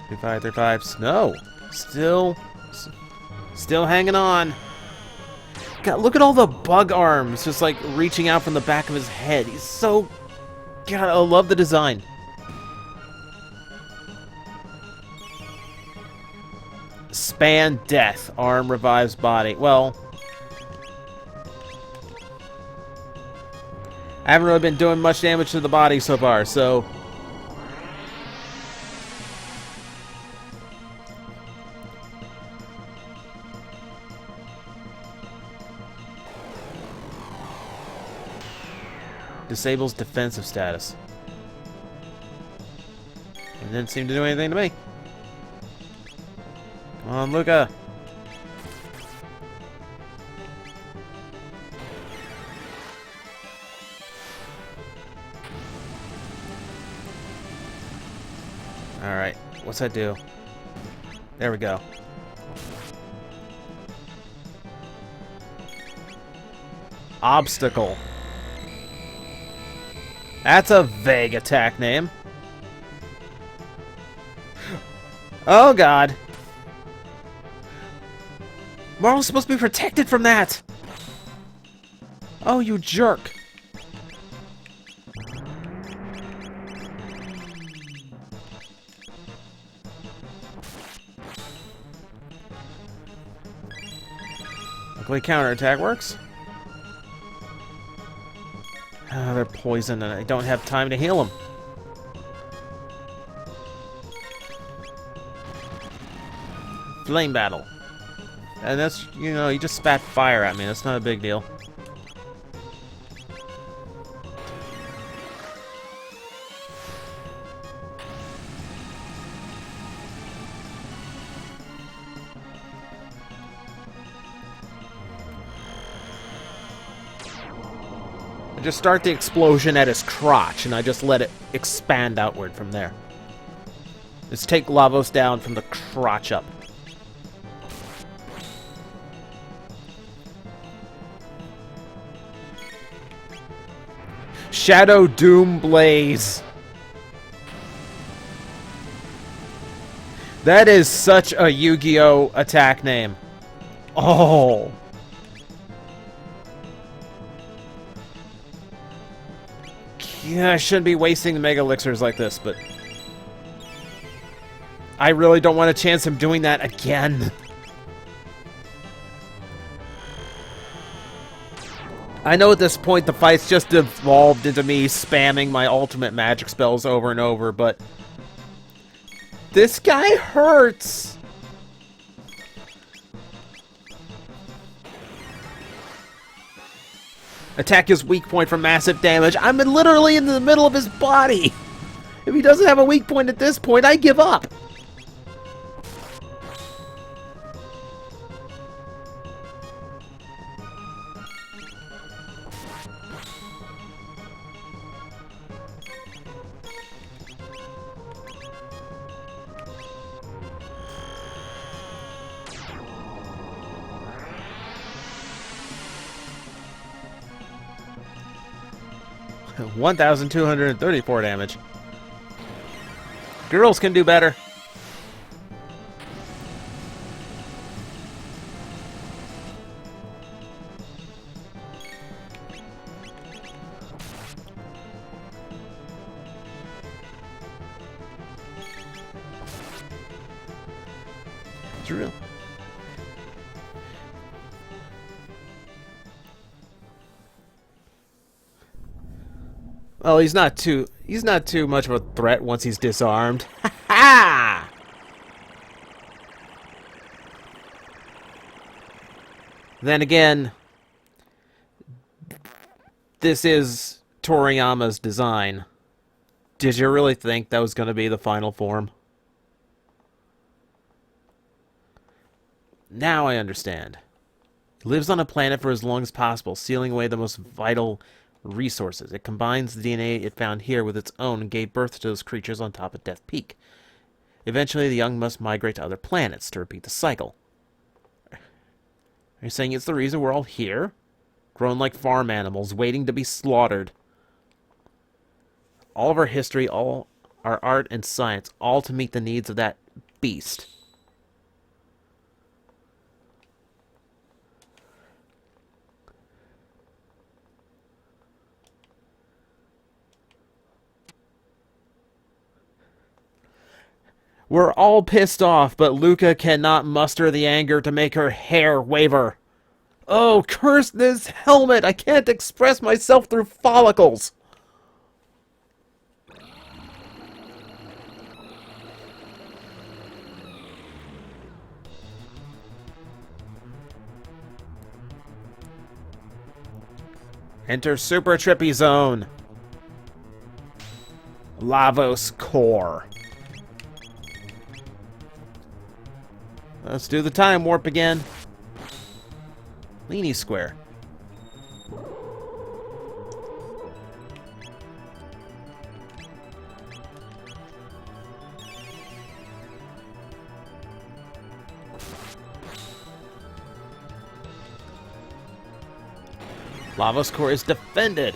35, 35. No! Still hanging on. God, look at all the bug arms just like reaching out from the back of his head. He's so... God, I love the design. Span death. Arm revives body. Well, I haven't really been doing much damage to the body so far, so... Disables defensive status. It didn't seem to do anything to me. Come on, Luca. Alright, what's that do? There we go. Obstacle. That's a vague attack name. Oh, God. Marvel's supposed to be protected from that. Oh, you jerk. Luckily, counterattack works. Oh, they're poisoned and I don't have time to heal them. Flame battle. And that's, you know, you just spat fire at me. That's not a big deal. Just start the explosion at his crotch, and I just let it expand outward from there. Let's take Lavos down from the crotch up. Shadow Doom Blaze. That is such a Yu-Gi-Oh! Attack name. Oh. Yeah, I shouldn't be wasting the Mega Elixirs like this, but... I really don't want to chance him doing that again. I know at this point the fight's just evolved into me spamming my ultimate magic spells over and over, but... This guy hurts! Attack his weak point for massive damage. I'm literally in the middle of his body! If he doesn't have a weak point at this point, I give up! $1,234 damage. Girls can do better. It's real. Well, he's not too much of a threat once he's disarmed. Ha ha! Then again, this is Toriyama's design. Did you really think that was going to be the final form? Now I understand. It lives on a planet for as long as possible, sealing away the most vital resources. It combines the DNA it found here with its own and gave birth to those creatures on top of Death Peak. Eventually, the young must migrate to other planets to repeat the cycle. Are you saying it's the reason we're all here? Grown like farm animals, waiting to be slaughtered. All of our history, all our art and science, all to meet the needs of that beast. We're all pissed off, but Luca cannot muster the anger to make her hair waver. Oh, curse this helmet! I can't express myself through follicles! Enter Super Trippy Zone. Lavos Core. Let's do the time warp again. Leany Square. Lavos Core is defended.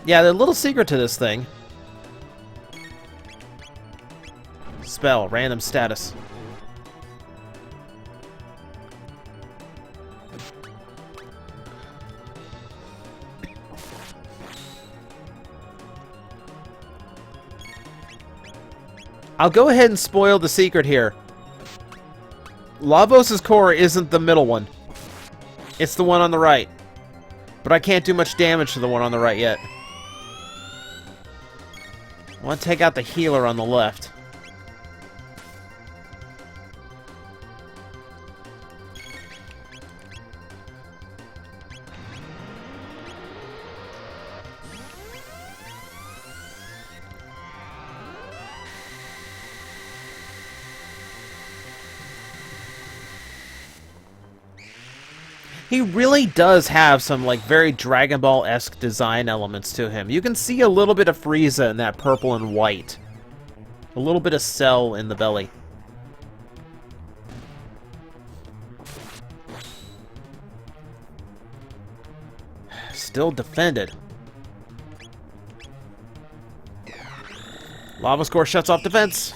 Yeah, the little secret to this thing. Spell, random status. I'll go ahead and spoil the secret here. Lavos' core isn't the middle one. It's the one on the right. But I can't do much damage to the one on the right yet. I want to take out the healer on the left. He really does have some, like, very Dragon Ball-esque design elements to him. You can see a little bit of Frieza in that purple and white. A little bit of Cell in the belly. Still defended. Lavos Core shuts off defense.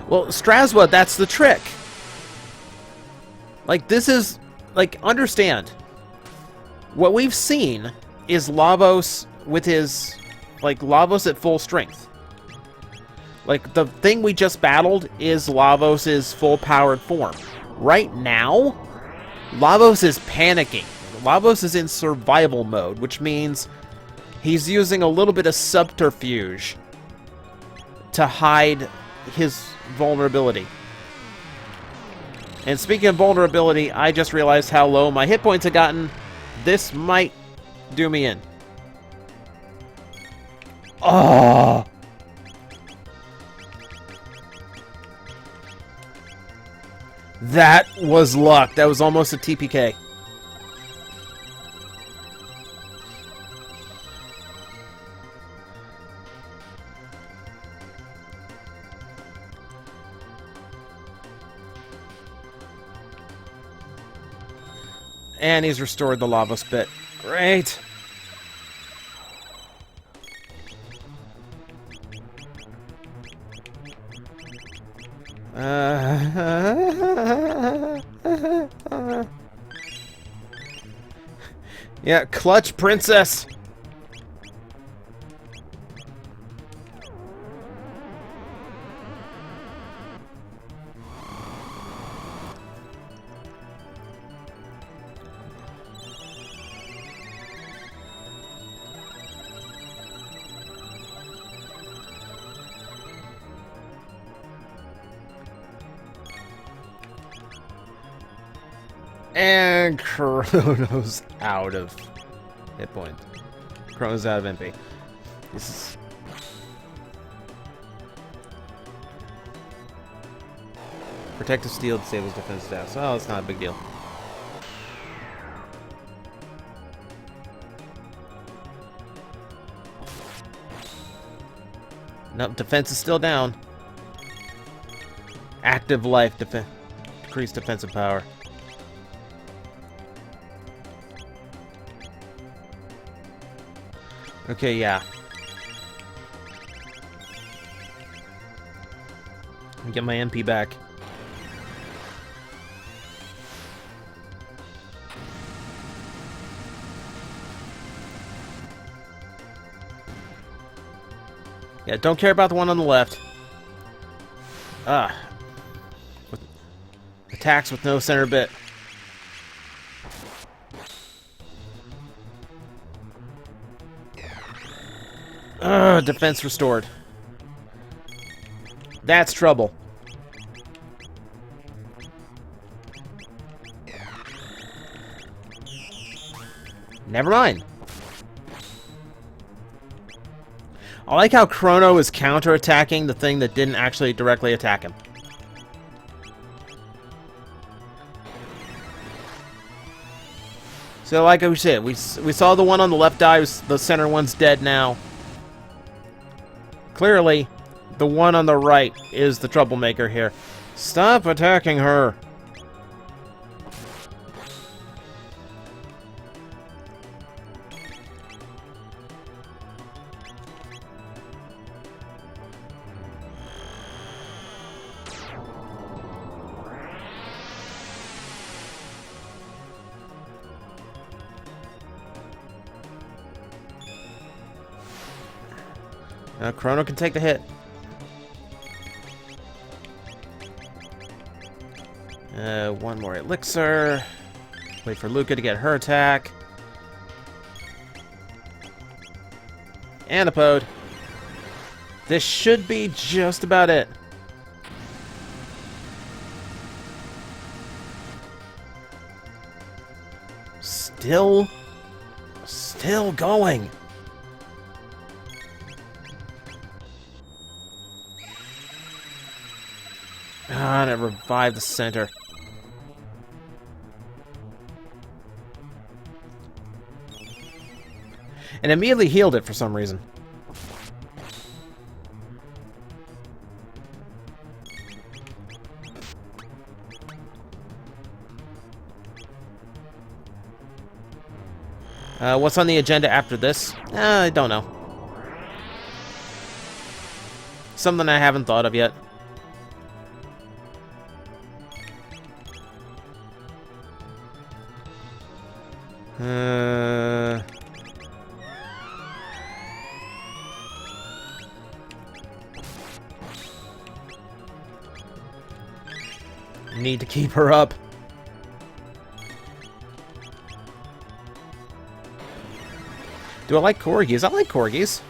Well, Straswa, that's the trick. Like, this is... Like, understand. What we've seen is Lavos with his... Like, Lavos at full strength. Like, the thing we just battled is Lavos' full-powered form. Right now, Lavos is panicking. Lavos is in survival mode, which means he's using a little bit of subterfuge to hide his vulnerability. And speaking of vulnerability, I just realized how low my hit points had gotten. This might do me in. Oh! That was luck. That was almost a TPK. And he's restored the Lavos bit. Great. Yeah, clutch princess. And Chrono's out of hit point. Chrono's out of MP. This is... Protective Steel disables defense status. Oh, it's not a big deal. Nope, defense is still down. Active life, decreased defensive power. Okay, yeah. Get my MP back. Yeah, don't care about the one on the left. Attacks with no center bit. Defense restored. That's trouble. Never mind. I like how Chrono is counterattacking the thing that didn't actually directly attack him. So like I said, we saw the one on the left die, the center one's dead now. Clearly, the one on the right is the troublemaker here. Stop attacking her! Chrono can take the hit. One more elixir. Wait for Luca to get her attack. Antipode. This should be just about it. Still going. Ah, and it revived the center. And immediately healed it for some reason. What's on the agenda after this? I don't know. Something I haven't thought of yet. Need to keep her up. Do I like corgis? I like corgis.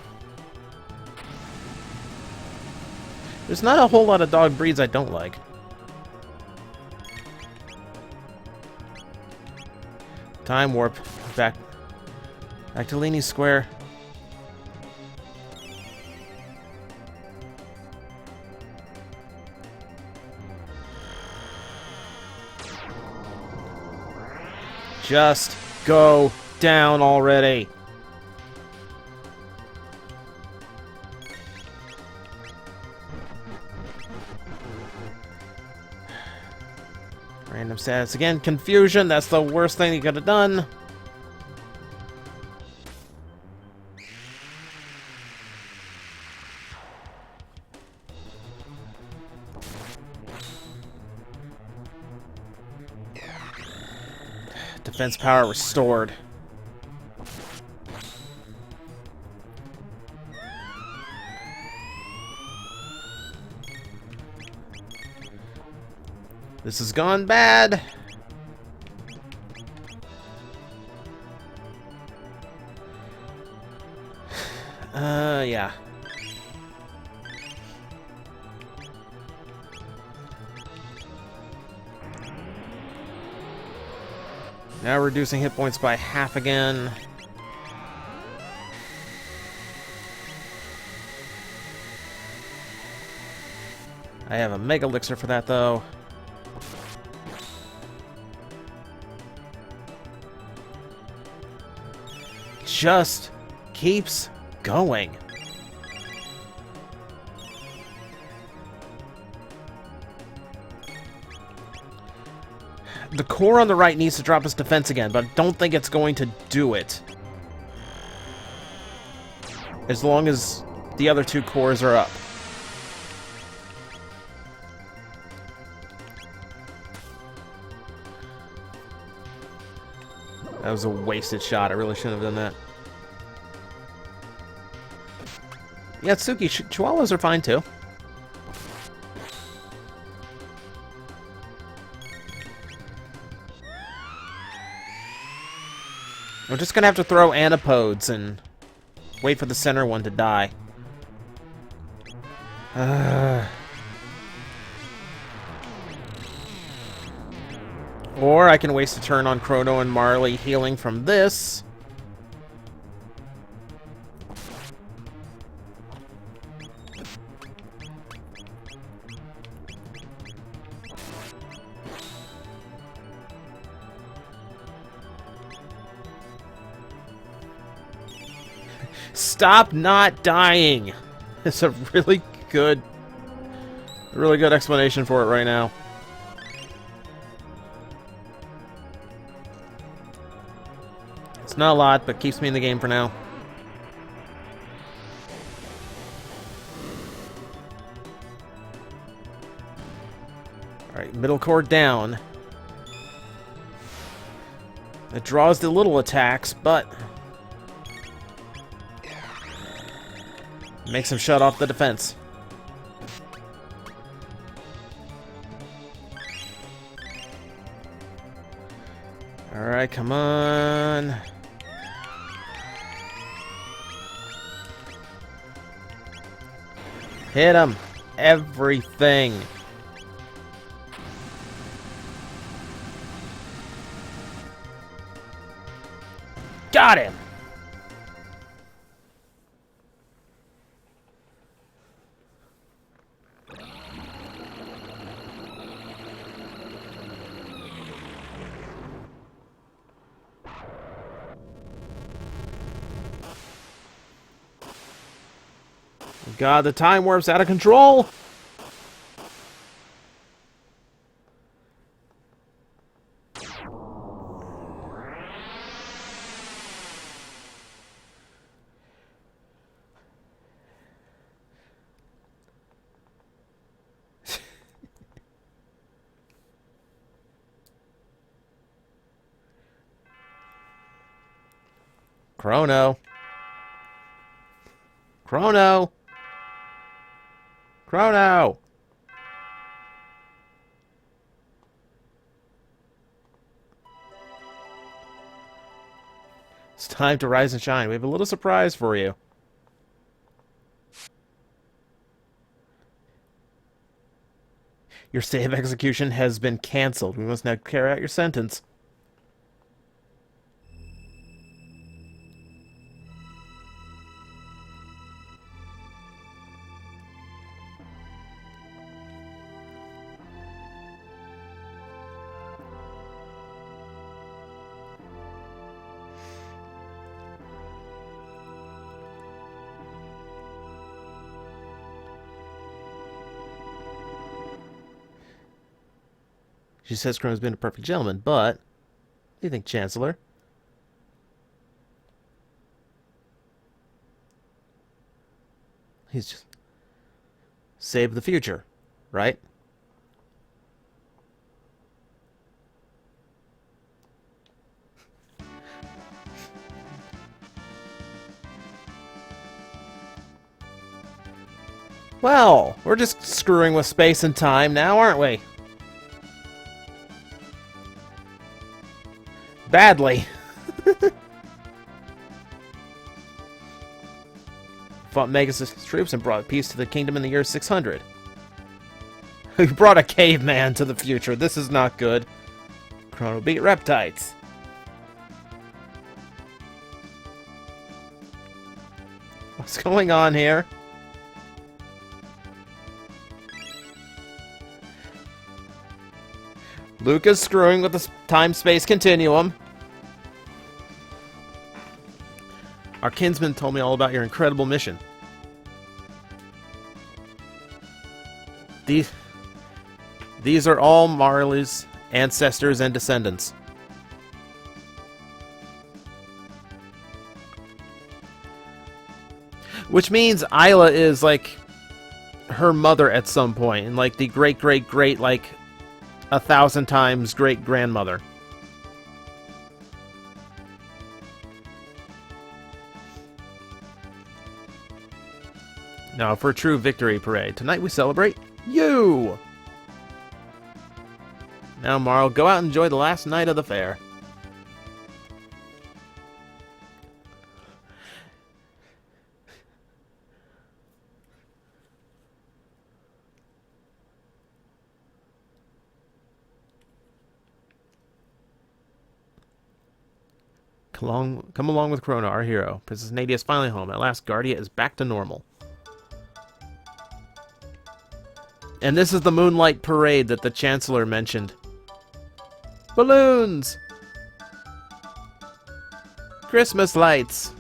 There's not a whole lot of dog breeds I don't like. Time warp. Back to Leaning Square. Just go down already. Random status again. Confusion. That's the worst thing you could have done. Defense power restored. This has gone bad. Yeah. Now reducing hit points by half again. I have a Mega Elixir for that, though. Just keeps going. The core on the right needs to drop its defense again, but I don't think it's going to do it. As long as the other two cores are up. That was a wasted shot. I really shouldn't have done that. Yeah, Tsuki, Chihuahuas are fine too. We're just gonna have to throw antipodes and wait for the center one to die. Or I can waste a turn on Chrono and Marley healing from this. Stop not dying! It's a really good explanation for it right now. It's not a lot, but keeps me in the game for now. Alright, middle core down. It draws the little attacks, but makes him shut off the defense. Alright, come on. Hit him. Everything. Got him. God, the time warp's out of control! Chrono. Chrono! Chrono! It's time to rise and shine. We have a little surprise for you. Your stay of execution has been cancelled. We must now carry out your sentence. She says Chrono's been a perfect gentleman, but... What do you think, Chancellor? He's just... Save the future, right? Well, we're just screwing with space and time now, aren't we? Badly. Fought Megas' troops and brought peace to the kingdom in the year 600. We brought a caveman to the future. This is not good. Chrono beat reptites. What's going on here? Luca's screwing with the time-space continuum. Our kinsman told me all about your incredible mission. These are all Marley's Ancestors and descendants. Which means Isla is, like, her mother at some point, and, like, the great-great-great, like, 1,000 times great-grandmother. Now, for a true victory parade, tonight we celebrate you! Now, Marl, go out and enjoy the last night of the fair. Come along with Chrono, our hero. Princess Nadia is finally home. At last, Guardia is back to normal. And this is the Moonlight Parade that the Chancellor mentioned. Balloons! Christmas lights!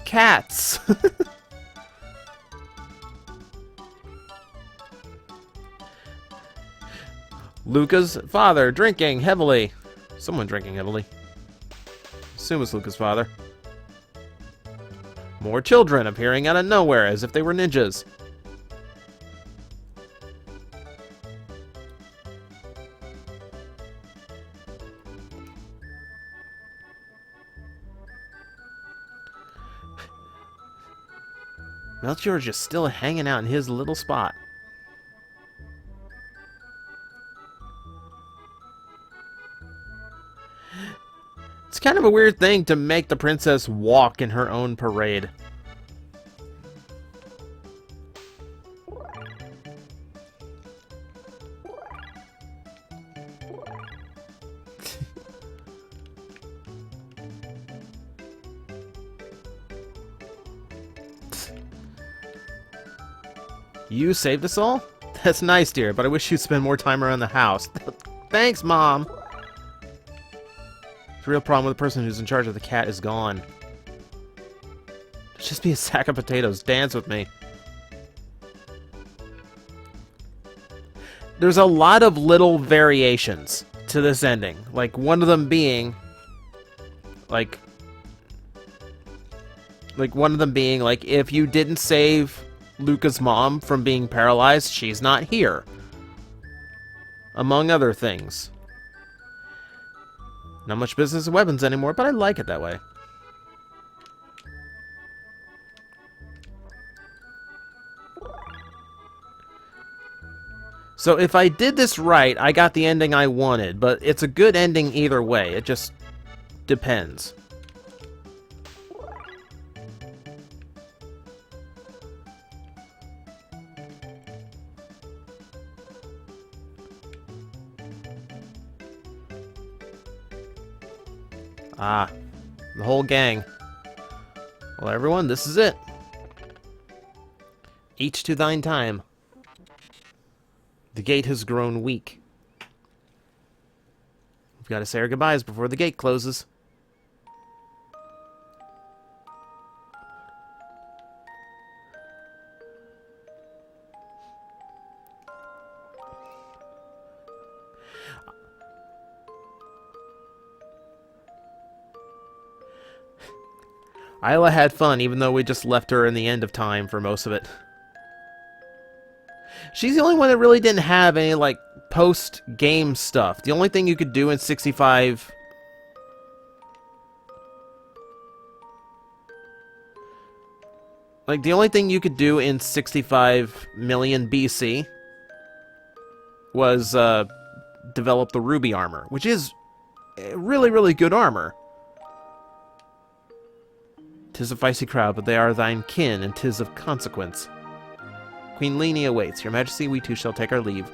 Cats! Luca's father drinking heavily. Someone drinking heavily. Assume it's Luca's father. More children appearing out of nowhere as if they were ninjas. Melchior is just still hanging out in his little spot. It's kind of a weird thing to make the princess walk in her own parade. You saved us all? That's nice, dear, but I wish you'd spend more time around the house. Thanks, Mom! The real problem with the person who's in charge of the cat is gone. Just be a sack of potatoes. Dance with me. There's a lot of little variations to this ending. Like, one of them being... Like, if you didn't save Luca's mom from being paralyzed, she's not here. Among other things. Not much business with weapons anymore, but I like it that way. So if I did this right, I got the ending I wanted, but it's a good ending either way. It just depends. Ah, the whole gang. Well, everyone, this is it. Each to thine time. The gate has grown weak. We've got to say our goodbyes before the gate closes. Isla had fun, even though we just left her in the end of time for most of it. She's the only one that really didn't have any, like, post-game stuff. The only thing you could do in 65... Like, the only thing you could do in 65 million BC was, develop the ruby armor, which is really, really good armor. 'Tis a feisty crowd, but they are thine kin, and 'tis of consequence. Queen Lene awaits. Your Majesty, we too shall take our leave.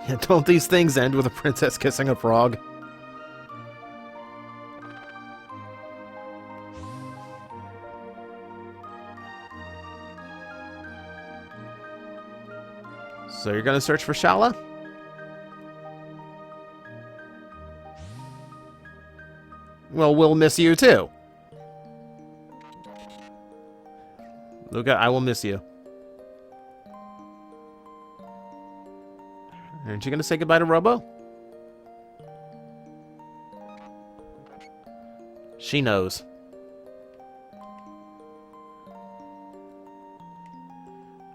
Yeah, don't these things end with a princess kissing a frog? So you're gonna search for Shala? Well, we'll miss you too. Luca, I will miss you. Aren't you gonna say goodbye to Robo? She knows.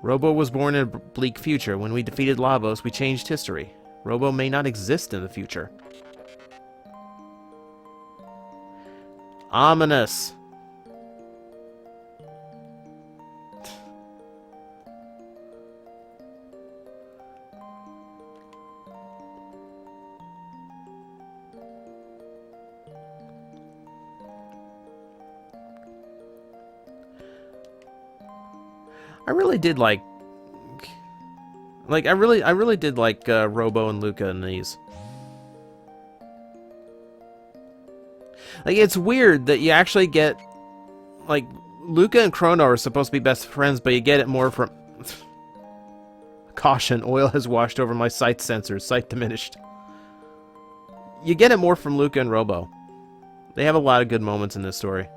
Robo was born in a bleak future. When we defeated Lavos, we changed history. Robo may not exist in the future. Ominous. I really did like I really did like Robo and Luca in these. Like, it's weird that you actually get, like, Luca and Chrono are supposed to be best friends, but you get it more from... Caution, oil has washed over my sight sensors, sight diminished. You get it more from Luca and Robo. They have a lot of good moments in this story.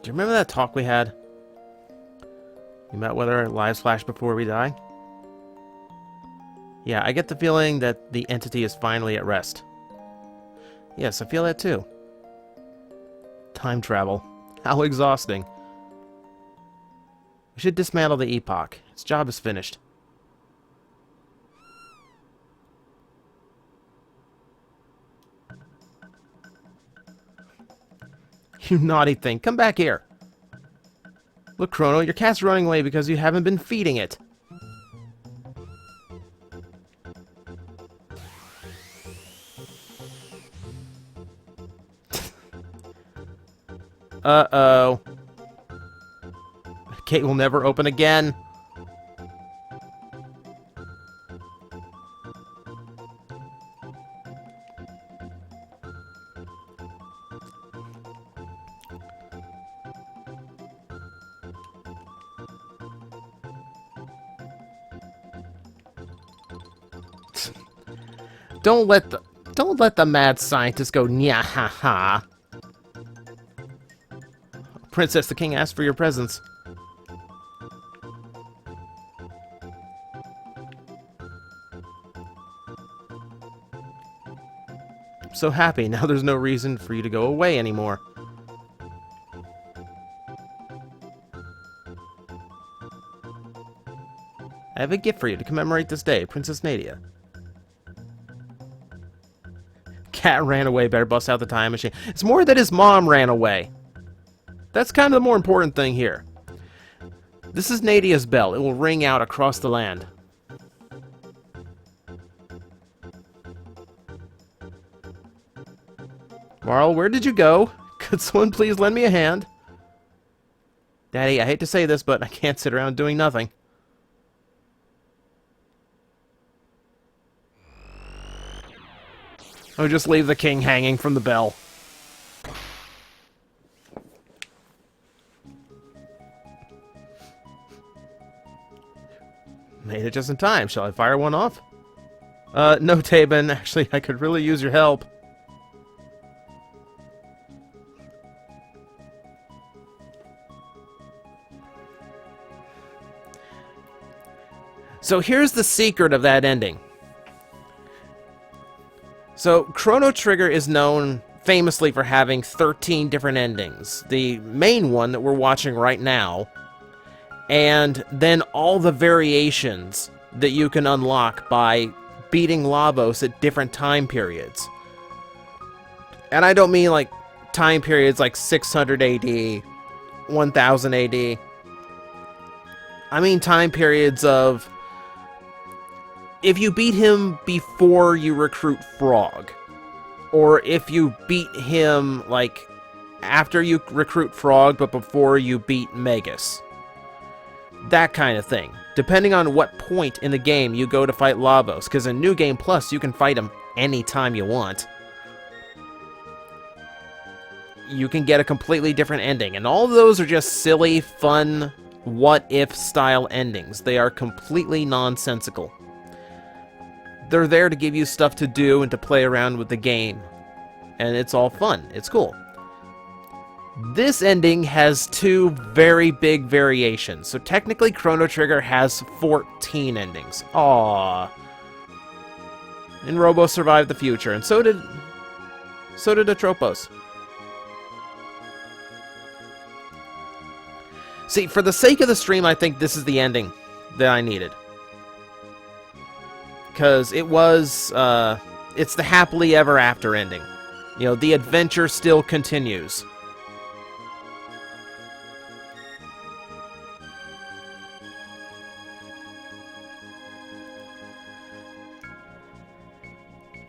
Do you remember that talk we had? About whether our lives flash before we die? Yeah, I get the feeling that the entity is finally at rest. Yes, I feel that too. Time travel. How exhausting. We should dismantle the epoch. Its job is finished. You naughty thing. Come back here. Look, Chrono, your cat's running away because you haven't been feeding it. Uh-oh. The gate will never open again. Don't let the mad scientist go nya ha ha. Princess, the king asked for your presence. I'm so happy. Now there's no reason for you to go away anymore. I have a gift for you to commemorate this day, Princess Nadia. Cat ran away, better bust out the time machine. It's more that his mom ran away. That's kind of the more important thing here. This is Nadia's bell. It will ring out across the land. Marl, where did you go? Could someone please lend me a hand? Daddy, I hate to say this, but I can't sit around doing nothing. Oh, just leave the king hanging from the bell. Made it just in time. Shall I fire one off? No, Tabin. Actually, I could really use your help. So here's the secret of that ending. So, Chrono Trigger is known famously for having 13 different endings. The main one that we're watching right now, and then all the variations that you can unlock by beating Lavos at different time periods. And I don't mean like time periods like 600 AD, 1000 AD. I mean time periods of... if you beat him before you recruit Frog, or if you beat him, like, after you recruit Frog, but before you beat Megas. That kind of thing. Depending on what point in the game you go to fight Lavos, because in New Game Plus, you can fight him anytime you want, you can get a completely different ending. And all of those are just silly, fun, what-if style endings. They are completely nonsensical. They're there to give you stuff to do and to play around with the game. And it's all fun. It's cool. This ending has 2 very big variations. So technically Chrono Trigger has 14 endings. Aww. And Robo survived the future, and so did Atropos. See, for the sake of the stream, I think this is the ending that I needed. Because it was, it's the happily ever after ending. You know, the adventure still continues.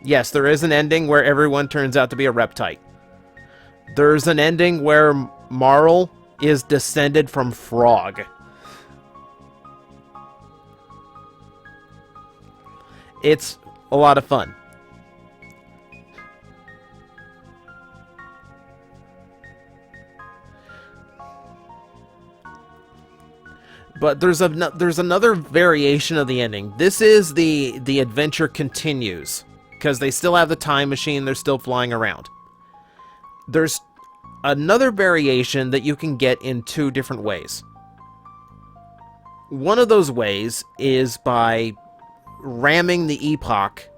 Yes, there is an ending where everyone turns out to be a reptite. There's an ending where Marl is descended from frog. It's a lot of fun. But there's another variation of the ending. This is the adventure continues. Because they still have the time machine, they're still flying around. There's another variation that you can get in 2 different ways. One of those ways is by ramming the Epoch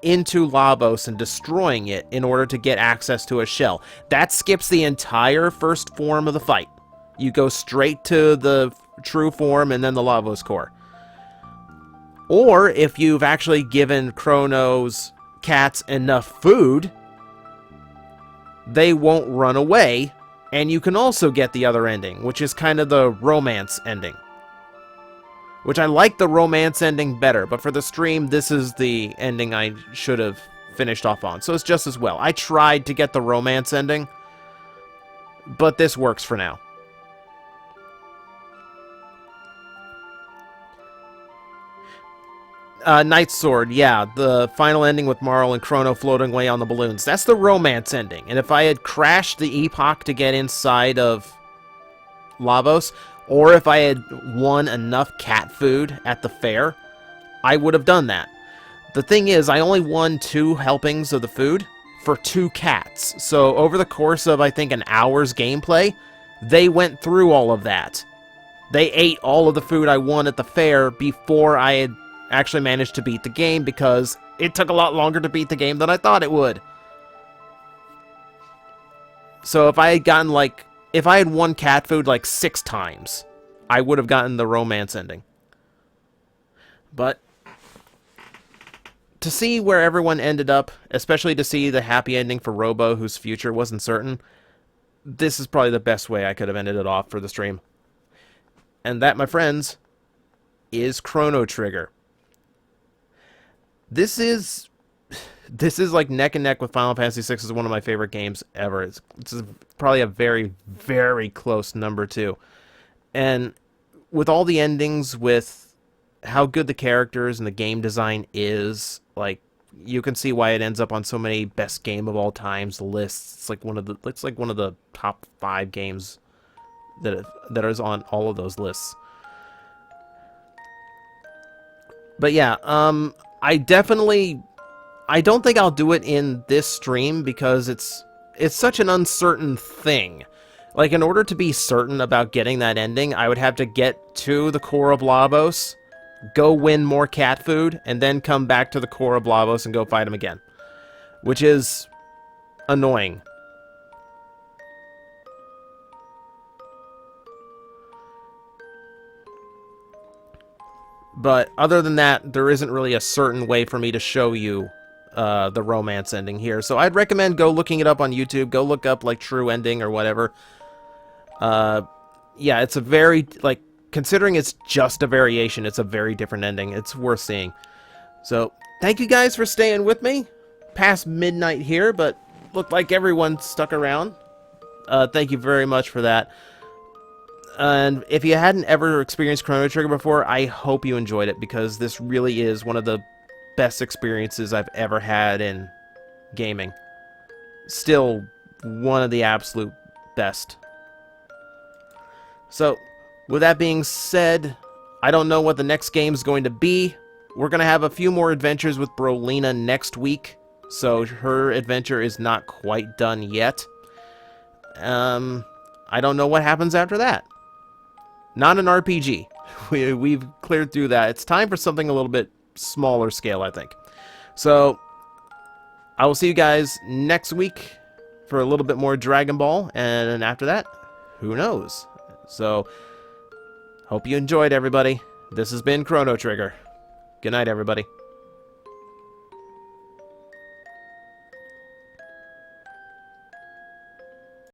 into Lavos and destroying it in order to get access to a shell. That skips the entire first form of the fight. You go straight to the true form and then the Lavos core. Or, if you've actually given Chrono's cats enough food, they won't run away, and you can also get the other ending, which is kind of the romance ending. Which I like the romance ending better, but for the stream, this is the ending I should have finished off on, so it's just as well. I tried to get the romance ending, but this works for now. Knight's Sword, yeah, the final ending with Marl and Chrono floating away on the balloons. That's the romance ending. And if I had crashed the Epoch to get inside of Lavos, or if I had won enough cat food at the fair, I would have done that. The thing is, I only won 2 helpings of the food for 2 cats. So over the course of, I think, an hour's gameplay, they went through all of that. They ate all of the food I won at the fair before I had actually managed to beat the game, because it took a lot longer to beat the game than I thought it would. So if I had gotten, like, if I had won cat food like 6 times, I would have gotten the romance ending. But to see where everyone ended up, especially to see the happy ending for Robo, whose future wasn't certain, this is probably the best way I could have ended it off for the stream. And that, my friends, is Chrono Trigger. This is like neck and neck with Final Fantasy VI as one of my favorite games ever. It's probably a very, very close number 2. And with all the endings, with how good the characters and the game design is, like, you can see why it ends up on so many best game of all times lists. It's like one of the top 5 games that is on all of those lists. But yeah, I don't think I'll do it in this stream because it's such an uncertain thing. Like, in order to be certain about getting that ending, I would have to get to the core of Lavos, go win more cat food, and then come back to the core of Lavos and go fight him again. Which is annoying. But other than that, there isn't really a certain way for me to show you the romance ending here. So I'd recommend go looking it up on YouTube. Go look up, like, True Ending or whatever. Yeah, it's a very, like, considering it's just a variation, it's a very different ending. It's worth seeing. So, thank you guys for staying with me. Past midnight here, but looked like everyone stuck around. Thank you very much for that. And if you hadn't ever experienced Chrono Trigger before, I hope you enjoyed it, because this really is one of the best experiences I've ever had in gaming. Still one of the absolute best. So, with that being said, I don't know what the next game is going to be. We're going to have a few more adventures with Brolina next week, so her adventure is not quite done yet. I don't know what happens after that. Not an RPG. We've cleared through that. It's time for something a little bit smaller scale, I think. So, I will see you guys next week for a little bit more Dragon Ball, and then after that, who knows? So, hope you enjoyed, everybody. This has been Chrono Trigger. Good night, everybody.